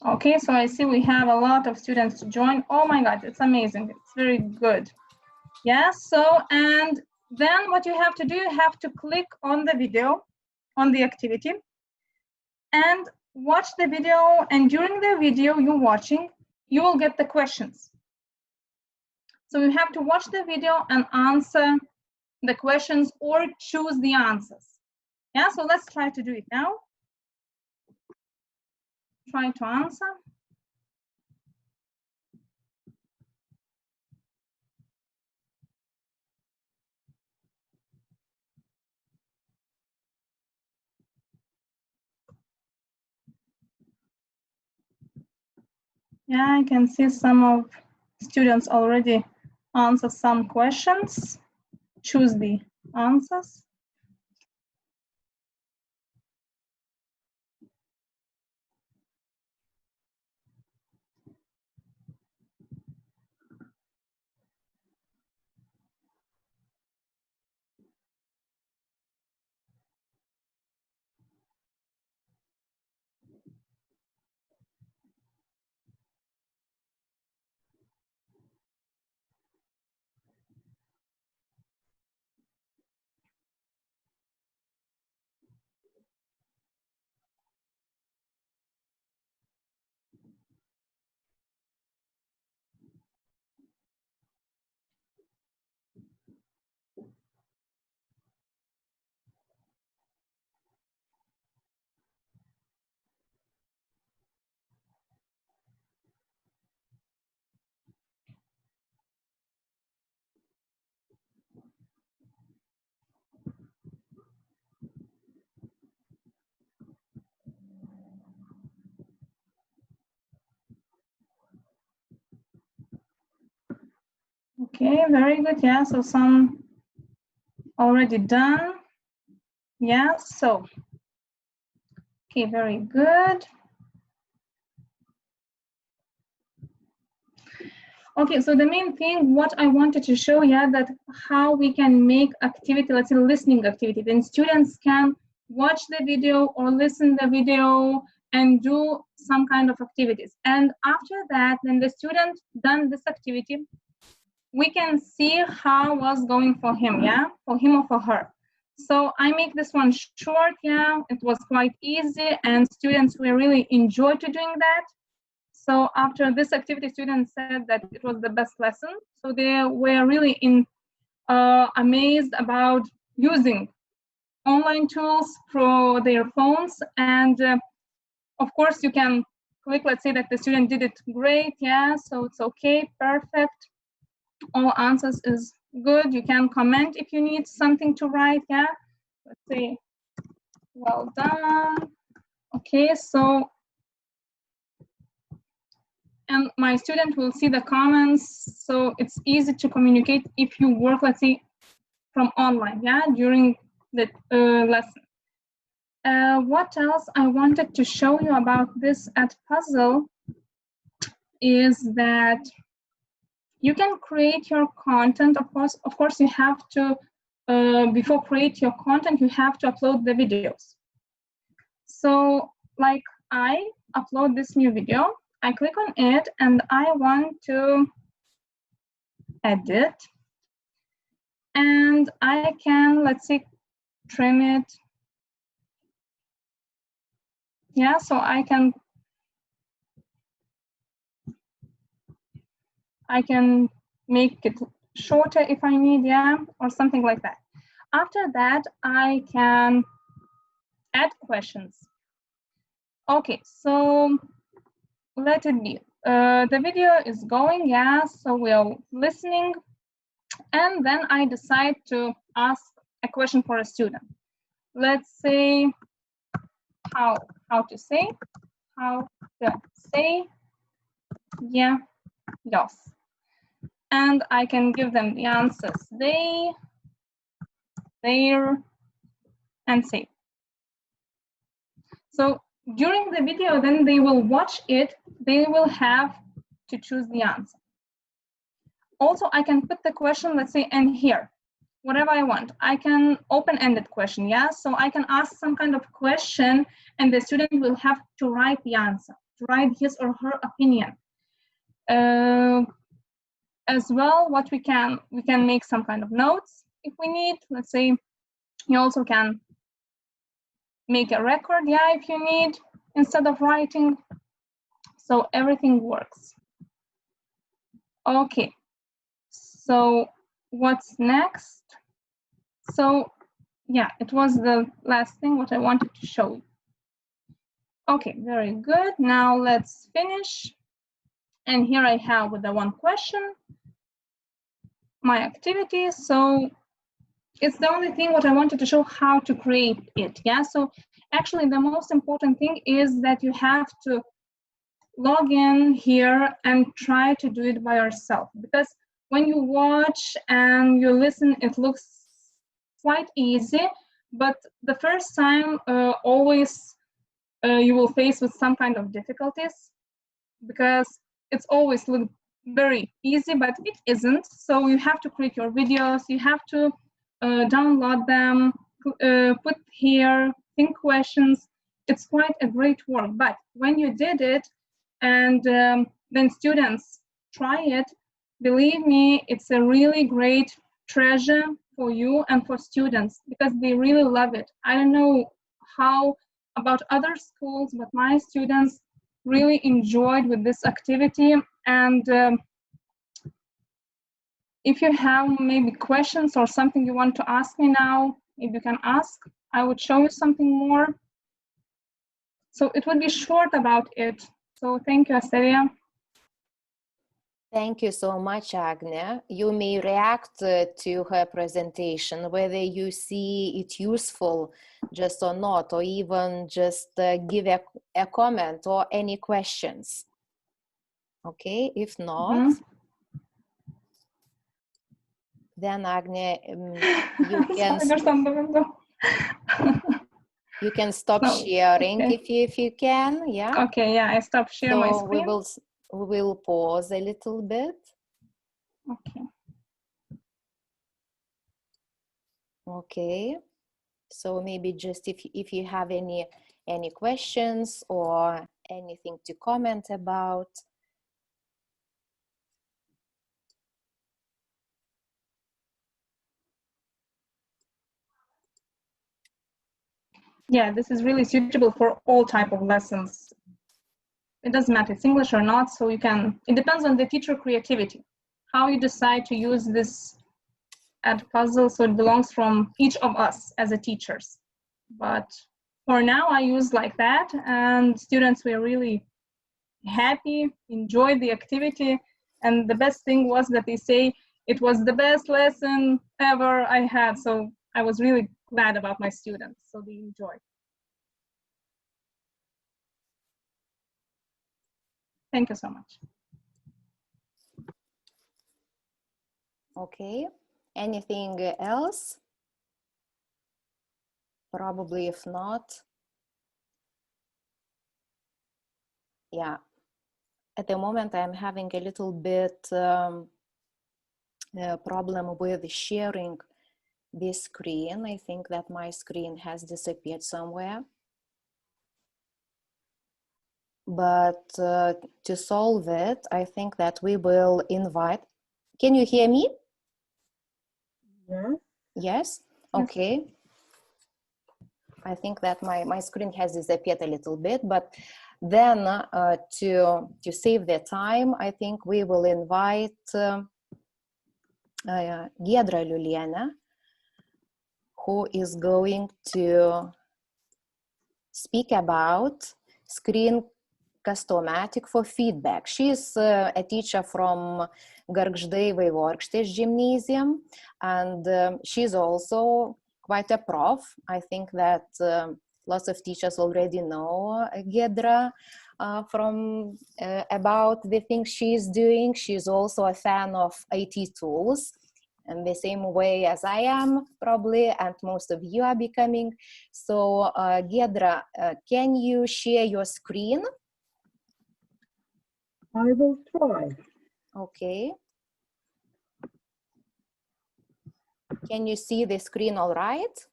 Okay, so I see we have a lot of students to join. Oh my God, it's amazing. It's very good. Yeah, so, and then what you have to do, you have to click on the video, on the activity, and watch the video. And during the video you're watching, you will get the questions. So you have to watch the video and answer the questions or choose the answers. Yeah, so let's try to do it now. Try to answer. Yeah, I can see some of students already answer some questions. Choose the answers. Okay, very good. Yeah, so some already done. Yeah, so, okay, very good. Okay, so the main thing, what I wanted to show, yeah, that how we can make activity, let's say listening activity, then students can watch the video or listen the video and do some kind of activities. And after that, when the student done this activity, we can see how was going for him, yeah, for him or for her. So I make this one short, yeah, it was quite easy and students were really enjoyed to doing that. So after this activity, students said that it was the best lesson. So they were really amazed about using online tools for their phones. And of course, you can click, let's say that the student did it great. Yeah, so it's okay, perfect. All answers is good. You can comment if you need something to write. Yeah, let's say, well done. Okay, so. And my student will see the comments, so it's easy to communicate if you work, let's say, from online, yeah, during the lesson. What else I wanted to show you about this Edpuzzle is that you can create your content. Of course, you have to, before create your content, you have to upload the videos. So, like I upload this new video. I click on it and I want to edit and I can, let's say, trim it. Yeah, so I can make it shorter if I need, yeah, or something like that. After that, I can add questions. Okay, so let it be. The video is going, yeah, so we're listening. And then I decide to ask a question for a student. Let's say how to say, yeah, yes. And I can give them the answers they, their, and say. So during the video, then they will watch it, they will have to choose the answer. Also, I can put the question, let's say, in here, whatever I want. I can open-ended question, yeah? So I can ask some kind of question and the student will have to write the answer, to write his or her opinion. As well, what we can make some kind of notes if we need. Let's say you also can make a record, yeah, if you need, instead of writing. So everything works. Okay, so what's next? So yeah, it was the last thing what I wanted to show you. Okay, very good. Now let's finish. And here I have with the one question, my activity. So it's the only thing what I wanted to show how to create it. Yeah, so actually the most important thing is that you have to log in here and try to do it by yourself, because when you watch and you listen, it looks quite easy, but the first time always you will face with some kind of difficulties, because it's always look very easy, but it isn't. So you have to create your videos, you have to download them, put here, think questions. It's quite a great work, but when you did it and then students try it, believe me, it's a really great treasure for you and for students, because they really love it. I don't know how about other schools, but my students really enjoyed with this activity. And if you have maybe questions or something you want to ask me now, if you can ask, I would show you something more. So it would be short about it. So thank you, Asteria. Thank you so much, Agnė. You may react to her presentation, whether you see it useful just or not, or even just give a comment or any questions. Okay, if not, Then Agne, you can stop sharing if you can. Yeah. Okay. Yeah, I stop sharing my screen. We will pause a little bit. Okay. Okay. So maybe just if you have any questions or anything to comment about. Yeah, this is really suitable for all type of lessons. It doesn't matter if it's English or not, so you can, it depends on the teacher creativity, how you decide to use this Edpuzzle, so it belongs from each of us as a teachers. But for now, I use like that, and students were really happy, enjoyed the activity, and the best thing was that they say it was the best lesson ever I had, so I was really glad about my students, so they enjoyed. Thank you so much. Okay, anything else? Probably if not. Yeah, at the moment I'm having a little bit problem with sharing this screen. I think that my screen has disappeared somewhere. But to solve it, I think that we will invite. Can you hear me? Yes. Yes? Okay. I think that my screen has disappeared a little bit, but then to save the time, I think we will invite Giedra Aliulienė, who is going to speak about Screencast-o-matic for feedback. She is a teacher from Gargždų Gymnasium, and she's also quite a prof. I think that lots of teachers already know Giedra from about the things she's doing. She's also a fan of IT tools, in the same way as I am, probably, and most of you are becoming. So, Giedra, can you share your screen? I will try. Okay. Can you see the screen all right?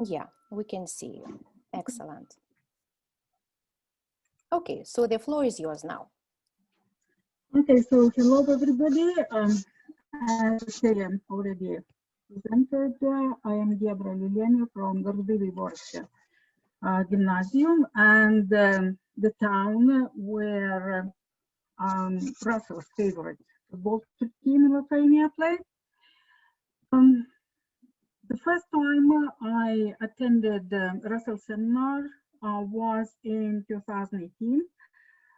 Yeah, we can see you. Excellent. Okay, so the floor is yours now. Okay, so hello everybody. As I am already presented, I am Giedra Aliulienė from Gargždų Vitės Gymnasium, and the town where Russell's favorite football team in Lithuania plays. The first time I attended Russell seminar was in 2018.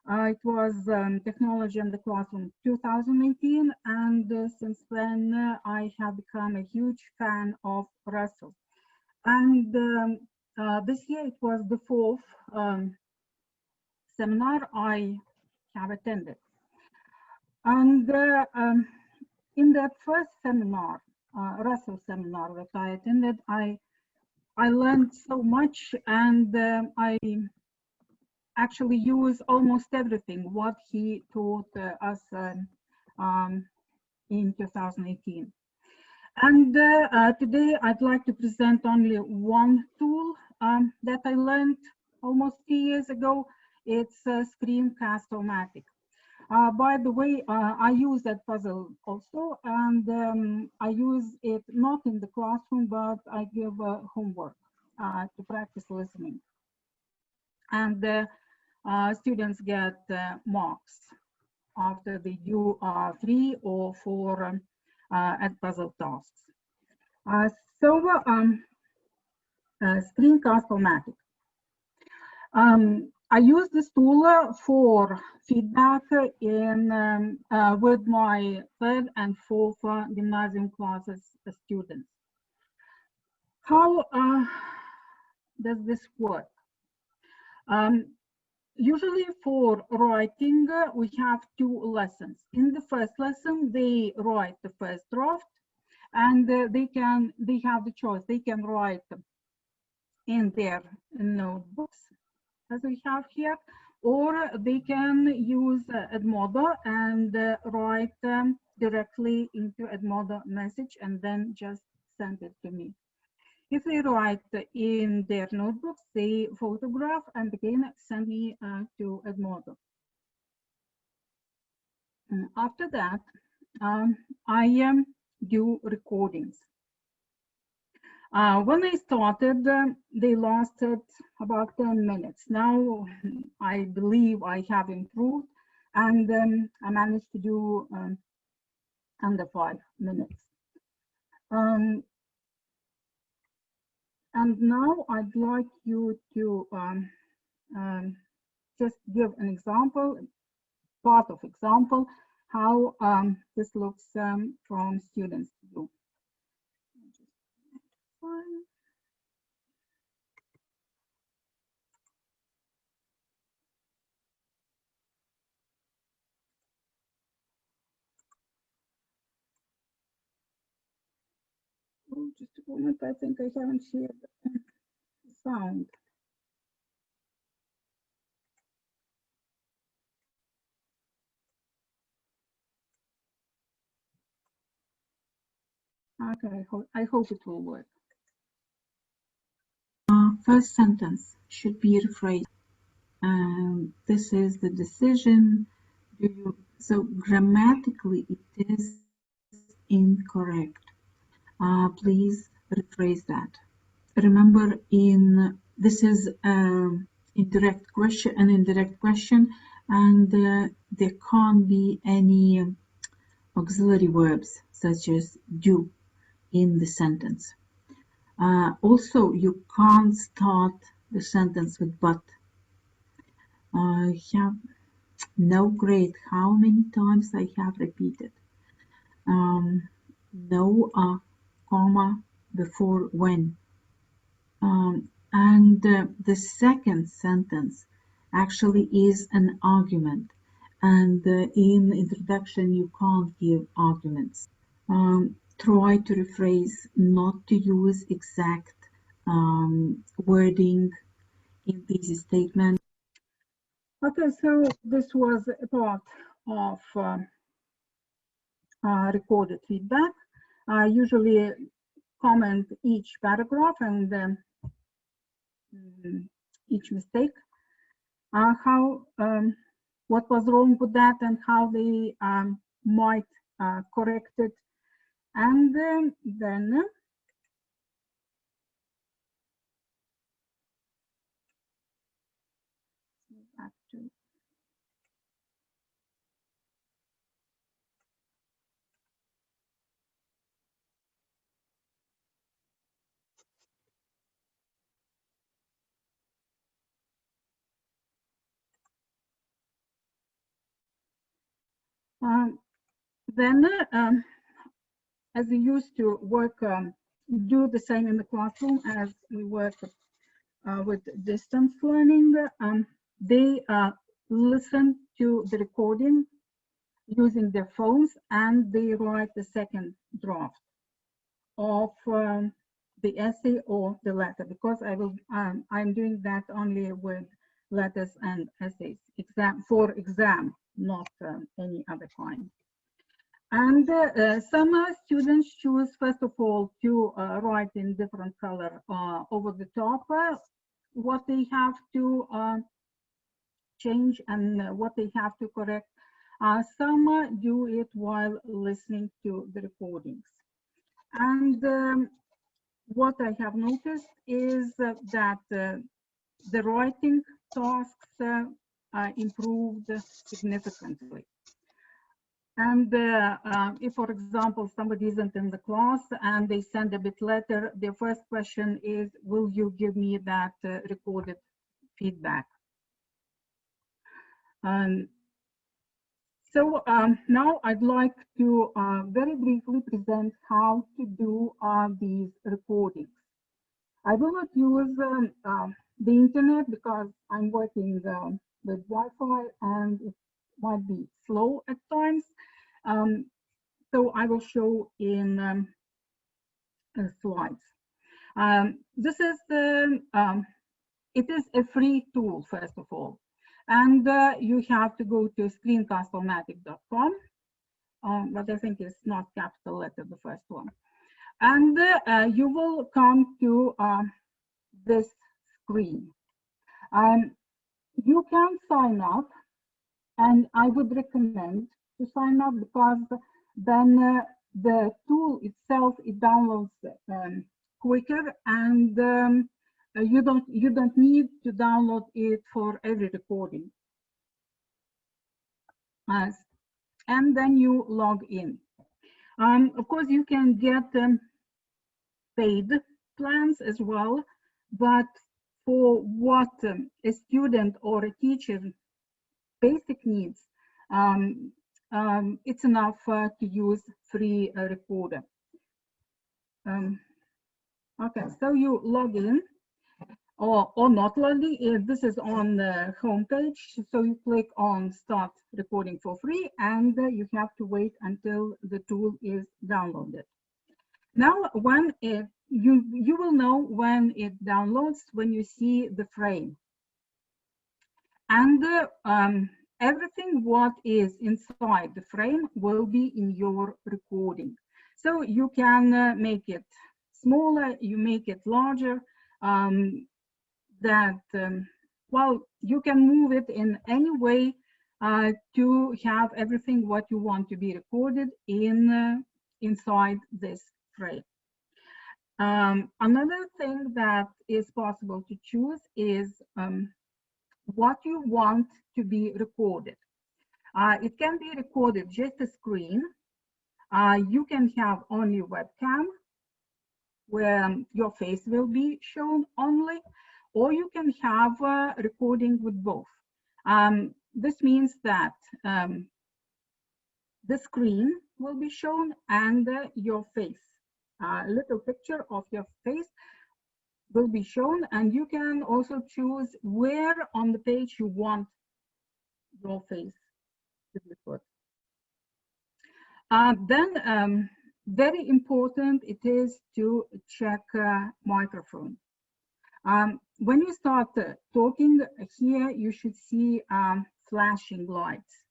It was Technology in the Classroom 2018, and since then I have become a huge fan of Russell. And this year it was the fourth seminar I have attended. And in that first seminar, Russell seminar that I attended, I learned so much, and I actually use almost everything what he taught us in 2018. And today I'd like to present only one tool that I learned almost 2 years ago. It's Screencast-o-matic. By the way, I use that puzzle also, and I use it not in the classroom, but I give homework to practice listening. And students get marks after they do 3 or 4 puzzle tasks. Screencast-o-matic. I use this tool for feedback in with my 3rd and 4th gymnasium classes students. How does this work? Usually for writing, we have two lessons. In the first lesson, they write the first draft, and they have the choice. They can write in their notebooks, as we have here, or they can use Edmodo and write directly into Edmodo message and then just send it to me. If they write in their notebooks, they photograph and again send me to Edmodo. After that, I do recordings. When I started, they lasted about 10 minutes. Now, I believe I have improved, and I managed to do under 5 minutes. And now I'd like you to just give an example, part of example, how this looks from students' view. Oh, just a moment, I think I haven't shared the sound. Okay, I hope it will work. First sentence should be rephrased. This is the decision. So grammatically, it is incorrect. Please rephrase that. Remember, this is an indirect question, and there can't be any auxiliary verbs such as do in the sentence. Also, you can't start the sentence with but. No, great. How many times I have repeated? No, comma before when. And the second sentence actually is an argument. And in introduction, you can't give arguments. Try to rephrase, not to use exact wording in these statements. Okay, so this was a part of recorded feedback. I usually comment each paragraph and each mistake, what was wrong with that and how they might correct it. And then back to then as we used to work, do the same in the classroom as we work with distance learning. They listen to the recording using their phones, and they write the second draft of the essay or the letter, because I'm doing that only with letters and essays, for exam, not any other kind. And some students choose, first of all, to write in different color over the top what they have to change and what they have to correct. Some do it while listening to the recordings. And what I have noticed is that the writing tasks improved significantly. And if, for example, somebody isn't in the class and they send a bit later, their first question is, will you give me that recorded feedback? So now I'd like to very briefly present how to do these recordings. I will not use the internet because I'm working with Wi-Fi and it might be slow at times. So I will show in slides. This is it is a free tool, first of all, and you have to go to Screencast-o-matic.com, but I think it's not capital letter, the first one, and you will come to this screen. You can sign up, and I would recommend to sign up because then the tool itself, it downloads quicker, and you don't need to download it for every recording. And then you log in. Of course, you can get paid plans as well, but for what a student or a teacher basic needs, it's enough to use free recorder. Okay, so you log in or not log in. This is on the home page. So you click on start recording for free, and you have to wait until the tool is downloaded. Now, when you will know when it downloads when you see the frame. And everything what is inside the frame will be in your recording. So you can make it smaller, you make it larger, well, you can move it in any way to have everything what you want to be recorded inside this frame. Another thing that is possible to choose is what you want to be recorded. It can be recorded just a screen. You can have only webcam where your face will be shown only, or you can have a recording with both. This means that the screen will be shown and your face. A little picture of your face will be shown, and you can also choose where on the page you want your face to be put. Then very important it is to check microphone. When you start talking here, you should see flashing lights,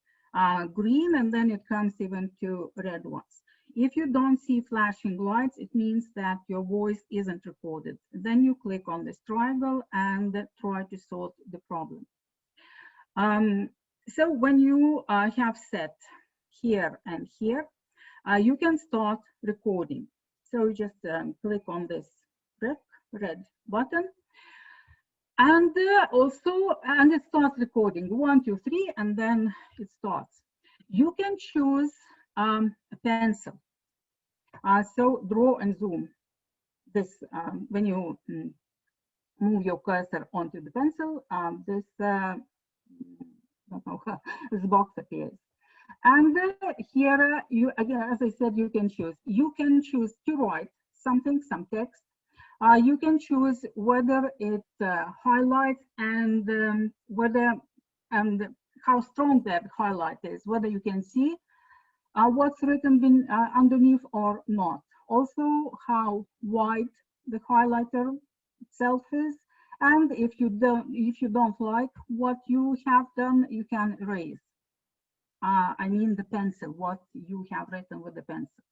green, and then it comes even to red ones. If you don't see flashing lights, it means that your voice isn't recorded. Then you click on this triangle and try to solve the problem. So when you have set here and here, you can start recording. So you just click on this red button, and it starts recording 1, 2, 3, and then it starts. You can choose a pencil. So draw and zoom. This when you move your cursor onto the pencil, this this box appears. And here, you again, as I said, you can choose. You can choose to write something, some text. You can choose whether it highlights and whether and how strong that highlight is, whether you can see what's written underneath or not. Also, how wide the highlighter itself is, and if you don't like what you have done, you can erase. I mean the pencil, what you have written with the pencil.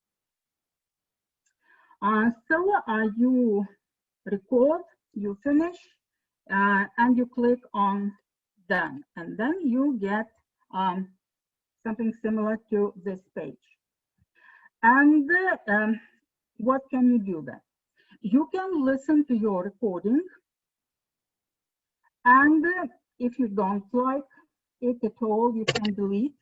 So you record, you finish, and you click on done, and then you get something similar to this page. And what can you do then? You can listen to your recording, and if you don't like it at all, you can delete.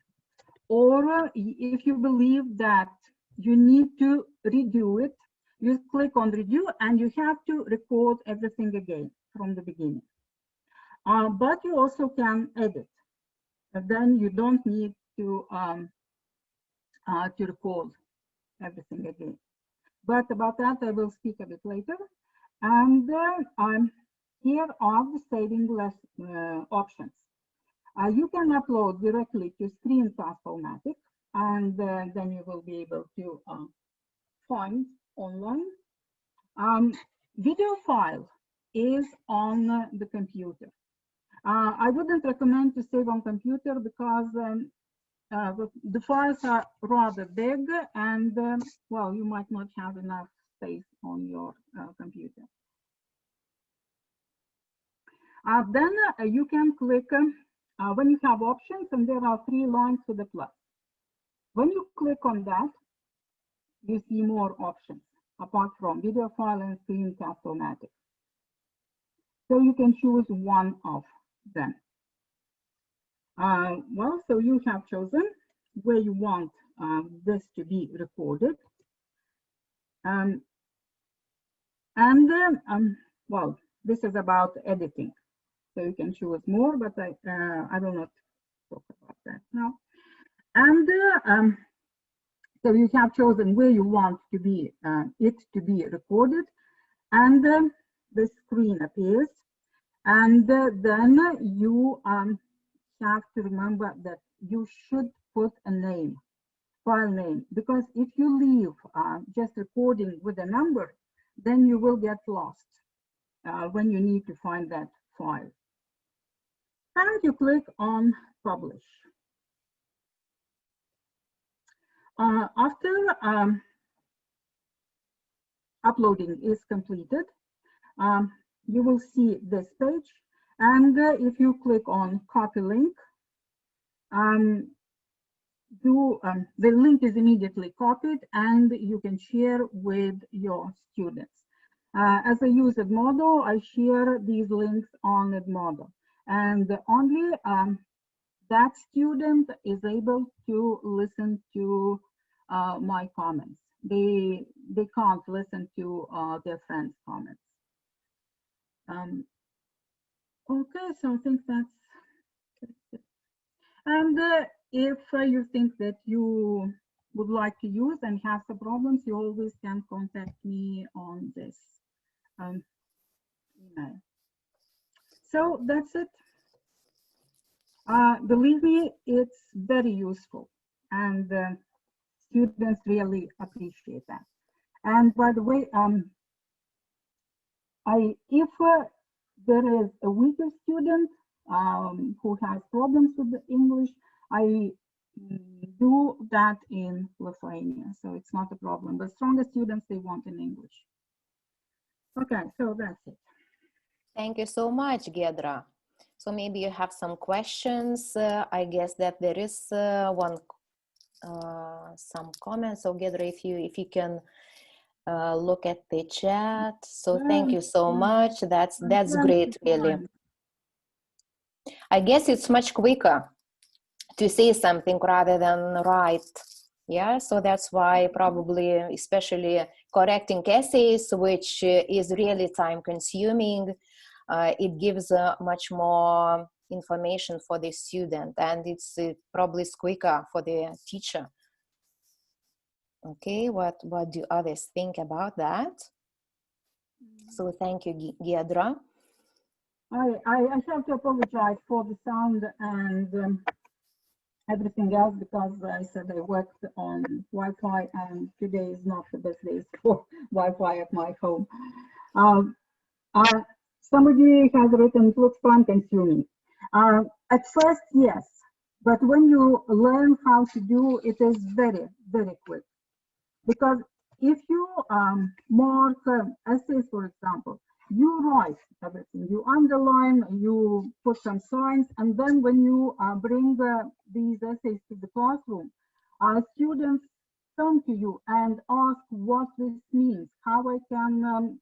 Or if you believe that you need to redo it, you click on redo, and you have to record everything again from the beginning. But you also can edit, and then you don't need to record everything again. But about that I will speak a bit later. And here are the saving options. You can upload directly to Screencast-o-matic, and then you will be able to find online. Video file is on the computer. I wouldn't recommend to save on computer because the files are rather big, and well, you might not have enough space on your computer. Then you can click when you have options, and there are 3 lines with a plus. When you click on that, you see more options apart from video file and Screencast-o-matic. So you can choose one of them. Well, so you have chosen where you want this to be recorded. Well, this is about editing. So you can choose more, but I will not talk about that now. And so you have chosen where you want to be it to be recorded, and the screen appears, and then you have to remember that you should put a name, file name, because if you leave just recording with a number, then you will get lost when you need to find that file. And you click on publish. After uploading is completed, you will see this page, and if you click on copy link, the link is immediately copied and you can share with your students. As I use Edmodo, I share these links on Edmodo, and only that student is able to listen to my comments. They can't listen to their friends' comments. Okay, so I think that's it. And if you think that you would like to use and have some problems, you always can contact me on this email. So that's it. Believe me, it's very useful, and students really appreciate that. And by the way, if there is a weaker student who has problems with the English, I do that in Lithuania, so it's not a problem. The stronger students, they want in English. Okay, so that's it. Thank you so much, Giedra. So maybe you have some questions. I guess that there is some comments. So Giedra, if you can look at the chat. So thank you so much. That's great, really. I guess it's much quicker to say something rather than write. Yeah, so that's why probably, especially correcting essays, which is really time consuming, it gives much more information for the student, and it's probably quicker for the teacher. Okay, what do others think about that? So thank you, Giedra. I have to apologize for the sound and everything else, because I said I worked on Wi-Fi, and today is not the best days for Wi-Fi at my home. Somebody has written, it looks time consuming. At first, yes, but when you learn how to do it, is very, very quick. Because if you mark essays, for example, you write everything, you underline, you put some signs, and then when you bring these essays to the classroom, students come to you and ask what this means, how I can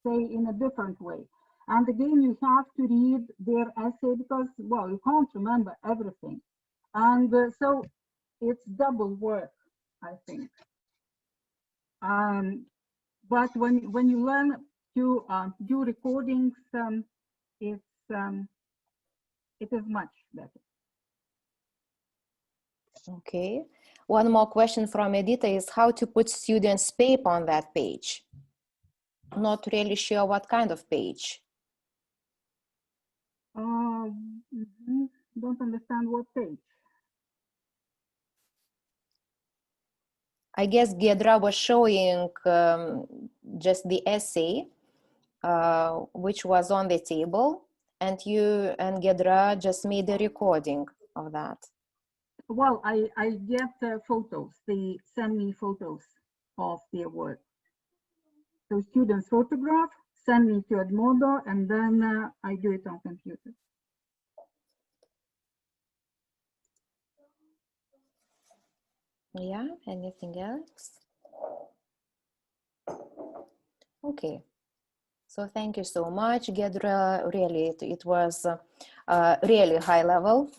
say in a different way. And again, you have to read their essay because, well, you can't remember everything. And so it's double work, I think. But when you learn to do recordings, it is much better. Okay. One more question from Edita is how to put students' paper on that page. not really sure what kind of page. Don't understand what page. I guess Giedra was showing just the essay, which was on the table, and you and Giedra just made a recording of that. Well, I get photos. They send me photos of their work. So students photograph, send me to Edmodo, and then I do it on computer. Yeah, anything else? Okay. So thank you so much, Giedra. Really, it was really high level,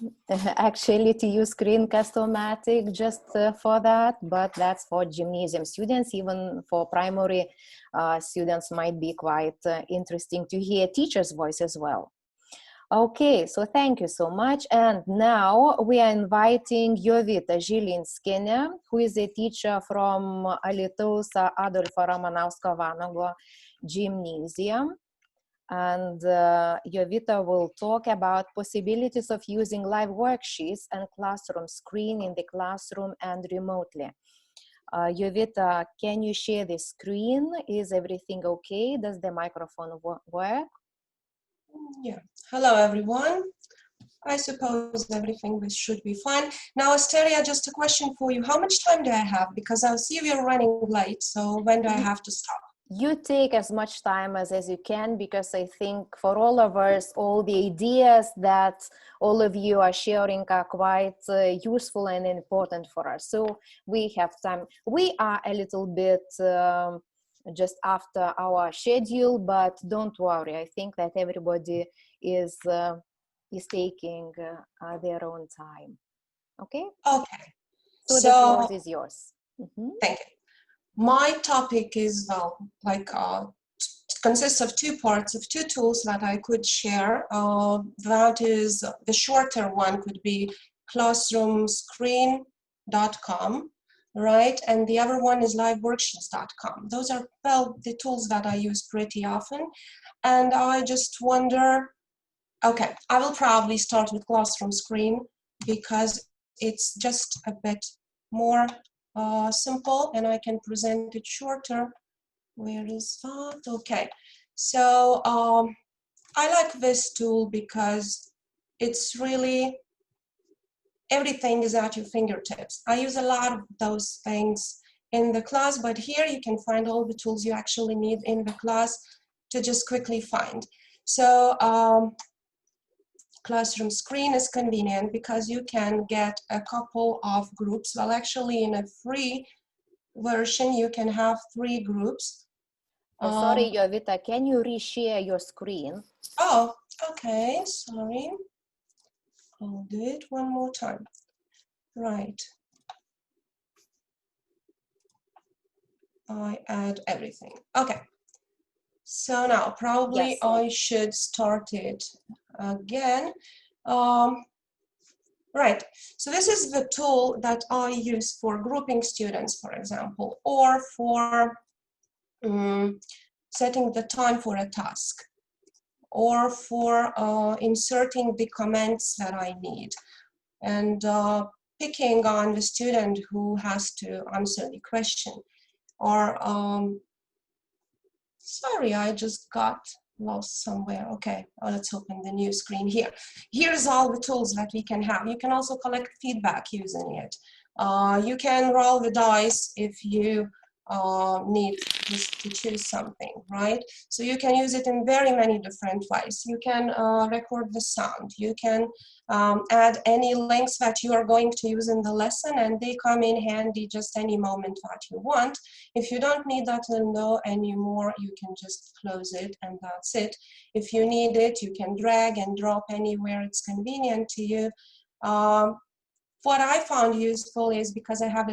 actually, to use Screencast-o-matic just for that, but that's for gymnasium students. Even for primary students might be quite interesting to hear teacher's voice as well. Okay, so thank you so much. And now we are inviting Jovita Žilinskienė, who is a teacher from Alytaus Adolfo Ramanausko Vanago Gymnasium. And Jovita will talk about possibilities of using live worksheets and classroom screen in the classroom and remotely. Jovita, can you share the screen? Is everything okay? Does the microphone work? Yeah. Hello, everyone. I suppose everything should be fine. Now, Asteria, just a question for you. How much time do I have? Because I see we are running late. So when do I have to stop? You take as much time as you can, because I think for all of us, all the ideas that all of you are sharing are quite useful and important for us. So we have time. We are a little bit just after our schedule, but don't worry. I think that everybody is taking their own time. Okay? Okay. So the floor is yours. Mm-hmm. Thank you. My topic is, consists of two parts, of two tools that I could share. That is, the shorter one could be classroomscreen.com, right? And the other one is liveworksheets.com. Those are, well, the tools that I use pretty often. And I just wonder, okay, I will probably start with Classroom Screen because it's just a bit more simple and I can present it shorter. Where is that? Okay, so I like this tool because it's really, everything is at your fingertips. I use a lot of those things in the class, but here you can find all the tools you actually need in the class to just quickly find. So Classroom Screen is convenient because you can get a couple of groups. Well, actually in a free version, you can have 3 groups. Sorry, Jovita, can you reshare your screen? Oh, okay, sorry. I'll do it one more time. Right. I add everything. Okay. So now probably yes. I should start it again. Right. So this is the tool that I use for grouping students, for example, or for setting the time for a task, or for inserting the comments that I need, and picking on the student who has to answer the question. Or, sorry, I just got lost somewhere. Okay, let's open the new screen here. Here's all the tools that we can have. You can also collect feedback using it. You can roll the dice if you need just to choose something, right? So you can use it in very many different ways. You can record the sound. You can add any links that you are going to use in the lesson, and they come in handy just any moment that you want. If you don't need that window anymore, you can just close it and that's it. If you need it, you can drag and drop anywhere it's convenient to you. What I found useful is because I have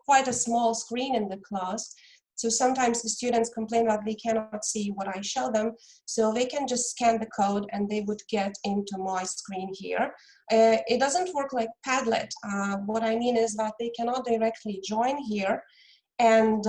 quite a small screen in the class, so sometimes the students complain that they cannot see what I show them, so they can just scan the code and they would get into my screen here. It doesn't work like Padlet. What I mean is that they cannot directly join here and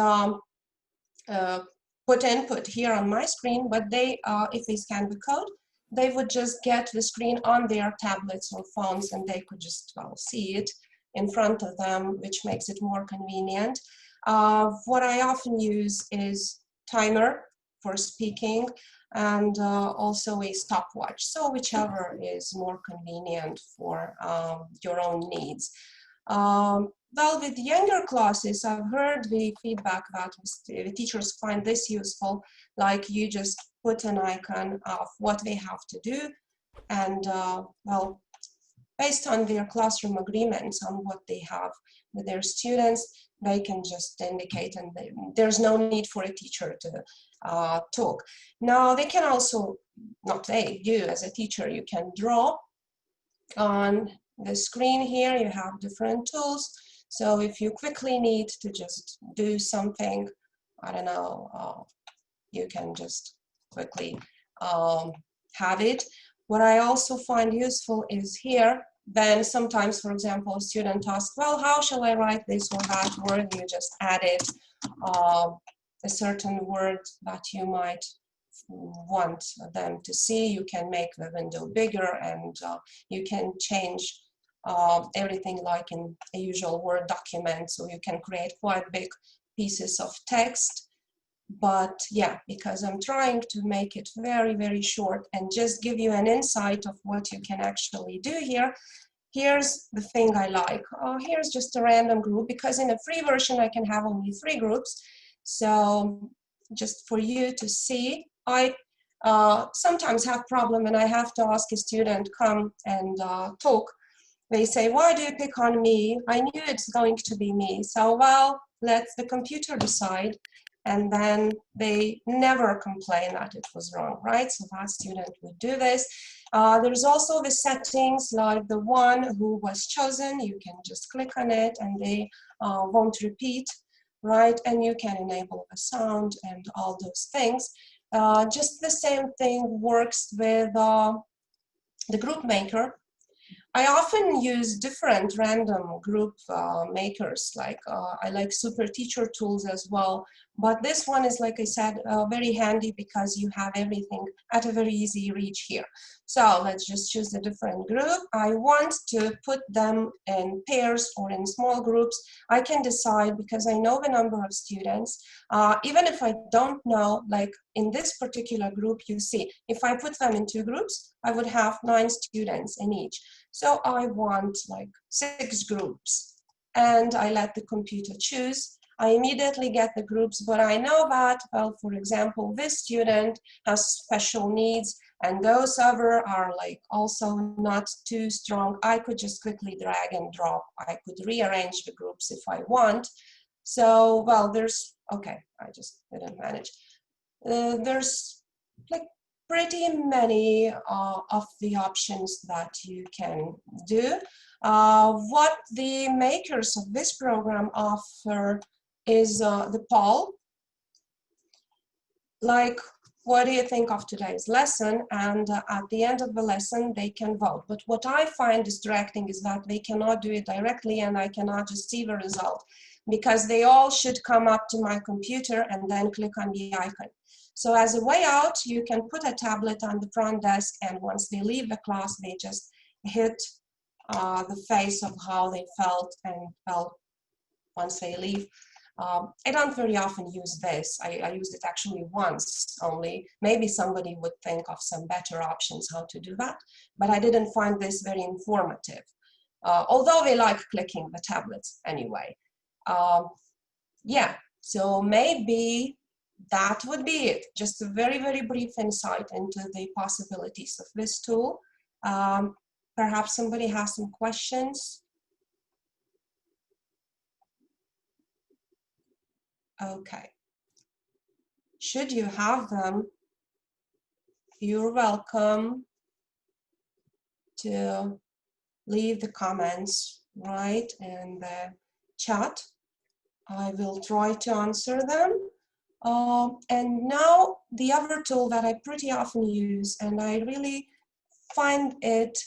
put input here on my screen, but they, if they scan the code, they would just get the screen on their tablets or phones, and they could just, well, see it in front of them, which makes it more convenient. What I often use is timer for speaking, and also a stopwatch. So whichever is more convenient for your own needs. Well, with younger classes, I've heard the feedback that the teachers find this useful, like you just put an icon of what they have to do, and well, based on their classroom agreements on what they have with their students, they can just indicate, and there's no need for a teacher to talk. Now, they can also, not they, you as a teacher, you can draw on the screen here. You have different tools. So if you quickly need to just do something, I don't know, you can just quickly have it. What I also find useful is here, then sometimes, for example, a student asks, well, how shall I write this or that word? You just added a certain word that you might want them to see. You can make the window bigger, and you can change everything like in a usual Word document, so you can create quite big pieces of text. But yeah, because I'm trying to make it very, very short and just give you an insight of what you can actually do here, here's the thing I like. Here's just a random group, because in a free version I can have only 3 groups. So just for you to see, I sometimes have problem and I have to ask a student come and talk. They say, why do you pick on me? I knew it's going to be me. So, well, let the computer decide. And then they never complain that it was wrong, right? So that student would do this. There's also the settings, like the one who was chosen. You can just click on it and they won't repeat, right? And you can enable the sound and all those things. Just the same thing works with the group maker. I often use different random group makers, like I like super teacher tools as well, but this one is, like I said, very handy because you have everything at a very easy reach here. So let's just choose a different group. I want to put them in pairs or in small groups. I can decide because I know the number of students. Even if I don't know, like in this particular group, you see, if I put them in 2 groups, I would have 9 students in each. So I want like 6 groups, and I let the computer choose. I immediately get the groups, but I know that, well, for example, this student has special needs and those other are like also not too strong. I could just quickly drag and drop. I could rearrange the groups if I want. So, well, there's, okay, I just didn't manage. There's like pretty many of the options that you can do. What the makers of this program offer is the poll. Like, what do you think of today's lesson? And at the end of the lesson, they can vote. But what I find distracting is that they cannot do it directly and I cannot just see the result, because they all should come up to my computer and then click on the icon. So as a way out, you can put a tablet on the front desk, and once they leave the class, they just hit the face of how they felt, and well, once they leave. I don't very often use this. I used it actually once only. Maybe somebody would think of some better options how to do that, but I didn't find this very informative, although they like clicking the tablets anyway. Yeah, so maybe that would be it. Just a very, very brief insight into the possibilities of this tool. Perhaps somebody has some questions. Okay. Should you have them, you're welcome to leave the comments right in the chat. I will try to answer them. And now the other tool that I pretty often use, and I really find it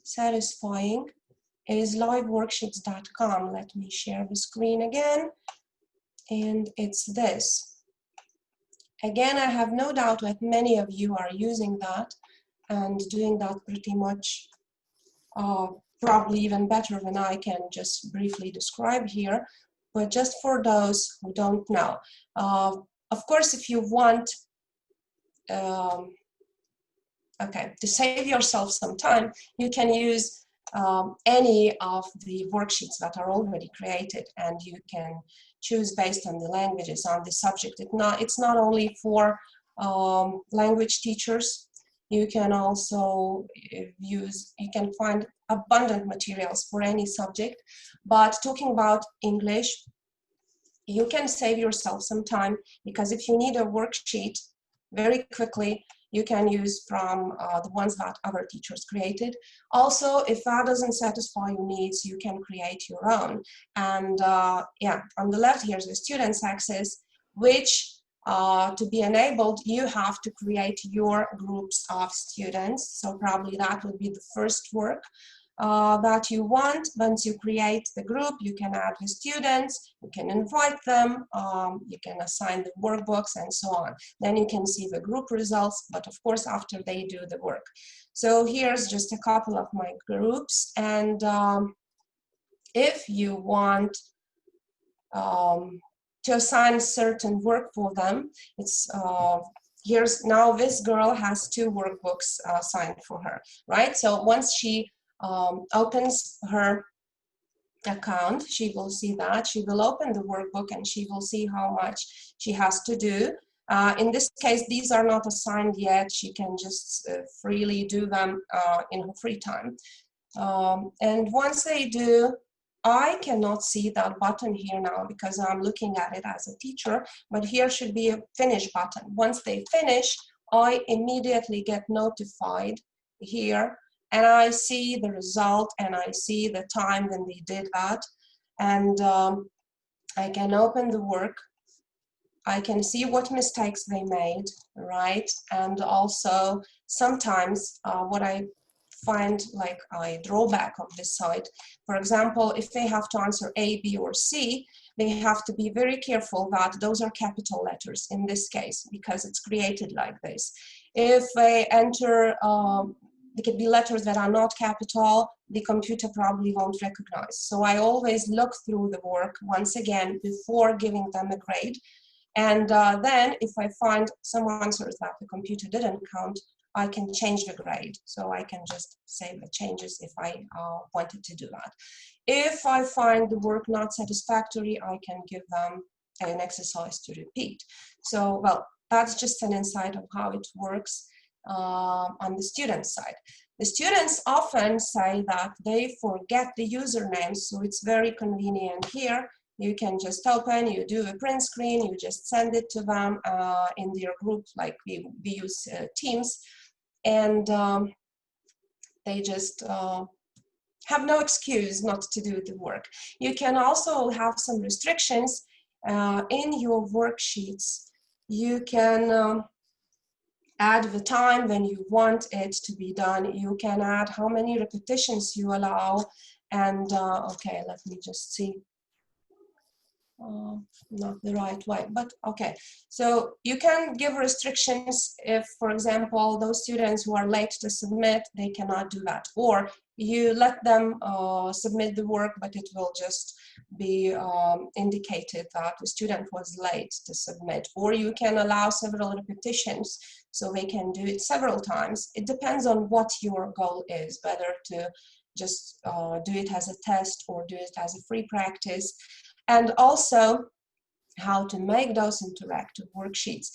satisfying, is liveworksheets.com. Let me share the screen again. And it's this. again, I have no doubt that many of you are using that and doing that pretty much, probably even better than I can just briefly describe here. But just for those who don't know, of course, if you want to save yourself some time, you can use any of the worksheets that are already created, and you can choose based on the languages, on the subject. It's not only for language teachers. You can also you can find abundant materials for any subject. But talking about English, you can save yourself some time, because if you need a worksheet very quickly, you can use from the ones that other teachers created. Also, if that doesn't satisfy your needs, you can create your own. And yeah, on the left, here's the students access, which to be enabled, you have to create your groups of students. So probably that will be the first work that you want. Once you create the group, you can add the students, you can invite them, you can assign the workbooks and so on. Then you can see the group results, but of course after they do the work. So here's just a couple of my groups, and if you want to assign certain work for them, it's here's now this girl has 2 workbooks assigned for her, right? So once she opens her account, she will see that. She will open the workbook and she will see how much she has to do. In this case, these are not assigned yet. She can just freely do them in her free time. And once they do, I cannot see that button here now because I'm looking at it as a teacher, but here should be a finish button. Once they finish, I immediately get notified here, and I see the result and I see the time when they did that. And I can open the work. I can see what mistakes they made, right? And also sometimes what I find like a drawback of this site, for example, if they have to answer A, B, or C, they have to be very careful that those are capital letters in this case, because it's created like this. If they enter, there could be letters that are not capital, the computer probably won't recognize. So I always look through the work once again before giving them a grade. And then if I find some answers that the computer didn't count, I can change the grade. So I can just save the changes if I wanted to do that. If I find the work not satisfactory, I can give them an exercise to repeat. So, well, that's just an insight of how it works on the student side. The students often say that they forget the usernames, so it's very convenient here. You can just open, you do a print screen, you just send it to them in their group, like we use Teams, and they just have no excuse not to do the work. You can also have some restrictions in your worksheets. You can add the time when you want it to be done. You can add how many repetitions you allow. And okay, let me just see. Not the right way, but okay. So you can give restrictions if, for example, those students who are late to submit, they cannot do that. Or you let them submit the work, but it will just be indicated that the student was late to submit. Or you can allow several repetitions, so they can do it several times. It depends on what your goal is, whether to just do it as a test or do it as a free practice. And also how to make those interactive worksheets.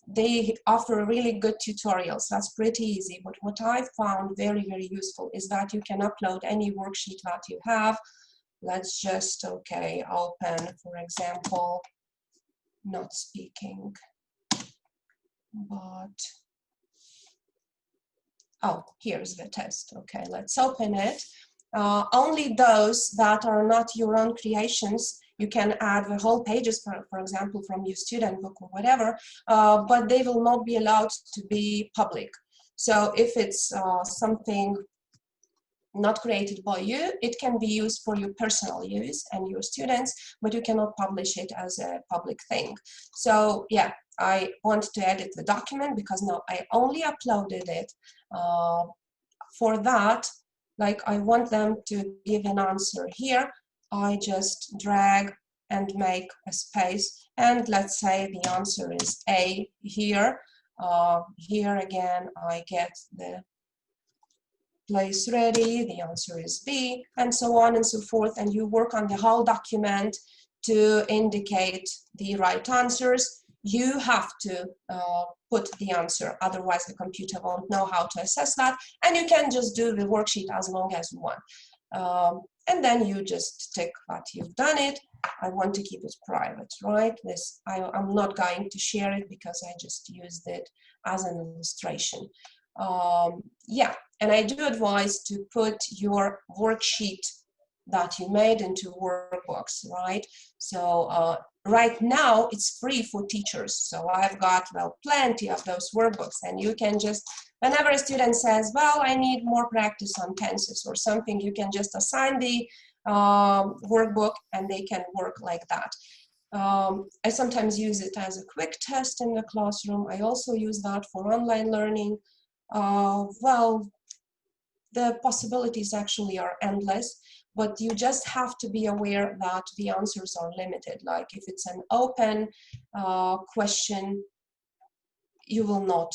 They offer really good tutorials. That's pretty easy. But what I found very, very useful is that you can upload any worksheet that you have. Let's just, okay, open, for example, not speaking, but, oh, here's the test. Okay, let's open it. Only those that are not your own creations, you can add the whole pages, for example, from your student book or whatever, but they will not be allowed to be public. So if it's something not created by you, it can be used for your personal use and your students, but you cannot publish it as a public thing. So yeah, I want to edit the document because now I only uploaded it. For that, like I want them to give an answer here, I just drag and make a space, and let's say the answer is A here. Here again, I get the place ready, the answer is B, and so on and so forth, and you work on the whole document to indicate the right answers. You have to put the answer, otherwise the computer won't know how to assess that, and you can just do the worksheet as long as you want. And then you just tick that you've done it. I want to keep it private, right? I'm not going to share it because I just used it as an illustration. Yeah, and I do advise to put your worksheet that you made into workbooks, right? So right now it's free for teachers. So I've got, well, plenty of those workbooks, and you can just, whenever a student says, well, I need more practice on tenses or something, you can just assign the workbook and they can work like that. I sometimes use it as a quick test in the classroom. I also use that for online learning. Well, the possibilities actually are endless, but you just have to be aware that the answers are limited. Like if it's an open question, you will not,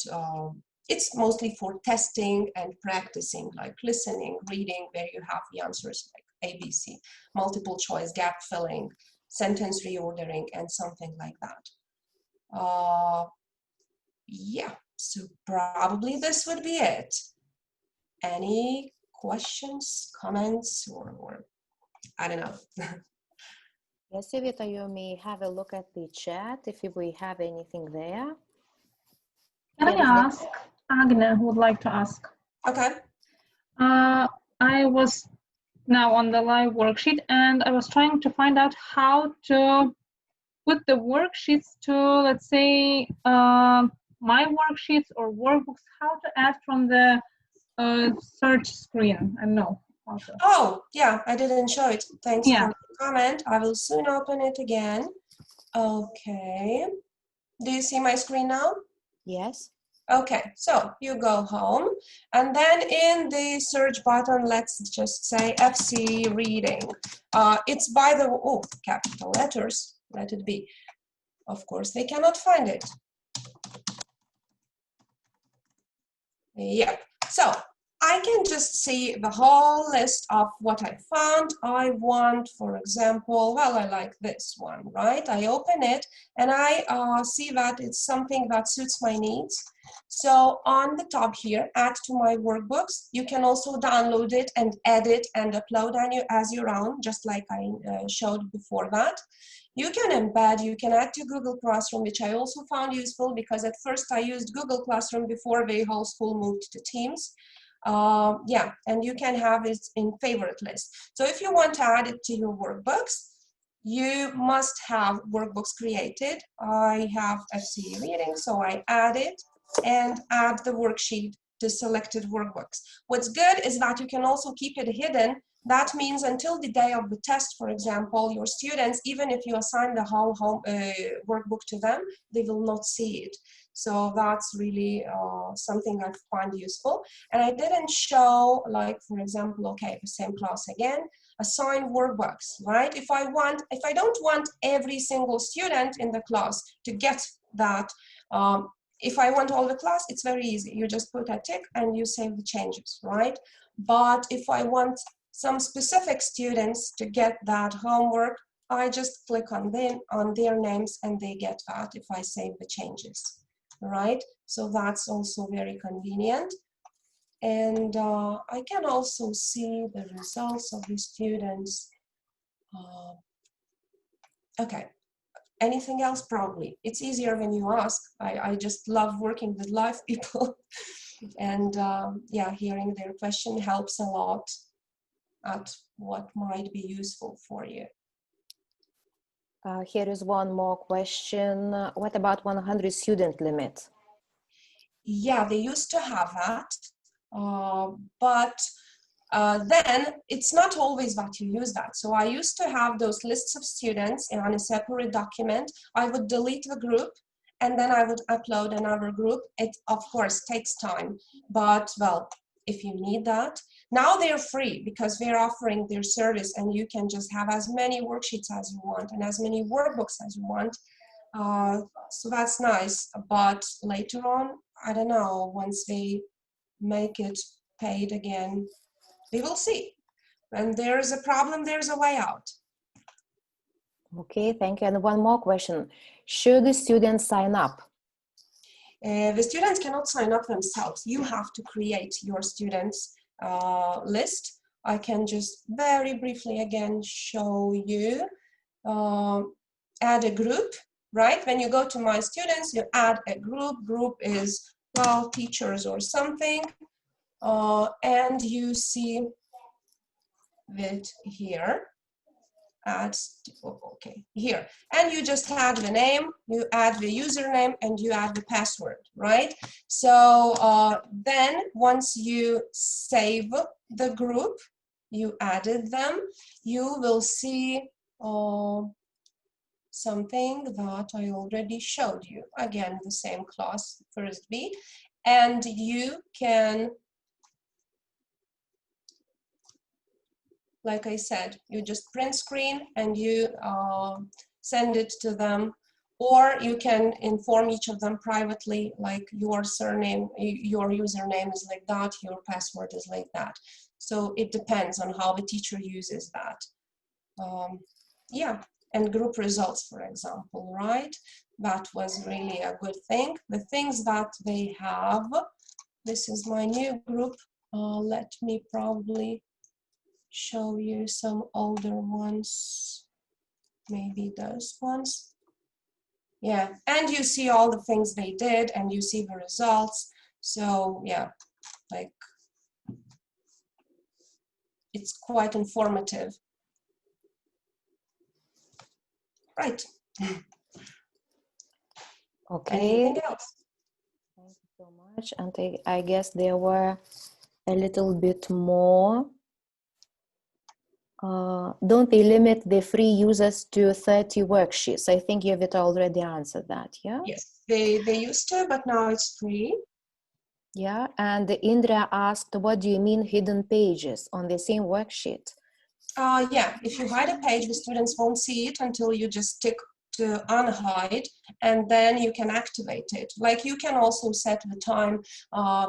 it's mostly for testing and practicing, like listening, reading, where you have the answers like ABC, multiple choice, gap filling, sentence reordering, and something like that. Yeah, so probably this would be it. Any questions, comments, or I don't know. Yes, Evita, you may have a look at the chat if we have anything there. Can I ask? Agne would like to ask. Okay. I was now on the live worksheet and I was trying to find out how to put the worksheets to, let's say, my worksheets or workbooks, how to add from the search screen. I know. Also. Oh, yeah, I didn't show it. Thanks Yeah. for the comment. I will soon open it again. Okay. Do you see my screen now? Yes. Okay, so you go home, and then in the search button, let's just say FC reading. It's by the, oh, capital letters, let it be. Of course, they cannot find it. Yep, so I can just see the whole list of what I found. I want, for example, well, I like this one, right? I open it and I see that it's something that suits my needs. So on the top here, add to my workbooks, you can also download it and edit and upload as your own, just like I showed before that. You can embed, you can add to Google Classroom, which I also found useful because at first I used Google Classroom before the whole school moved to Teams. Yeah, and you can have it in favorite list. So if you want to add it to your workbooks, you must have workbooks created. I have FC reading, so I add it and add the worksheet to selected workbooks. What's good is that you can also keep it hidden. That means until the day of the test, for example, your students, even if you assign the whole workbook to them, they will not see it. So that's really something I find useful. And I didn't show, like, for example, okay, the same class again, assign workbooks, right? If I don't want every single student in the class to get that, if I want all the class, it's very easy. You just put a tick and you save the changes, right? But if I want some specific students to get that homework, I just click on their names and they get that if I save the changes, right? So that's also very convenient. And I can also see the results of the students. Okay. Anything else? Probably. It's easier when you ask. I just love working with live people. And yeah, hearing their question helps a lot at what might be useful for you. Here is one more question. What about 100 student limit? Yeah, they used to have that, but then it's not always that you use that. So I used to have those lists of students on a separate document. I would delete the group and then I would upload another group. It, of course, takes time, but, well, if you need that. Now they're free because they're offering their service, and you can just have as many worksheets as you want and as many workbooks as you want. So that's nice, but later on, I don't know, once they make it paid again, we will see. When there is a problem, there's a way out. Okay, thank you. And one more question. Should the students sign up? The students cannot sign up themselves. You have to create your students list. I can just very briefly again show you. Add a group, right? When you go to My Students, you add a group. Group is, well, teachers or something. And you see it here. Okay, here, and you just add the name, you add the username, and you add the password, right? So then once you save the group, you added them, you will see something that I already showed you. Again, the same class, first B, and you can, like I said, you just print screen and you send it to them, or you can inform each of them privately, like your surname, your username is like that, your password is like that. So it depends on how the teacher uses that. Yeah, and group results, for example, right? That was really a good thing. The things that they have, this is my new group. Let me probably show you some older ones, maybe those ones. Yeah, and you see all the things they did and you see the results. So yeah, like it's quite informative. Right. Okay. Anything else? Thank you so much. And I guess there were a little bit more. Don't they limit the free users to 30 worksheets? I think you've already answered that, yeah? Yes, they used to, but now it's free. Yeah, and Indra asked, what do you mean hidden pages on the same worksheet? Yeah, if you hide a page, the students won't see it until you just tick to unhide, and then you can activate it. Like you can also set the time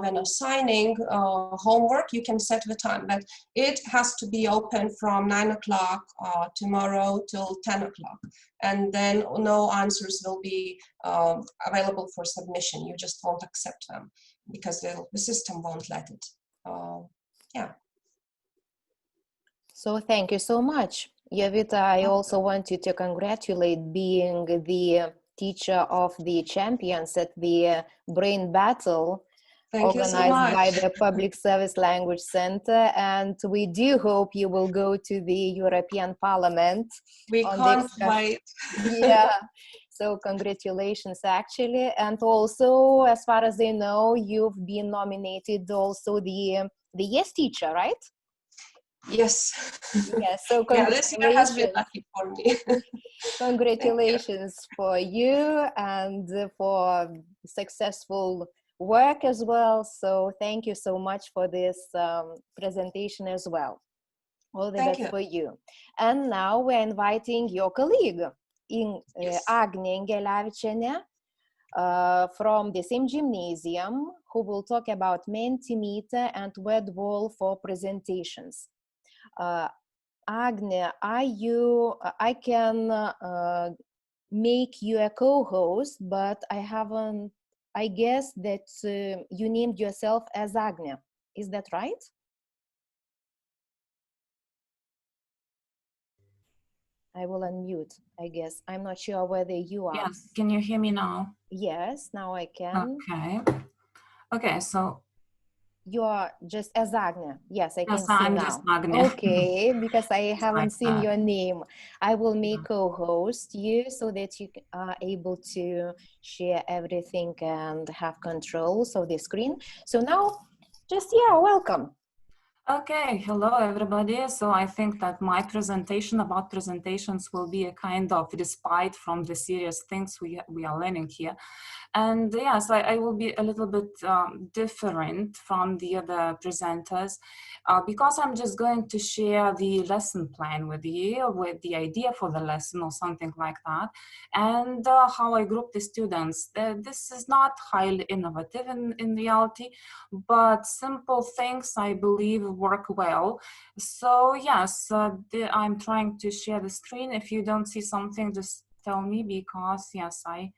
when assigning homework, you can set the time, but it has to be open from 9 o'clock tomorrow till 10 o'clock. And then no answers will be available for submission. You just won't accept them because the system won't let it. Yeah. So thank you so much. Jovita, I also want you to congratulate being the teacher of the champions at the brain battle organized by the Public Service Language Center. And we do hope you will go to the European Parliament. We can't wait. Yeah. So congratulations, actually. And also, as far as I know, you've been nominated also the Yes Teacher, right? Yes. Yes. So yeah, this year has been lucky for me. Congratulations for you and for successful work as well. So thank you so much for this presentation as well. All the best for you. And now we're inviting your colleague, Agnė Narbutė, from the same gymnasium, who will talk about Mentimeter and WordWall for presentations. Agnė, I can make you a co-host, but I guess that you named yourself as Agnė. Is that right? I will unmute, I guess. I'm not sure whether you are. Yes, can you hear me now? Yes, now I can. Okay, so you are just as Agnė. Yes, I can see I'm now. Just Agnė. Okay, because I haven't seen your name. I will make co-host you so that you are able to share everything and have controls of the screen. So now, just welcome. Okay, hello everybody. So I think that my presentation about presentations will be a kind of respite from the serious things we are learning here. And yes, I will be a little bit different from the other presenters because I'm just going to share the lesson plan with you, with the idea for the lesson or something like that, and how I group the students. This is not highly innovative in reality, but simple things I believe work well. So yes, I'm trying to share the screen. If you don't see something, just tell me, because yes, I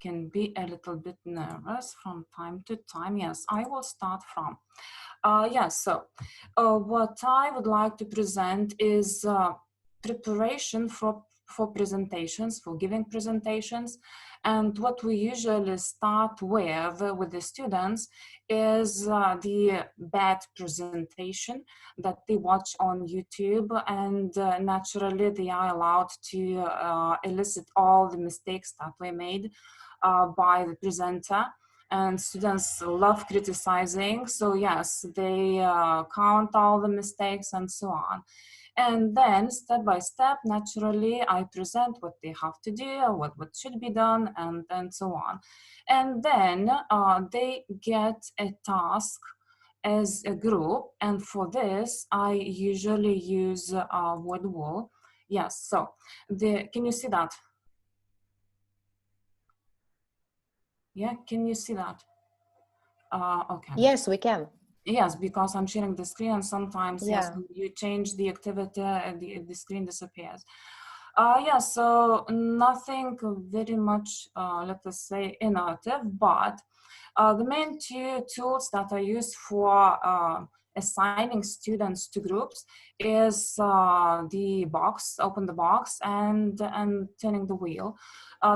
can be a little bit nervous from time to time. Yes, I will start from. So what I would like to present is preparation for presentations, for giving presentations. And what we usually start with the students is the bad presentation that they watch on YouTube, and naturally they are allowed to elicit all the mistakes that we made by the presenter. And students love criticizing, so yes, they count all the mistakes and so on. And then step by step, naturally, I present what they have to do, what should be done, and so on. And then they get a task as a group, and for this, I usually use word wall. Yes, so can you see that? Yeah, can you see that? Okay. Yes, we can. Yes, because I'm sharing the screen, and sometimes yes, Yeah. when you change the activity and the screen disappears. So nothing very much, let us say, innovative, but the main two tools that I use for assigning students to groups is the box, open the box, and turning the wheel.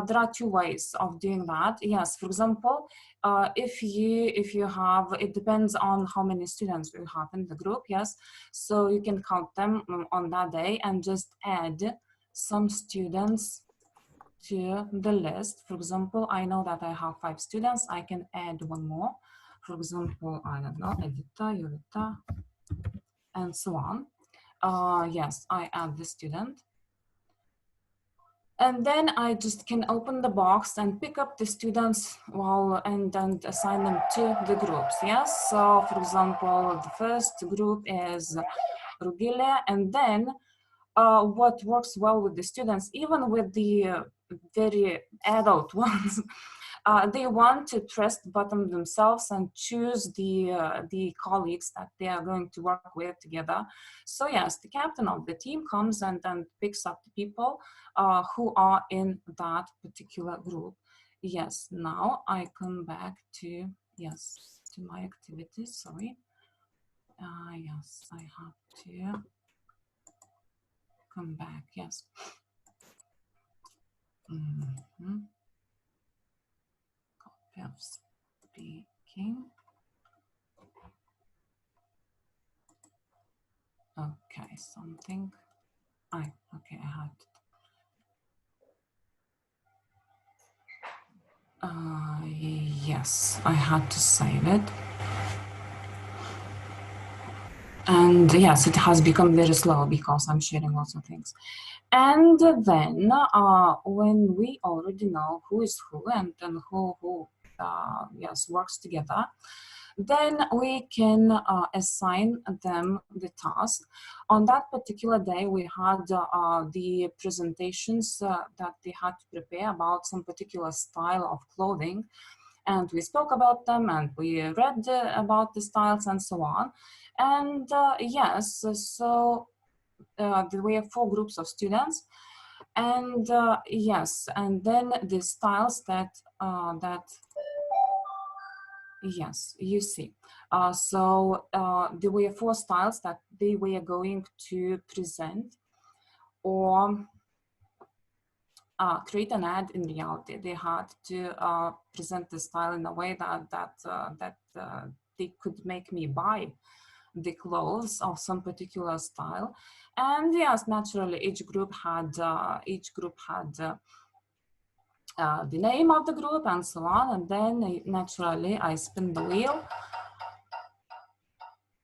There are two ways of doing that. Yes, for example, if you have, it depends on how many students you have in the group. Yes, so you can count them on that day and just add some students to the list. For example, I know that I have 5 students. I can add one more. For example, I don't know, Edita, Jolita, and so on. Yes, I add the student. And then I just can open the box and pick up the students and assign them to the groups. Yes, so for example, the first group is Rugile, and then what works well with the students, even with the very adult ones, they want to press the button themselves and choose the colleagues that they are going to work with together. So yes, the captain of the team comes and picks up the people who are in that particular group. Yes, now I come back to, yes, to my activities, sorry. Yes, I have to come back, yes. Copy of speaking. Okay, something. Okay, I had. Yes, I had to save it. And yes, it has become very slow because I'm sharing lots of things. And then when we already know who is who and who yes, works together, then we can assign them the task. On that particular day, we had the presentations that they had to prepare about some particular style of clothing. And we spoke about them, and we read about the styles and so on. And yes, so there were 4 groups of students. And yes, and then the styles that yes, you see. So there were 4 styles that they were going to present or create an ad in reality. They had to present the style in a way that they could make me buy the clothes of some particular style. And yes, naturally, each group had the name of the group and so on. And then naturally, I spin the wheel.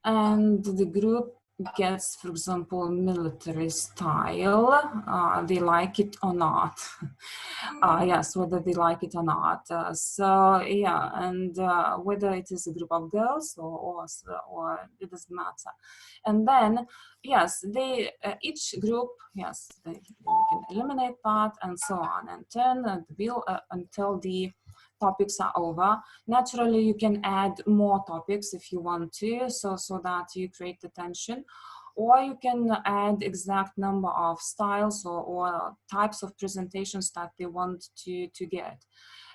and the group gets, for example, military style, they like it or not. Yes, whether they like it or not. So yeah, and whether it is a group of girls or it doesn't matter. And then yes, they each group, yes, they can eliminate that and so on, and turn the wheel until the topics are over. Naturally, you can add more topics if you want to, so that you create the tension, or you can add exact number of styles or types of presentations that they want to get.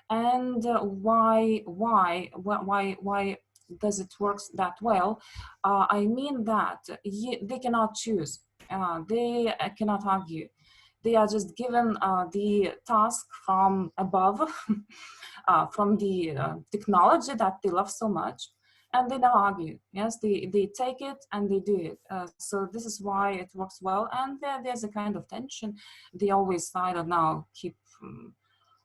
And why does it work that well? I mean that they cannot choose. They cannot argue. They are just given the task from above, from the technology that they love so much, and they don't argue. Yes, they take it and they do it. So this is why it works well. And there's a kind of tension. They always, I don't know, keep,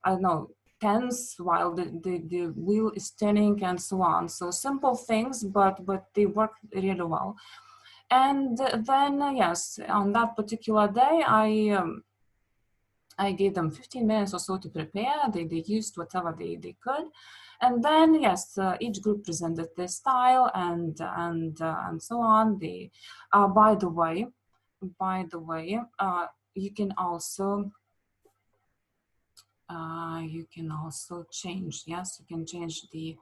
I don't know, tense while the wheel is turning and so on. So simple things, but they work really well. And then yes, on that particular day, I gave them 15 minutes or so to prepare. They used whatever they could, and then yes, each group presented their style and so on. They, by the way, you can also change. Yes, you can change the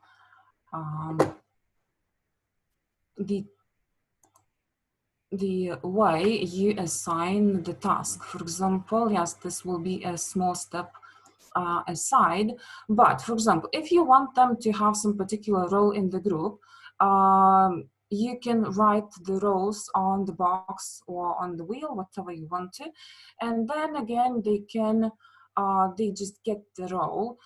way you assign the task. For example, yes, this will be a small step aside, but for example, if you want them to have some particular role in the group, you can write the roles on the box or on the wheel, whatever you want to, and then again they can they just get the role.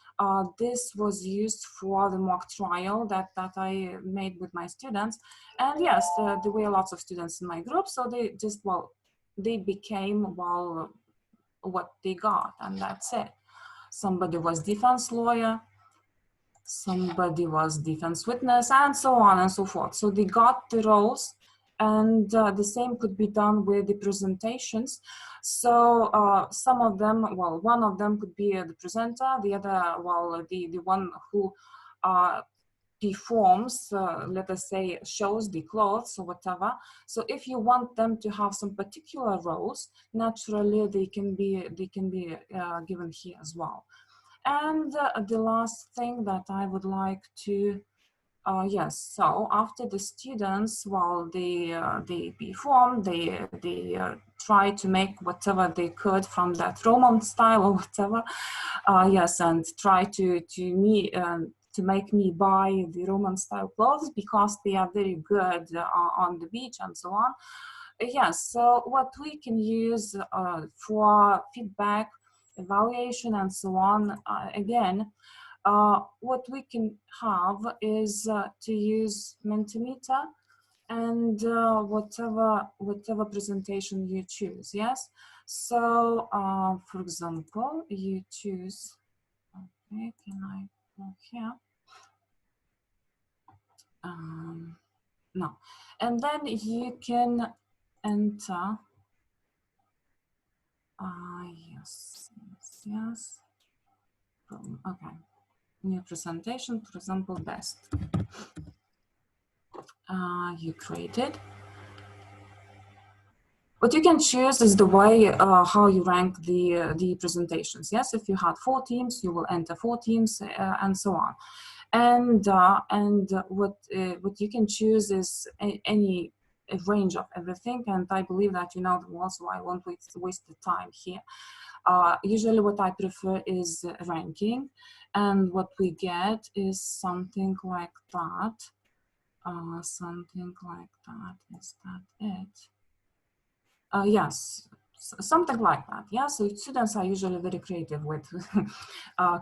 This was used for the mock trial that I made with my students. And yes, there were lots of students in my group, so they just, well, they became, well, what they got, and that's it. Somebody was defense lawyer, somebody was defense witness, and so on and so forth. So they got the roles, and the same could be done with the presentations. So some of them, well, one of them could be the presenter, the other, well, the one who performs, let us say, shows the clothes or whatever. So if you want them to have some particular roles, naturally they can be given here as well. And the last thing that I would like to, yes, so after the students, well, they perform, they try to make whatever they could from that Roman style or whatever, yes, and try to make me buy the Roman style clothes because they are very good on the beach and so on. Yes, so what we can use for feedback, evaluation and so on, again, what we can have is to use Mentimeter and whatever presentation you choose. Yes, so for example, you choose, okay, can I go here? No, and then you can enter, yes, okay, new presentation, for example, best. You created. What you can choose is the way how you rank the presentations. Yes, if you had 4 teams, you will enter 4 teams and so on. And what you can choose is any range of everything. And I believe that you know them all, so I won't waste the time here. Usually what I prefer is ranking, and what we get is something like that. Something like that. Is that it? Yes, something like that. Yeah, so students are usually very creative with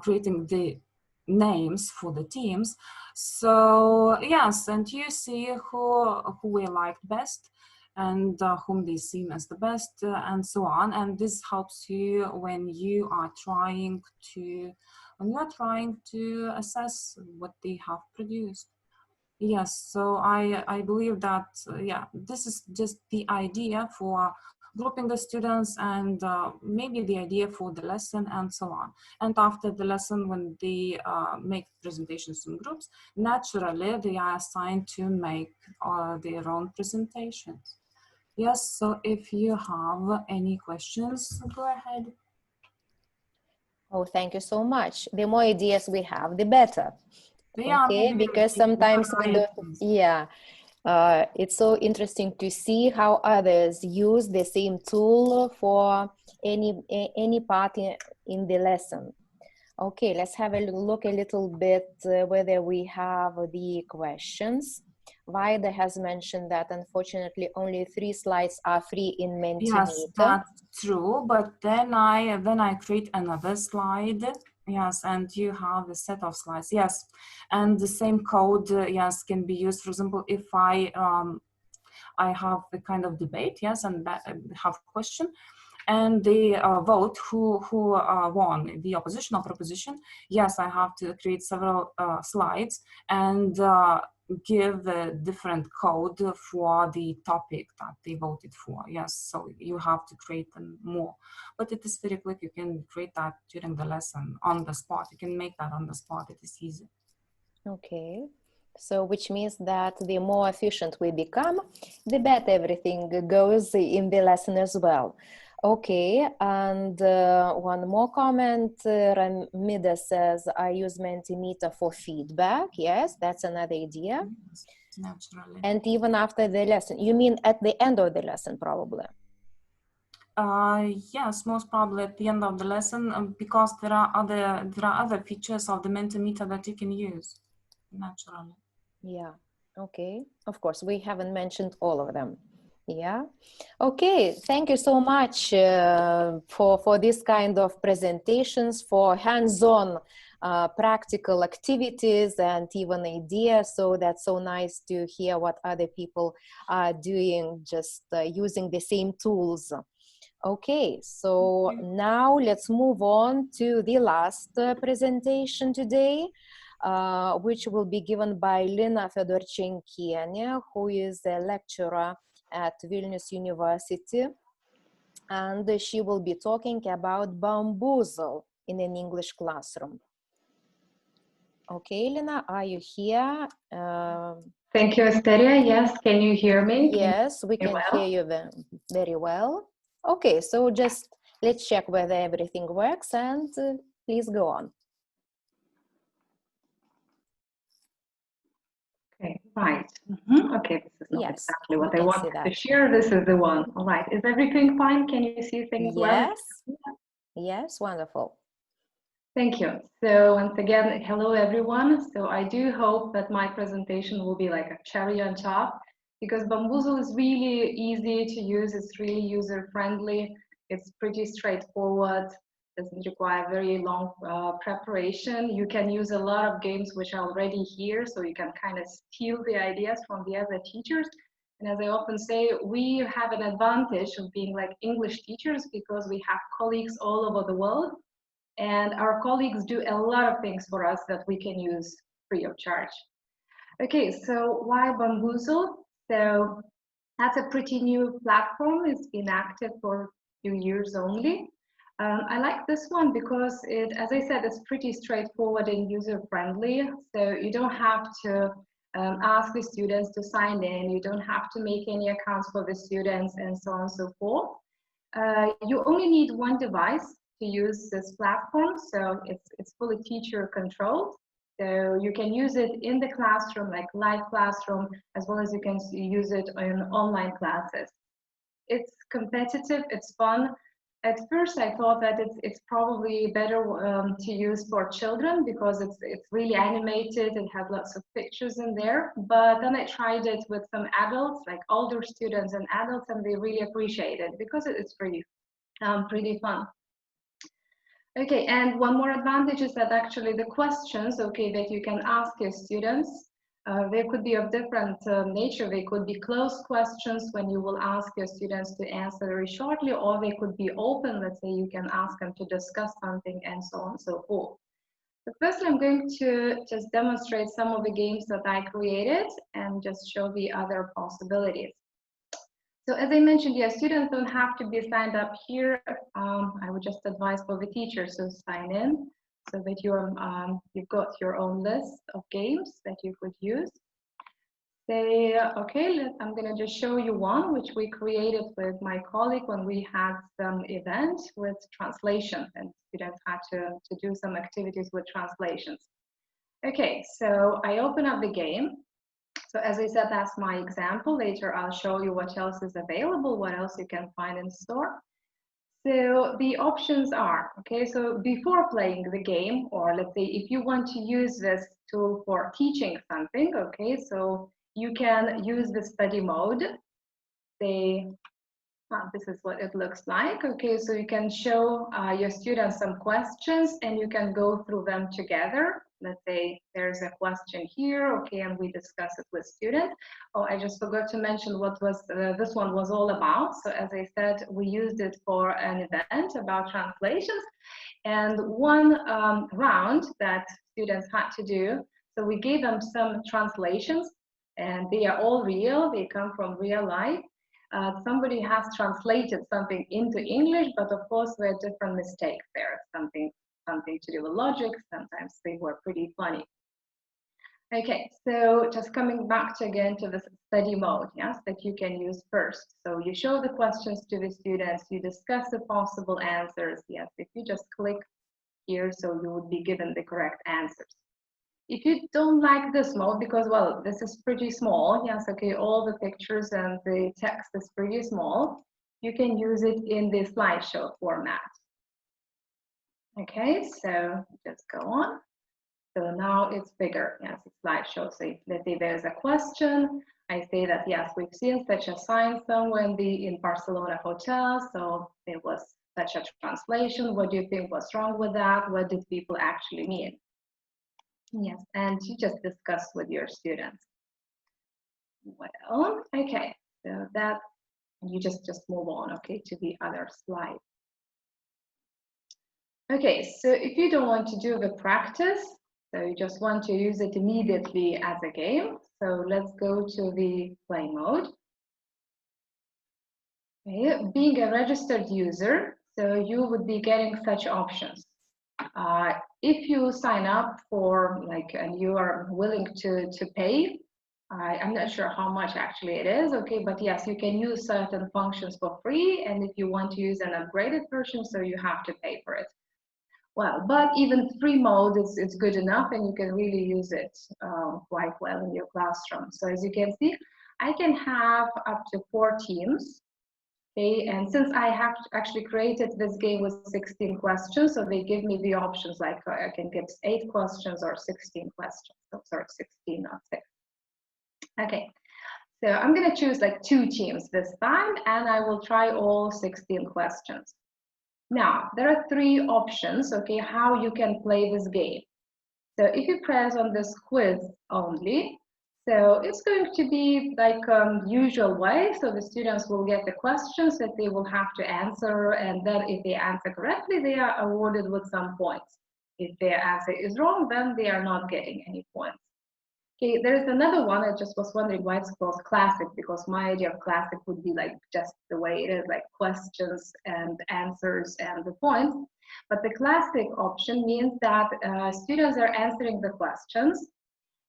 creating the names for the teams. So yes, and you see who we liked best and whom they seem as the best and so on. And this helps you when you are trying to assess what they have produced. Yes, so I believe that, yeah, this is just the idea for grouping the students and maybe the idea for the lesson and so on. And after the lesson, when they make presentations in groups, naturally they are assigned to make their own presentations. Yes, so if you have any questions, go ahead. Oh, thank you so much. The more ideas we have, the better. Yeah, okay, because sometimes we don't, yeah. It's so interesting to see how others use the same tool for any part in the lesson. Okay, let's have a look a little bit whether we have the questions. Vaida has mentioned that unfortunately only 3 slides are free in Mentimeter. Yes, that's true, but then I create another slide. Yes, and you have a set of slides. Yes, and the same code, yes, can be used. For example, if I have a kind of debate, yes, and have a question, and they vote who won, the opposition or proposition. Yes, I have to create several slides and give a different code for the topic that they voted for. Yes, so you have to create them more, but it is very quick. You can create that during the lesson on the spot. You can make that on the spot. It is easy. Okay, so which means that the more efficient we become, the better everything goes in the lesson as well. Okay, and one more comment, Ramida says, I use Mentimeter for feedback. Yes, that's another idea. Yes, naturally. And even after the lesson, you mean at the end of the lesson, probably? Yes, most probably at the end of the lesson, because there are other features of the Mentimeter that you can use, naturally. Yeah, okay. Of course, we haven't mentioned all of them. Yeah. Okay. Thank you so much for this kind of presentations, for hands-on practical activities and even ideas. So that's so nice to hear what other people are doing, just using the same tools. Okay. So now let's move on to the last presentation today. Which will be given by Lina Fedorchenkienė, who is a lecturer at Vilnius University, and she will be talking about bamboozle in an English classroom. Okay, Lina, are you here? Thank you, Asteria. Yes, can you hear me? Yes, we can hear you very well. Okay, so just let's check whether everything works and please go on. Okay, right. Okay, this is not exactly what I wanted to share. This is the one. All right. Is everything fine? Can you see things well? Yes, wonderful. Thank you. So once again, hello everyone. So I do hope that my presentation will be like a cherry on top, because bamboozle is really easy to use. It's really user-friendly. It's pretty straightforward. Doesn't require very long preparation. You can use a lot of games which are already here, so you can kind of steal the ideas from the other teachers. And as I often say, we have an advantage of being like English teachers because we have colleagues all over the world, and our colleagues do a lot of things for us that we can use free of charge. Okay, so why bamboozle? So that's a pretty new platform. It's been active for a few years only. I like this one because it, as I said, it's pretty straightforward and user-friendly. So you don't have to ask the students to sign in. You don't have to make any accounts for the students and so on and so forth. You only need one device to use this platform. So it's fully teacher controlled. So you can use it in the classroom, like live classroom, as well as you can use it in online classes. It's competitive, it's fun. At first, I thought that it's probably better to use for children because it's really animated and has lots of pictures in there. But then I tried it with some adults, like older students and adults, and they really appreciate it because it's pretty fun. Okay, and one more advantage is that actually the questions, okay, that you can ask your students, they could be of different nature. They could be closed questions when you will ask your students to answer very shortly, or they could be open. Let's say you can ask them to discuss something and so on and so forth. So first I'm going to just demonstrate some of the games that I created and just show the other possibilities. So as I mentioned, yeah, students don't have to be signed up here. I would just advise for the teachers to sign in so that you've got your own list of games that you could use. Say, okay, I'm going to just show you one which we created with my colleague when we had some event with translation, and students had to do some activities with translations. Okay, so I open up the game. So as I said, that's my example. Later I'll show you what else is available, what else you can find in store. So the options are, okay, so before playing the game, or let's say if you want to use this tool for teaching something, okay, so you can use the study mode. This is what it looks like. Okay, so you can show your students some questions and you can go through them together. Let's say there's a question here, okay, and we discuss it with students. Oh, I just forgot to mention what was this one was all about. So as I said, we used it for an event about translations, and one round that students had to do. So we gave them some translations, and they are all real. They come from real life. Somebody has translated something into English, but of course there are different mistakes there. Something to do with logic. Sometimes they were pretty funny. Okay, so just coming back again to the study mode, yes, that you can use first. So you show the questions to the students, you discuss the possible answers. Yes, if you just click here, so you would be given the correct answers. If you don't like this mode, because, well, this is pretty small, yes, okay, all the pictures and the text is pretty small, you can use it in the slideshow format. Okay, so just go on. So now it's bigger, yes, it's slideshow. So let's say there's a question. I say that, yes, we've seen such a sign somewhere in Barcelona hotel. So there was such a translation. What do you think was wrong with that? What did people actually mean? Yes, and you just discuss with your students. Well, okay, so that you just move on, okay, to the other slide. Okay, so if you don't want to do the practice, so you just want to use it immediately as a game, so let's go to the play mode. Okay, being a registered user, so you would be getting such options. If you sign up for, like, and you are willing to pay, I'm not sure how much actually it is, okay, but yes, you can use certain functions for free, and if you want to use an upgraded version, so you have to pay for it. Well, but even free mode is good enough, and you can really use it quite well in your classroom. So as you can see, I can have up to 4 teams. Okay, and since I have actually created this game with 16 questions, so they give me the options, like I can get 8 questions or 16 questions. Oh, sorry, 16, not 6. Okay, so I'm going to choose like 2 teams this time, and I will try all 16 questions. Now, there are 3 options, okay, how you can play this game. So if you press on this quiz only, so it's going to be like usual way. So the students will get the questions that they will have to answer, and then if they answer correctly, they are awarded with some points. If their answer is wrong, then they are not getting any points. Okay, there's another one. I just was wondering why it's called classic, because my idea of classic would be like just the way it is, like questions and answers and the points. But the classic option means that students are answering the questions,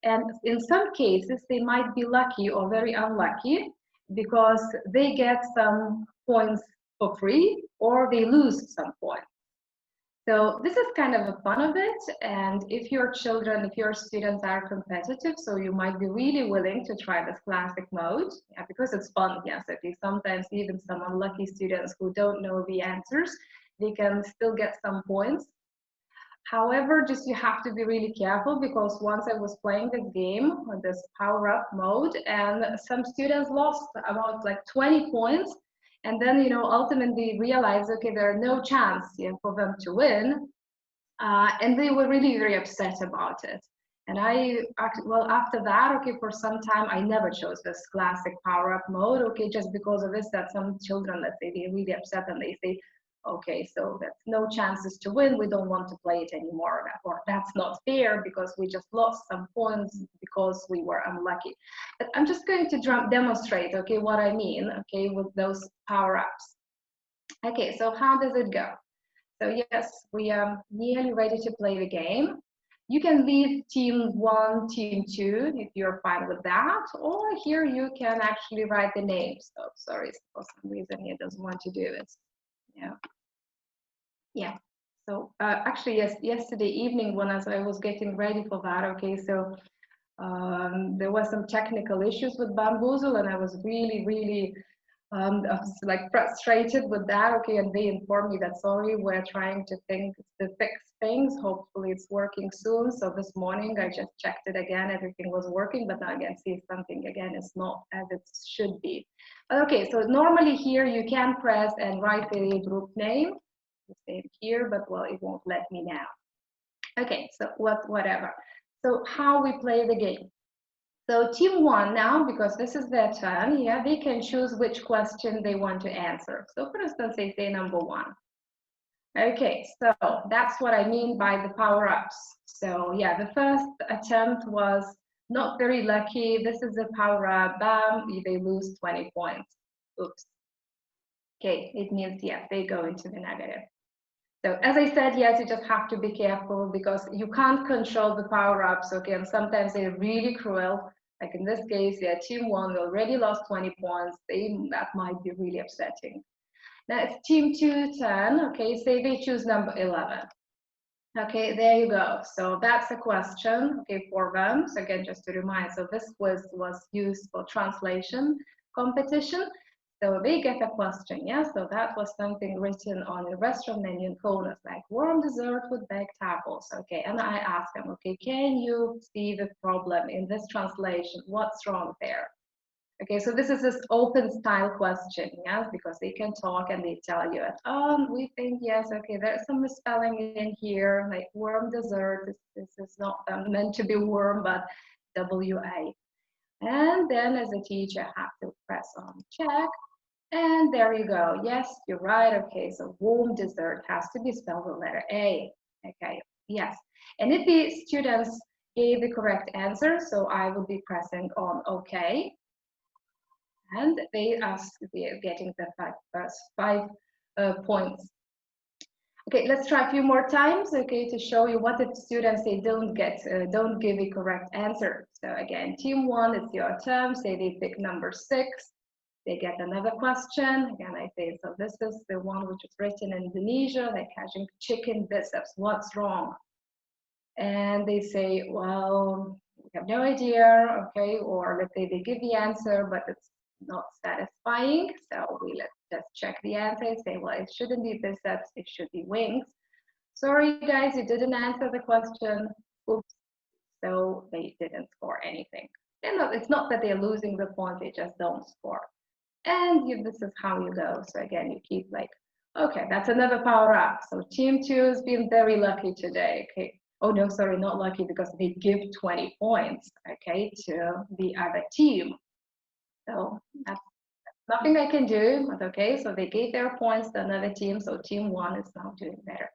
and in some cases they might be lucky or very unlucky, because they get some points for free or they lose some points. So this is kind of the fun of it, and if your children, if your students are competitive, so you might be really willing to try this classic mode, yeah, because it's fun, yes, okay. Sometimes even some unlucky students who don't know the answers, they can still get some points. However, just you have to be really careful, because once I was playing this game with this power-up mode, and some students lost about like 20 points, and then, you know, ultimately realized, okay, there are no chance, you know, for them to win, and they were really very upset about it. And well, after that, okay, for some time, I never chose this classic power-up mode, okay, just because of this, that some children, let's say, they're really upset and they say, Okay, so that's no chances to win. We don't want to play it anymore. Or that's not fair because we just lost some points because we were unlucky. But I'm just going to demonstrate, okay, what I mean, okay, with those power-ups. Okay, so how does it go? So yes, we are nearly ready to play the game. You can leave team 1, team 2 if you're fine with that, or here you can actually write the names. Oh, sorry, for some reason it doesn't want to do it. Yeah. So actually, yes, yesterday evening when I was getting ready for that, okay, so there was some technical issues with Bamboozle, and I was really I was like frustrated with that, okay, and they informed me that sorry, we're trying to fix things. Hopefully it's working soon. So this morning I just checked it again, everything was working, but now I can see something again is not as it should be. But okay, so normally here you can press and write the group name, the same here, but well, it won't let me now. Okay, so whatever. So how we play the game. So team 1 now, because this is their turn, yeah, they can choose which question they want to answer. So for instance, they say number 1. Okay, so that's what I mean by the power-ups. So yeah, the first attempt was not very lucky. This is a power-up, bam, they lose 20 points. Oops. Okay, it means yes, they go into the negative. So as I said, yes, you just have to be careful because you can't control the power-ups, okay, and sometimes they're really cruel. Like in this case, yeah, team 1 already lost 20 points. That might be really upsetting. Now it's team 2 turn, okay, say they choose number 11. Okay, there you go. So that's a question, okay, for them. So again, just to remind, so this was used for translation competition. So they get a question, yeah? So that was something written on a restaurant menu in Kaunas, like warm dessert with baked apples, okay? And I asked them, okay, can you see the problem in this translation? What's wrong there? Okay, so this is this open style question, yes, because they can talk and they tell you, we think, yes, okay, there's some misspelling in here, like warm dessert, this is not meant to be warm, but W-A. And then as a teacher, I have to press on check. And there you go. Yes, you're right. Okay, so warm dessert has to be spelled with letter A. Okay, yes. And if the students gave the correct answer, so I will be pressing on OK. And they are getting the first 5 points. Okay, let's try a few more times, okay, to show you what if students say don't give a correct answer. So again, team 1, it's your turn. Say they pick number 6. They get another question. Again, I say, so this is the one which is written in Indonesia, like catching chicken biceps. What's wrong? And they say, well, we have no idea, okay, or let's say they give the answer, but it's not satisfying. So let's just check the answer and say, well, it shouldn't be biceps, it should be wings. Sorry, guys, you didn't answer the question. Oops. So they didn't score anything. And it's not that they're losing the point, they just don't score. And this is how you go. So again, you keep like, okay, that's another power up. So team 2 has been very lucky today. Okay. Oh no, sorry, not lucky because they give 20 points, okay, to the other team. So that's nothing I can do, but okay, so they gave their points to another team. So team 1 is now doing better.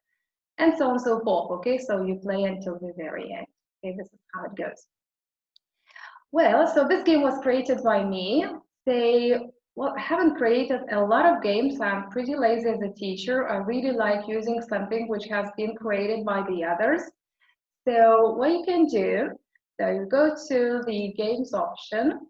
And so on and so forth. Okay, so you play until the very end. Okay, this is how it goes. Well, so this game was created by me. Well, I haven't created a lot of games. I'm pretty lazy as a teacher. I really like using something which has been created by the others. So what you can do, so you go to the games option,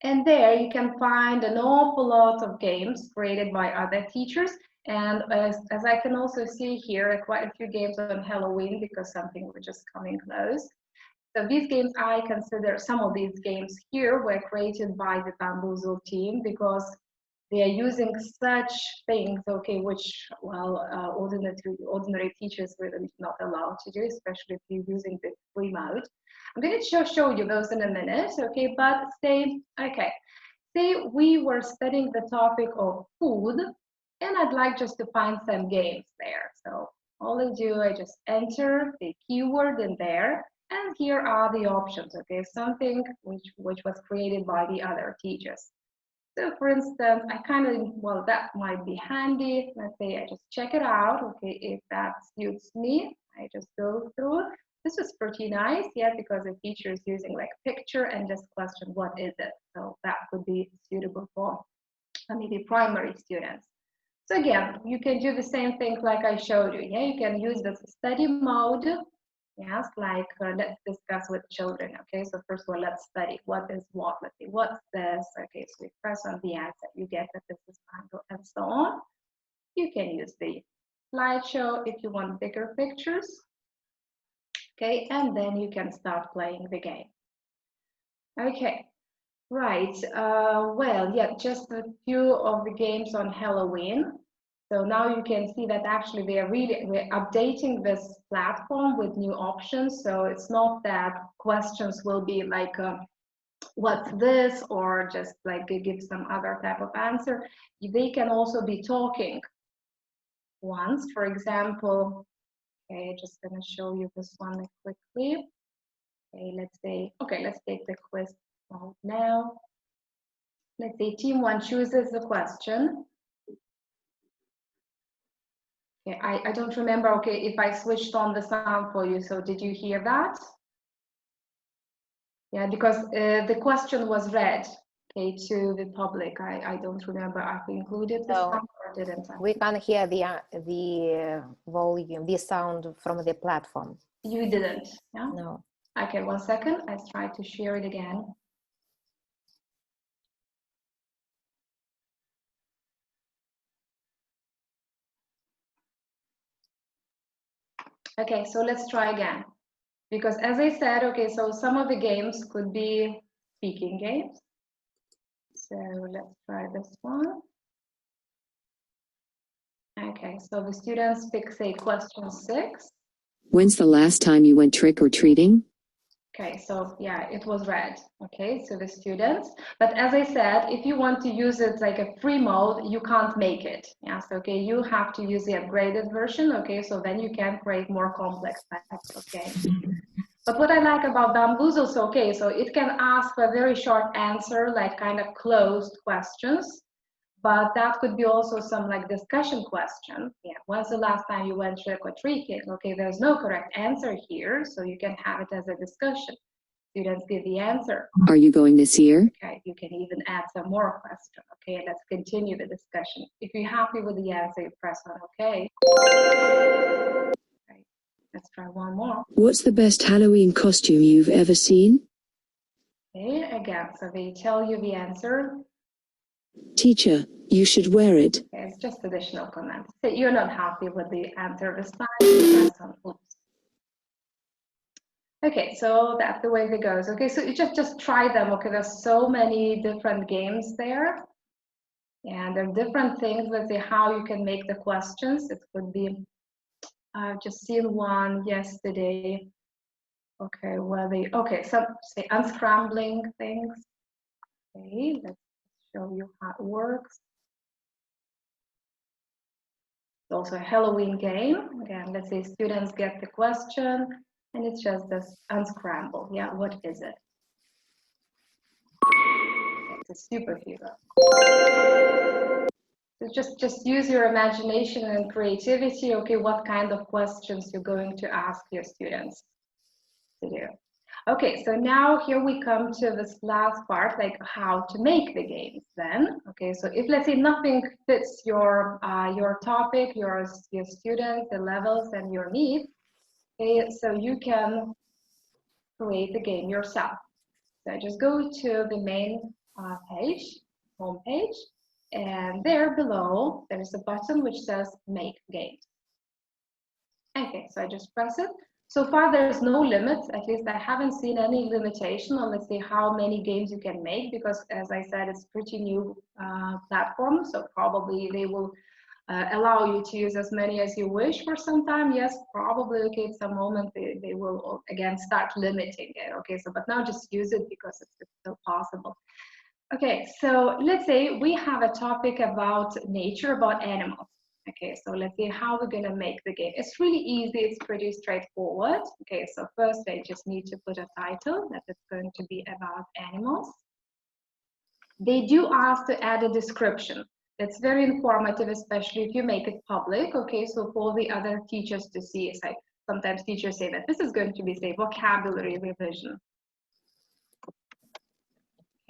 and there you can find an awful lot of games created by other teachers. And as I can also see here, quite a few games on Halloween because something which is coming close. So these games, I consider some of these games here were created by the Bamboozle team because they are using such things, okay, which, well, ordinary teachers really not allowed to do, especially if you're using the free mode. I'm going to show you those in a minute, okay, but say we were studying the topic of food, and I'd like just to find some games there. So all I do, I just enter the keyword in there. And here are the options, okay, something which was created by the other teachers. So for instance, I kind of, well, that might be handy. Let's say I just check it out. Okay, if that suits me, I just go through. This was pretty nice, yeah, because the teacher is using like picture and just question what is it. So that would be suitable for maybe primary students. So again, you can do the same thing like I showed you. Yeah, you can use this study mode. Yes, like let's discuss with children. Okay, so first of all, let's study. What is what? Let's see, what's this? Okay, so you press on the answer. You get that this is Mango and so on. You can use the slideshow if you want bigger pictures. Okay, and then you can start playing the game. Okay, right. Well, yeah, just a few of the games on Halloween. So now you can see that actually we're updating this platform with new options. So it's not that questions will be like, what's this, or just like give some other type of answer. They can also be talking once, for example. Okay, just gonna show you this one quickly. Okay, let's take the quiz mode now. Let's say team one chooses the question. Okay, I don't remember, okay, if I switched on the sound for you, so did you hear that? Yeah, because the question was read, okay, to the public. I don't remember, I included the sound or didn't I? We can't hear the volume, the sound from the platform. You didn't, yeah? No. Okay, 1 second, let's try to share it again. Okay, so let's try again. Because as I said, okay, so some of the games could be speaking games. So let's try this one. Okay, so the students pick, say, question 6. When's the last time you went trick-or-treating? Okay, so yeah, it was read. Okay, so the students. But as I said, if you want to use it like a free mode, you can't make it. Yes, okay, you have to use the upgraded version. Okay, so then you can create more complex types of games. But what I like about Bamboozle, so okay, so it can ask a very short answer, like kind of closed questions. But that could be also some like discussion question. Yeah, when's the last time you went trick-or-treating? Okay, there's no correct answer here, so you can have it as a discussion. Students give the answer. Are you going this year? Okay, you can even add some more question. Okay, let's continue the discussion. If you're happy with the answer, you press on OK. Okay, let's try one more. What's the best Halloween costume you've ever seen? Okay, again, so they tell you the answer. Teacher, you should wear it. Okay, it's just additional comments. So you're not happy with the answer this time, you press on oops. Okay, so that's the way it goes. Okay, so you just try them. Okay, there's so many different games there. And there are different things. Let's see how you can make the questions. It could be, I've just seen one yesterday. Okay, so say unscrambling things. Okay, let's show you how it works. It's also a Halloween game. Again, let's say students get the question and it's just this unscramble. Yeah, what is it? It's a superhero. So just use your imagination and creativity. Okay, what kind of questions you're going to ask your students to do. Okay, so now here we come to this last part, like how to make the games then. Okay, so if let's say nothing fits your topic, your students, the levels and your needs, okay, so you can create the game yourself. So just go to the main page, home page, and there below there's a button which says make games. Okay, so I just press it. So far, there's no limit. At least I haven't seen any limitation on, let's say, how many games you can make, because as I said, it's pretty new platform. So probably they will allow you to use as many as you wish for some time. Yes, probably, okay, at some moment they will again start limiting it. Okay, so but now just use it because it's still possible. Okay, so let's say we have a topic about nature, about animals. Okay, so let's see how we're gonna make the game. It's really easy, it's pretty straightforward. Okay, so first I just need to put a title that is going to be about animals. they do ask to add a description. It's very informative, especially if you make it public, okay, so for the other teachers to see. It's like sometimes teachers say that this is going to be, say, vocabulary revision.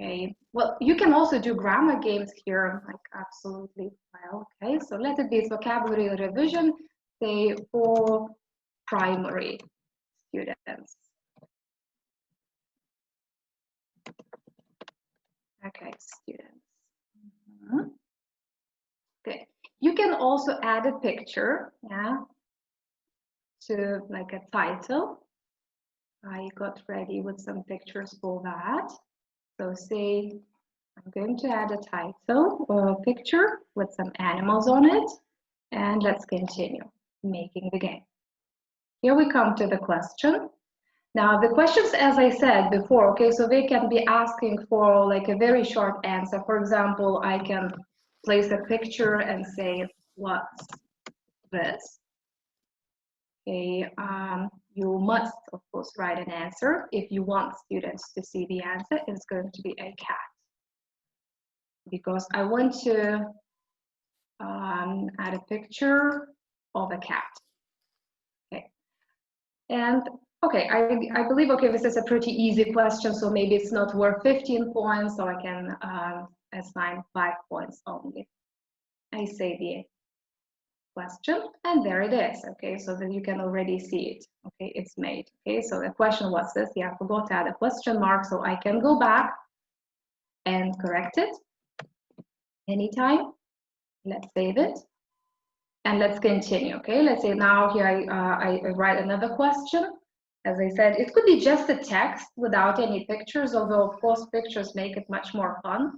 Okay, well, you can also do grammar games here, like absolutely well, okay, so let it be vocabulary revision, say, for primary students. Okay, students. Okay, you can also add a picture, yeah, to like a title. I got ready with some pictures for that. So say I'm going to add a title or a picture with some animals on it, and let's continue making the game. Here we come to the question. Now the questions, as I said before, okay, so they can be asking for like a very short answer. For example, I can place a picture and say, what's this? Okay, you must, of course, write an answer. If you want students to see the answer, it's going to be a cat. Because I want to add a picture of a cat. Okay, and okay, I believe, okay, this is a pretty easy question, so maybe it's not worth 15 points, so I can assign 5 points only. I say the question, and there it is, okay, so that you can already see it, okay, it's made, okay, so the question was this, yeah, I forgot to add a question mark, so I can go back and correct it anytime. Let's save it, and let's continue, okay, let's say now here I write another question. As I said, it could be just a text without any pictures, although of course pictures make it much more fun,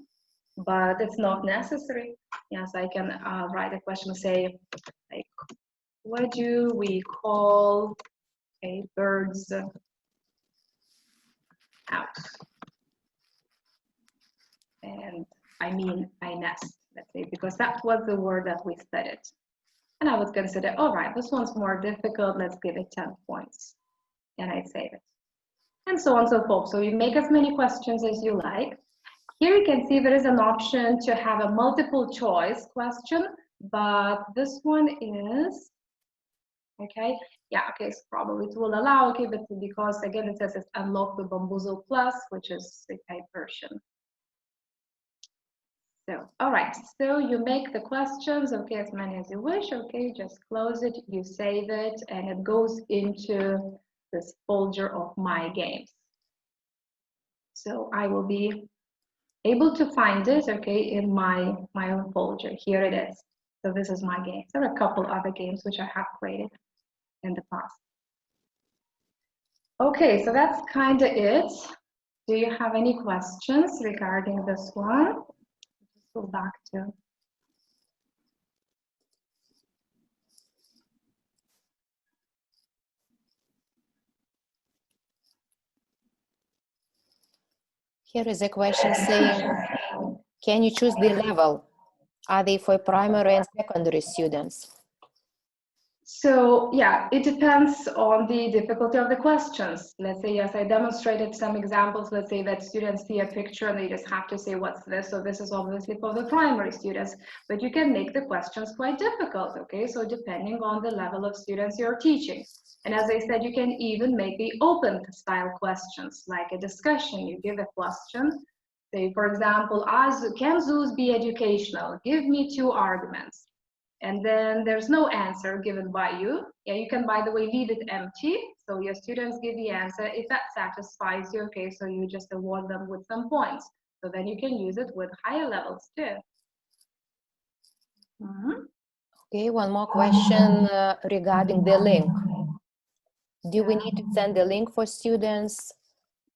but it's not necessary. Yes, I can write a question, say, like, what do we call a bird's house? And I mean a nest, let's say, because that was the word that we studied. And I would consider, all right, this one's more difficult, let's give it 10 points. And I save it. And so on and so forth. So you make as many questions as you like. Here you can see there is an option to have a multiple choice question, but this one is, okay, yeah, okay, so probably it will allow, okay, but because again it says it's unlock the Bamboozle Plus, which is the paid version. So, all right, so you make the questions, okay, as many as you wish, okay, just close it, you save it, and it goes into this folder of my games. So I will be able to find it, okay, in my own folder. Here it is. So this is my game. There are a couple other games which I have created in the past. Okay, so that's kind of it. Do you have any questions regarding this one? Just go back to. Here is a question saying, can you choose the level? Are they for primary and secondary students? So yeah, it depends on the difficulty of the questions. Let's say, yes, I demonstrated some examples. Let's say that students see a picture and they just have to say, what's this? So this is obviously for the primary students, but you can make the questions quite difficult, okay? So depending on the level of students you're teaching. And as I said, you can even make the open style questions, like a discussion. You give a question, say, for example, can zoos be educational? Give me 2 arguments. And then there's no answer given by you. Yeah, you can, by the way, leave it empty. So your students give the answer. If that satisfies you, okay, so you just award them with some points. So then you can use it with higher levels too. Okay, one more question regarding the link. Do we need to send the link for students?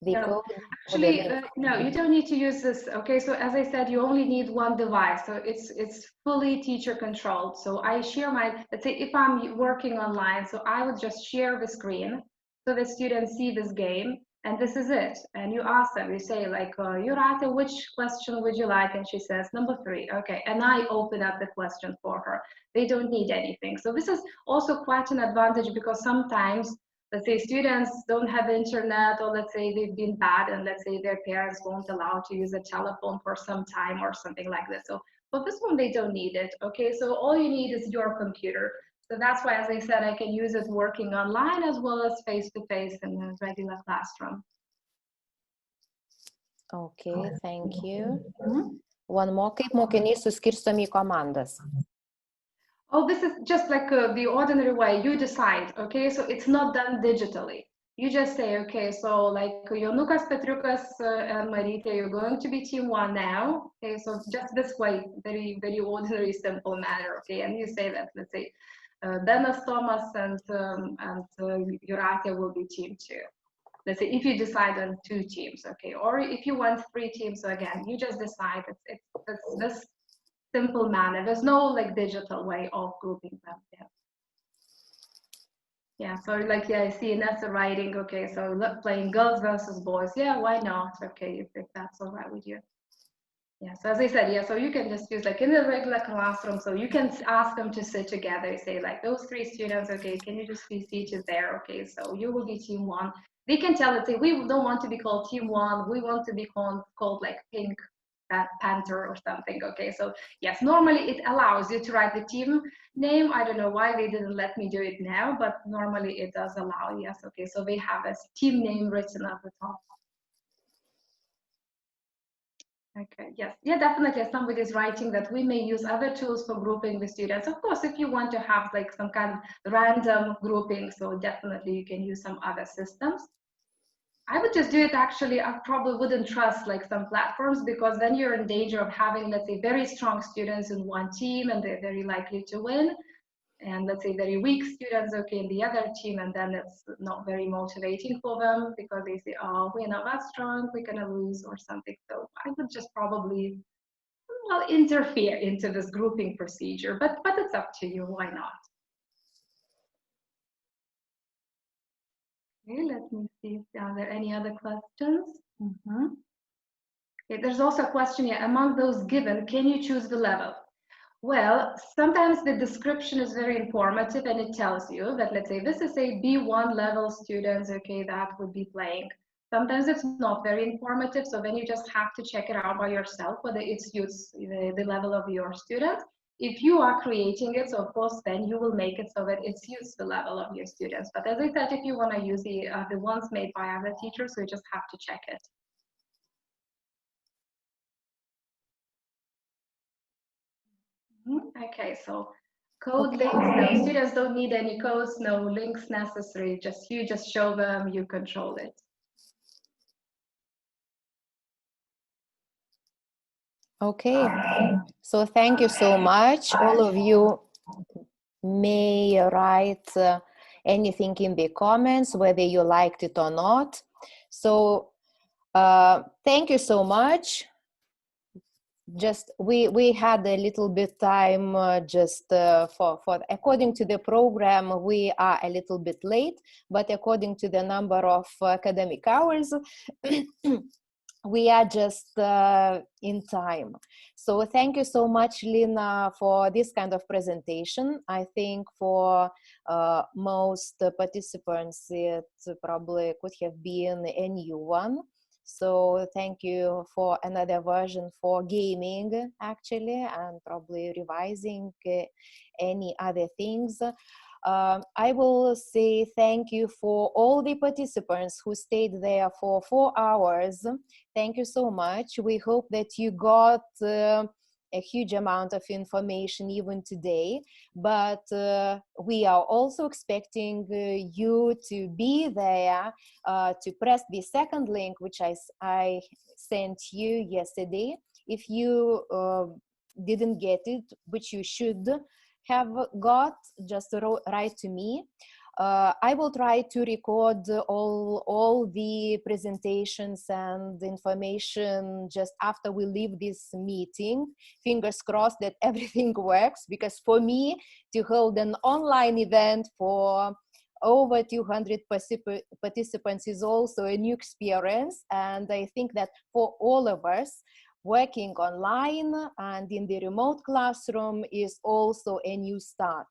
No, actually, no, you don't need to use this. Okay, so as I said, you only need one device. So it's fully teacher controlled. So I share my, let's say if I'm working online, so I would just share the screen so that students see this game, and this is it. And you ask them, you say like, Yurata, which question would you like? And she says, number 3. Okay, and I open up the question for her. They don't need anything. So this is also quite an advantage because sometimes let's say students don't have internet, or let's say they've been bad and let's say their parents won't allow to use a telephone for some time or something like this. So for this one, they don't need it, okay? So all you need is your computer. So that's why, as I said, I can use it working online as well as face-to-face in a regular classroom. Okay, thank you. One more. Kaip mokiniai suskirstomi į komandas? Oh, this is just like the ordinary way. You decide, okay? So it's not done digitally. You just say, okay, so like Jonukas, Petriukas, and Marytė, you're going to be team 1 now. Okay, so just this way, very, very ordinary, simple manner, okay? And you say that, let's say, Benas, Tomas, and Jūratė will be team 2. Let's say if you decide on 2 teams, okay? Or if you want 3 teams, so again, you just decide. It's this simple manner. There's no like digital way of grouping them. Yeah, so like, yeah, I see Nessa writing, okay, so look, playing girls versus boys. Yeah, why not? Okay, if that's all right with you. Yeah, so as I said, yeah, so you can just use like in the regular classroom, so you can ask them to sit together, say like those 3 students, okay, can you just be seated there? Okay, so you will be team 1. They can tell it, say, we don't want to be called team 1, we want to be called like Pink Panther or something, okay? So yes, normally it allows you to write the team name. I don't know why they didn't let me do it now, but normally it does allow, yes, okay? So they have a team name written at the top. Okay, yes, yeah, definitely. As somebody is writing that we may use other tools for grouping the students. Of course, if you want to have like some kind of random grouping, so definitely you can use some other systems. I would just do it actually. I probably wouldn't trust like some platforms, because then you're in danger of having, let's say, very strong students in one team and they're very likely to win. And let's say very weak students, okay, in the other team, and then it's not very motivating for them because they say, oh, we're not that strong, we're gonna lose or something. So I would just probably, well, interfere into this grouping procedure, but it's up to you, why not? Okay, let me see if are there any other questions. Okay, there's also a question here, among those given, can you choose the level? Well, sometimes the description is very informative and it tells you that, let's say, this is a B1 level students, okay, that would be playing. Sometimes it's not very informative, so then you just have to check it out by yourself, whether it suits the level of your student. If you are creating it, so of course, then you will make it so that it suits the level of your students. But as I said, if you want to use the ones made by other teachers, so you just have to check it. Okay, so code links, no, students don't need any codes, no links necessary, you just show them, you control it. Okay, so thank you so much. All of you may write anything in the comments, whether you liked it or not. So thank you so much. Just we had a little bit time for according to the program, we are a little bit late, but according to the number of academic hours, we are just in time. So thank you so much, Lina, for this kind of presentation. I think for most participants, it probably could have been a new one. So thank you for another version for gaming, actually, and probably revising any other things. I will say thank you for all the participants who stayed there for 4 hours. Thank you so much. We hope that you got a huge amount of information even today, but we are also expecting you to be there to press the second link, which I sent you yesterday. If you didn't get it, which you should have got, just write to me. I will try to record all the presentations and information just after we leave this meeting. Fingers crossed that everything works, because for me to hold an online event for over 200 participants is also a new experience, and I think that for all of us, working online and in the remote classroom is also a new start.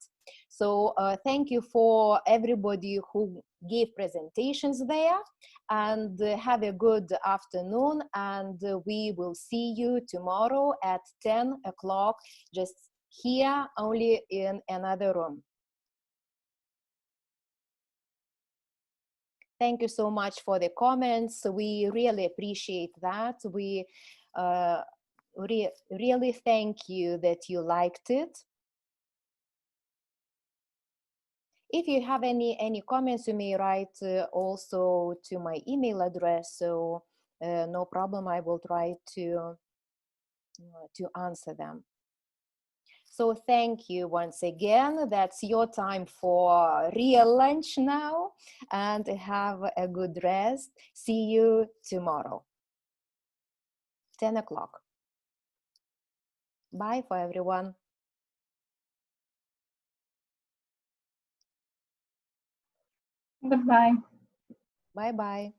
So thank you for everybody who gave presentations there, and have a good afternoon, and we will see you tomorrow at 10 o'clock, just here, only in another room. Thank you so much for the comments. We really appreciate that. We really thank you that you liked it. If you have any comments, you may write also to my email address. So no problem, I will try to answer them. So thank you once again. That's your time for real lunch now, and have a good rest. See you tomorrow, 10 o'clock. Bye for everyone. Goodbye. Bye-bye.